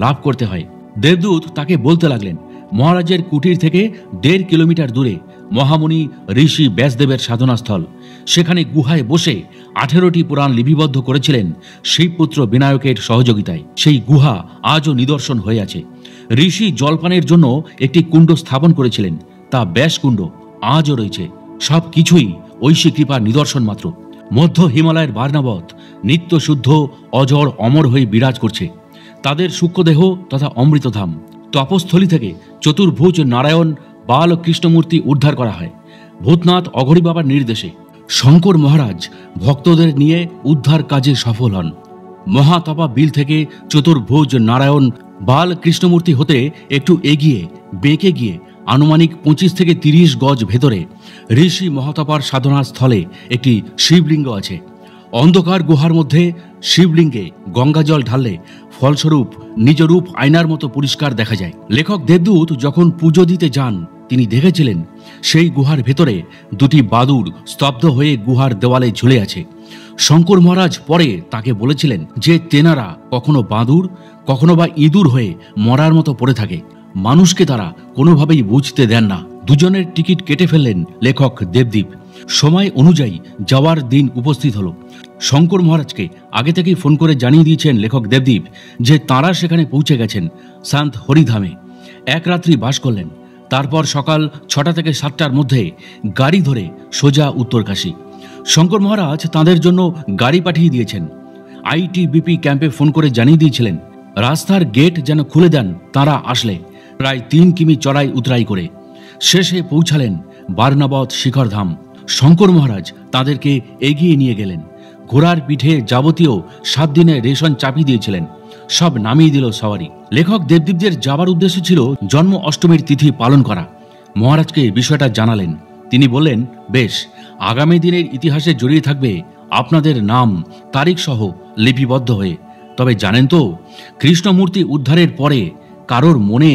লাভ করতে হয়। দেবদূত তাকে বলতে লাগলেন, মহারাজের কুটির থেকে 1.5 কিলোমিটার দূরে মহামুনি ঋষি ব্যাসদেবের সাধনাস্থল। সেখানে গুহায় বসে 18টি পুরাণ লিপিবদ্ধ করেছিলেন শিবপুত্র বিনায়কের সহযোগিতায়। সেই গুহা আজও নিদর্শন হয়ে আছে। ঋষি জলপানের জন্য একটি কুণ্ড স্থাপন করেছিলেন, তা ব্যাসকুণ্ড আজও রয়েছে। সব কিছুই ঐশী কৃপার নিদর্শন মাত্র। মধ্য হিমালয়ের বার্নাবত নিত্য শুদ্ধ অজর অমর হয়ে বিরাজ করছে। তাদের সূক্ষ্মদেহ তথা অমৃতধাম তপস্থলী থেকে চতুর্ভুজ নারায়ণ বাল কৃষ্ণমূর্তি উদ্ধার করা হয় ভূতনাথ অঘরী বাবার নির্দেশে। শঙ্কর মহারাজ ভক্তদের নিয়ে উদ্ধার কাজে সফল হন। মহাতপা বিল থেকে চতুর্ভুজ নারায়ণ বাল কৃষ্ণমূর্তি হতে একটু এগিয়ে বেঁকে গিয়ে আনুমানিক 25 থেকে 30 গজ ভেতরে ঋষি মহাতপার সাধনার স্থলে একটি শিবলিঙ্গ আছে। অন্ধকার গুহার মধ্যে শিবলিঙ্গে গঙ্গাজল ঢাললে ফলস্বরূপ নিজ রূপ আয়নার মতো পরিষ্কার দেখা যায়। লেখক দেবদূত যখন পুজো দিতে যান তিনি দেখেছিলেন সেই গুহার ভেতরে দুটি বাদুড় স্তব্ধ হয়ে গুহার দেওয়ালে ঝুলে আছে। শঙ্কর মহারাজ পরে তাকে বলেছিলেন যে তেনারা কখনো বাদুড় কখনো বা ইঁদুর হয়ে মরার মতো পড়ে থাকে, মানুষকে তারা কোনোভাবেই বুঝতে দেন না। দুজনের টিকিট কেটে ফেললেন লেখক দেবদীপ। সময় অনুযায়ী যাওয়ার দিন উপস্থিত হলো। শঙ্কর মহারাজকে আগে থেকেই ফোন করে জানিয়ে দিয়েছেন লেখক দেবদীপ যে তাঁরা সেখানে পৌঁছে গেছেন শান্ত হরিধামে। এক রাত্রি বাস করলেন। তারপর সকাল 6টা থেকে 7টার মধ্যে গাড়ি ধরে সোজা উত্তরকাশী। শঙ্কর মহারাজ তাঁদের জন্য গাড়ি পাঠিয়ে দিয়েছেন। আইটিবিপি ক্যাম্পে ফোন করে জানিয়ে দিয়েছিলেন রাস্তার গেট যেন খুলে দেন তাঁরা আসলে। প্রায় 3 কিমি চড়াই উতরাই করে শেষে পৌঁছালেন বার্নাবত শিখরধাম। শঙ্কর মহারাজ তাদেরকে এগিয়ে নিয়ে গেলেন। ঘোড়ার পিঠে যাবতীয় 7 দিনের রেশন চাপিয়ে দিয়েছিলেন। সব নামিয়ে দিল সওয়ারি। লেখক দেবদীপদের যাবার উদ্দেশ্য ছিল জন্ম অষ্টমীর তিথি পালন করা। মহারাজকে বিষয়টা জানালেন। তিনি বললেন, বেশ, আগামী দিনের ইতিহাসে জড়িয়ে থাকবে আপনাদের নাম তারিখ সহ লিপিবদ্ধ হয়ে। তবে জানেন তো, কৃষ্ণমূর্তি উদ্ধারের পরে কারোর মনে,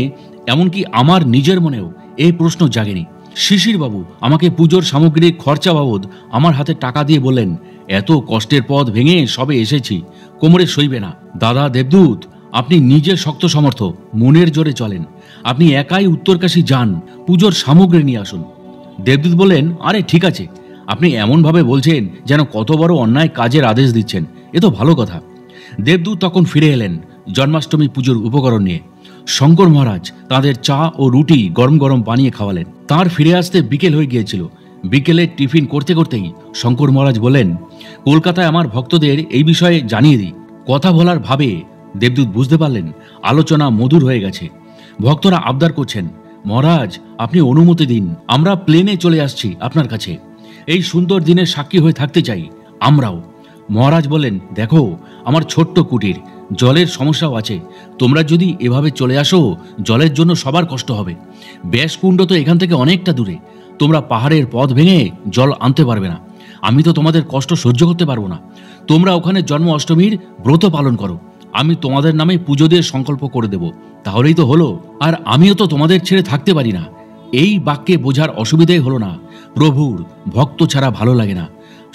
এমনকি আমার নিজের মনেও এই প্রশ্ন জাগেনি। শিশির বাবু আমাকে পুজোর সামগ্রীর খরচা বাবদ আমার হাতে টাকা দিয়ে বললেন, এত কষ্টের পথ ভেঙে সবে এসেছি, কোমরে সইবে না। দাদা দেবদূত, আপনি নিজে শক্ত সমর্থ, মনের জোরে চলেন। আপনি একাই উত্তরকাশী যান, পুজোর সামগ্রী নিয়ে আসুন। দেবদূত বললেন, আরে ঠিক আছে, আপনি এমনভাবে বলছেন যেন কত বড় অন্যায় কাজের আদেশ দিচ্ছেন, এ তো ভালো কথা। দেবদূত তখন ফিরে এলেন জন্মাষ্টমী পুজোর উপকরণ নিয়ে। শঙ্কর মহারাজ তাদের চা ও রুটি গরম গরম বানিয়ে খাওয়ালেন। তার ফিরে আসতে বিকেল হয়ে গিয়েছিল। বিকেলে টিফিন করতে করতেই শঙ্কর মহারাজ বললেন, কলকাতায় আমার ভক্তদের এই বিষয়ে জানিয়ে দিই। কথা বলার ভাবে দেবদূত বুঝতে পারলেন আলোচনা মধুর হয়ে গেছে। ভক্তরা আবদার করছেন, মহারাজ আপনি অনুমতি দিন, আমরা প্লেনে চলে আসছি আপনার কাছে। এই সুন্দর দিনের সাক্ষী হয়ে থাকতে চাই আমরাও। মহারাজ বললেন, দেখো, আমার ছোট্ট কুটির, জলের সমস্যাও আছে। তোমরা যদি এভাবে চলে আসো, জলের জন্য সবার কষ্ট হবে। ব্যাসকুণ্ড তো এখান থেকে অনেকটা দূরে, তোমরা পাহাড়ের পথ ভেঙে জল আনতে পারবে না। আমি তো তোমাদের কষ্ট সহ্য করতে পারবো না। তোমরা ওখানে জন্ম অষ্টমীর ব্রত পালন করো, আমি তোমাদের নামে পুজো দিয়ে সংকল্প করে দেব, তাহলেই তো হলো। আর আমিও তো তোমাদের ছেড়ে থাকতে পারি না। এই বাক্যে বোঝার অসুবিধাই হলো না, প্রভুর ভক্ত ছাড়া ভালো লাগে না।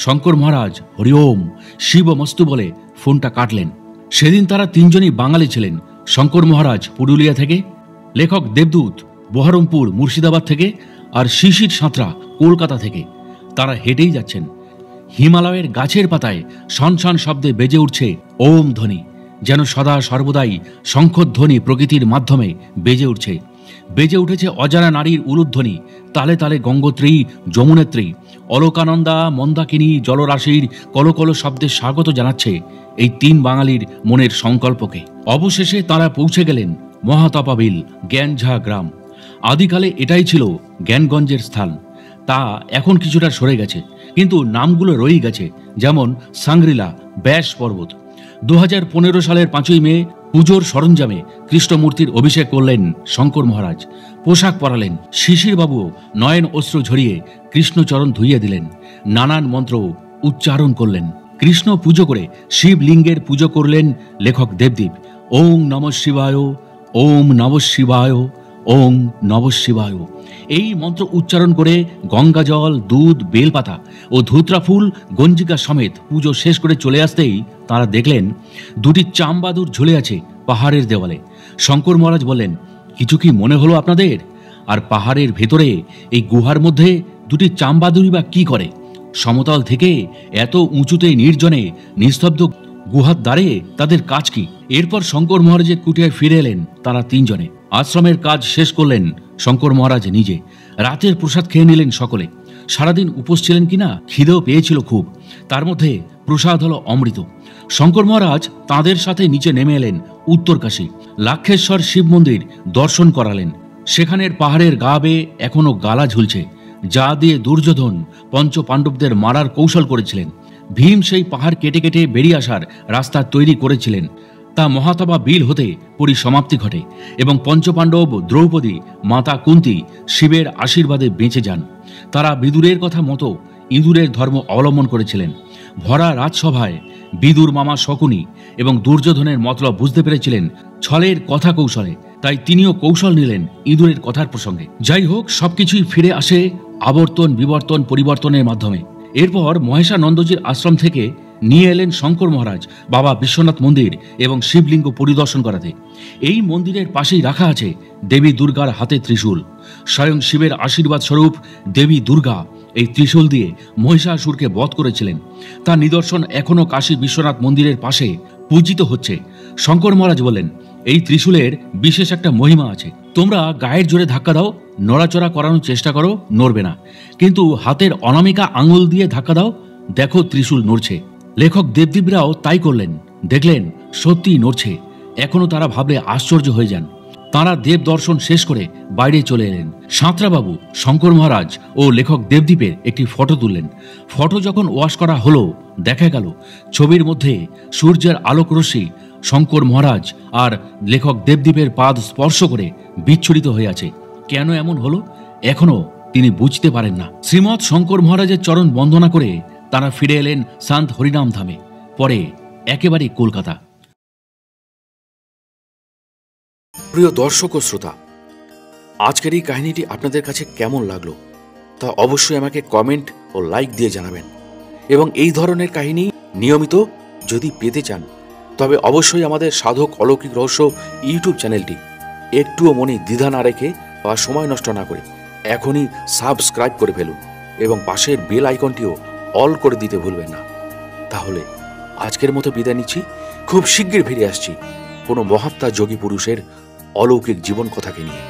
শঙ্কর মহারাজ হরি ওম শিবমস্তু বলে ফোনটা কাটলেন। সেদিন তারা 3 জনই বাঙালি ছিলেন। শঙ্কর মহারাজ পুরুলিয়া থেকে, লেখক দেবদূত বহরমপুর মুর্শিদাবাদ থেকে, আর শিশির সাঁতরা কলকাতা থেকে। তারা হেঁটেই যাচ্ছেন। হিমালয়ের গাছের পাতায় শনশন শব্দে বেজে উঠছে ওম ধ্বনি, যেন সদা সর্বদাই শঙ্খধ্বনি প্রকৃতির মাধ্যমে বেজে উঠছে। বেজে উঠেছে অজানা নারীর উলুধ্বনি, তালে তালে গঙ্গোত্রী, যমুনেত্রী, অলকানন্দা, মন্দাকিনী জলরাশির কলকল শব্দে স্বাগত জানাচ্ছে এই 3 বাঙালির মনের সংকল্পকে। অবশেষে তারা পৌঁছে গেলেন মহাতপাবিল জ্ঞানঝা গ্রাম। আদিকালে এটাই ছিল জ্ঞানগঞ্জের স্থান। তা এখন কিছুটা সরে গেছে, কিন্তু নামগুলো রয়েই গেছে, যেমন সাংগ্রিলা, ব্যাস পর্বত। 2015 সালের 5ই মে পুজোর সরঞ্জামে কৃষ্ণমূর্তির অভিষেক করলেন শঙ্কর মহারাজ। পোশাক পরালেন। শিশির বাবুও নয়ন অশ্রু ঝরিয়ে কৃষ্ণচরণ ধুইয়ে দিলেন। নানান মন্ত্র উচ্চারণ করলেন। কৃষ্ণ পুজো করে শিবলিঙ্গের পুজো করলেন লেখক দেবদীপ। ওম নমঃ শিবায়, ওম নমঃ শিবায়, ওম নমঃ শিবায়, এই মন্ত্র উচ্চারণ করে গঙ্গাজল, দুধ, বেলপাতা ও ধুত্রা ফুল, গঞ্জিকা সমেত পুজো শেষ করে চলে আসতেই তারা দেখলেন 2টি চামবাদুর ঝুলে আছে পাহাড়ের দেওয়ালে। শঙ্কর মহারাজ বললেন, কিছু কি মনে হলো আপনাদের? আর পাহাড়ের ভেতরে এই গুহার মধ্যে 2টি চামবাদুরই বা কি করে? সমতল থেকে এত উঁচুতে নির্জনে নিস্তব্ধ গুহার দ্বারে তাদের কাজ কি? এরপর শঙ্কর মহারাজের কুটিয়ায় ফিরে এলেন তারা 3 জনে। আশ্রমের কাজ শেষ করলেন শঙ্কর মহারাজ নিজে। রাতের প্রসাদ খেয়ে নিলেন সকলে। সারাদিন উপোস ছিলেন কিনা খিদেও পেয়েছিল খুব। তার মধ্যে প্রসাদ হলো অমৃত। শঙ্কর মহারাজ তাঁদের সাথে নিচে নেমে এলেন উত্তরকাশী। লাক্ষেশ্বর শিব মন্দির দর্শন করালেন। সেখানের পাহাড়ের গা বেয়ে এখনো গালা ঝুলছে, যা দিয়ে দুর্যোধন পঞ্চ পাণ্ডবদের মারার কৌশল করেছিলেন। ভীম সেই পাহাড় কেটে কেটে বেরিয়ে আসার রাস্তা তৈরি করেছিলেন। তা মহাতপা বিল হতে পরিসমাপ্তি ঘটে এবং পঞ্চপাণ্ডব, দ্রৌপদী, মাতা কুন্তী শিবের আশীর্বাদে বেঁচে যান। তারা বিদুরের কথা মতো ইঁদুরের ধর্ম অবলম্বন করেছিলেন। ভরা রাজসভায় বিদুর মামা শকুনি এবং দুর্যোধনের মতলব বুঝতে পেরেছিলেন ছলের কথা কৌশলে, তাই তিনিও কৌশল নিলেন ইঁদুরের কথার প্রসঙ্গে। যাই হোক, সবকিছুই ফিরে আসে আবর্তন বিবর্তন পরিবর্তনের মাধ্যমে। এরপর মহেশানন্দজির আশ্রম থেকে নিয়ে এলেন শঙ্কর মহারাজ বাবা বিশ্বনাথ মন্দির এবং শিবলিঙ্গ পরিদর্শন করাতে। এই মন্দিরের পাশেই রাখা আছে দেবী দুর্গার হাতে ত্রিশূল। স্বয়ং শিবের আশীর্বাদ স্বরূপ দেবী দুর্গা এই ত্রিশূল দিয়ে মহিষাসুরকে বধ করেছিলেন। তার নিদর্শন এখনো কাশী বিশ্বনাথ মন্দিরের পাশে পূজিত হচ্ছে। শঙ্কর মহারাজ বলেন, এই ত্রিশূলের বিশেষ একটা মহিমা আছে। তোমরা গায়ের জোরে ধাক্কা দাও, নড়াচড়া করানোর চেষ্টা করো, নড়বে না। কিন্তু হাতের অনামিকা আঙুল দিয়ে ধাক্কা দাও, দেখো ত্রিশূল নড়ছে। লেখক দেবদীপরাও তাই করলেন, দেখলেন সত্যিই নড়ছে। এখনো তারা ভাবলে আশ্চর্য হয়ে যান। তাঁরা দেব দর্শন শেষ করে বাইরে চলে এলেন। সাঁতরাবাবু শঙ্কর মহারাজ ও লেখক দেবদীপের একটি ফটো তুললেন। ফটো যখন ওয়াশ করা হলো, দেখা গেল ছবির মধ্যে সূর্যের আলোক রশ্মি শঙ্কর মহারাজ আর লেখক দেবদীপের পাদ স্পর্শ করে বিচ্ছুরিত হয়ে আছে। কেন এমন হলো এখনো তিনি বুঝতে পারেন না। শ্রীমৎ শঙ্কর মহারাজের চরণ বন্দনা করে তারা ফিরে এলেন সান্ত হরিনাম ধামে, পরে একেবারে কলকাতা। প্রিয় দর্শক ও শ্রোতা, আজকের এই কাহিনীটি আপনাদের কাছে কেমন লাগলো তা অবশ্যই আমাকে কমেন্ট ও লাইক দিয়ে জানাবেন। এবং এই ধরনের কাহিনী নিয়মিত যদি পেতে চান, তবে অবশ্যই আমাদের সাধক অলৌকিক রহস্য ইউটিউব চ্যানেলটি একটুও মনে দ্বিধা না রেখে বা সময় নষ্ট না করে এখনই সাবস্ক্রাইব করে ফেলুন এবং পাশের বেল আইকনটিও অল করে দিতে ভুলবেন না। তাহলে আজকের মতো বিদায় নিচ্ছি। খুব শীঘ্রই ফিরে আসছি কোনো মহাত্মা যোগী পুরুষের অলৌকিক জীবন কথাকে নিয়ে।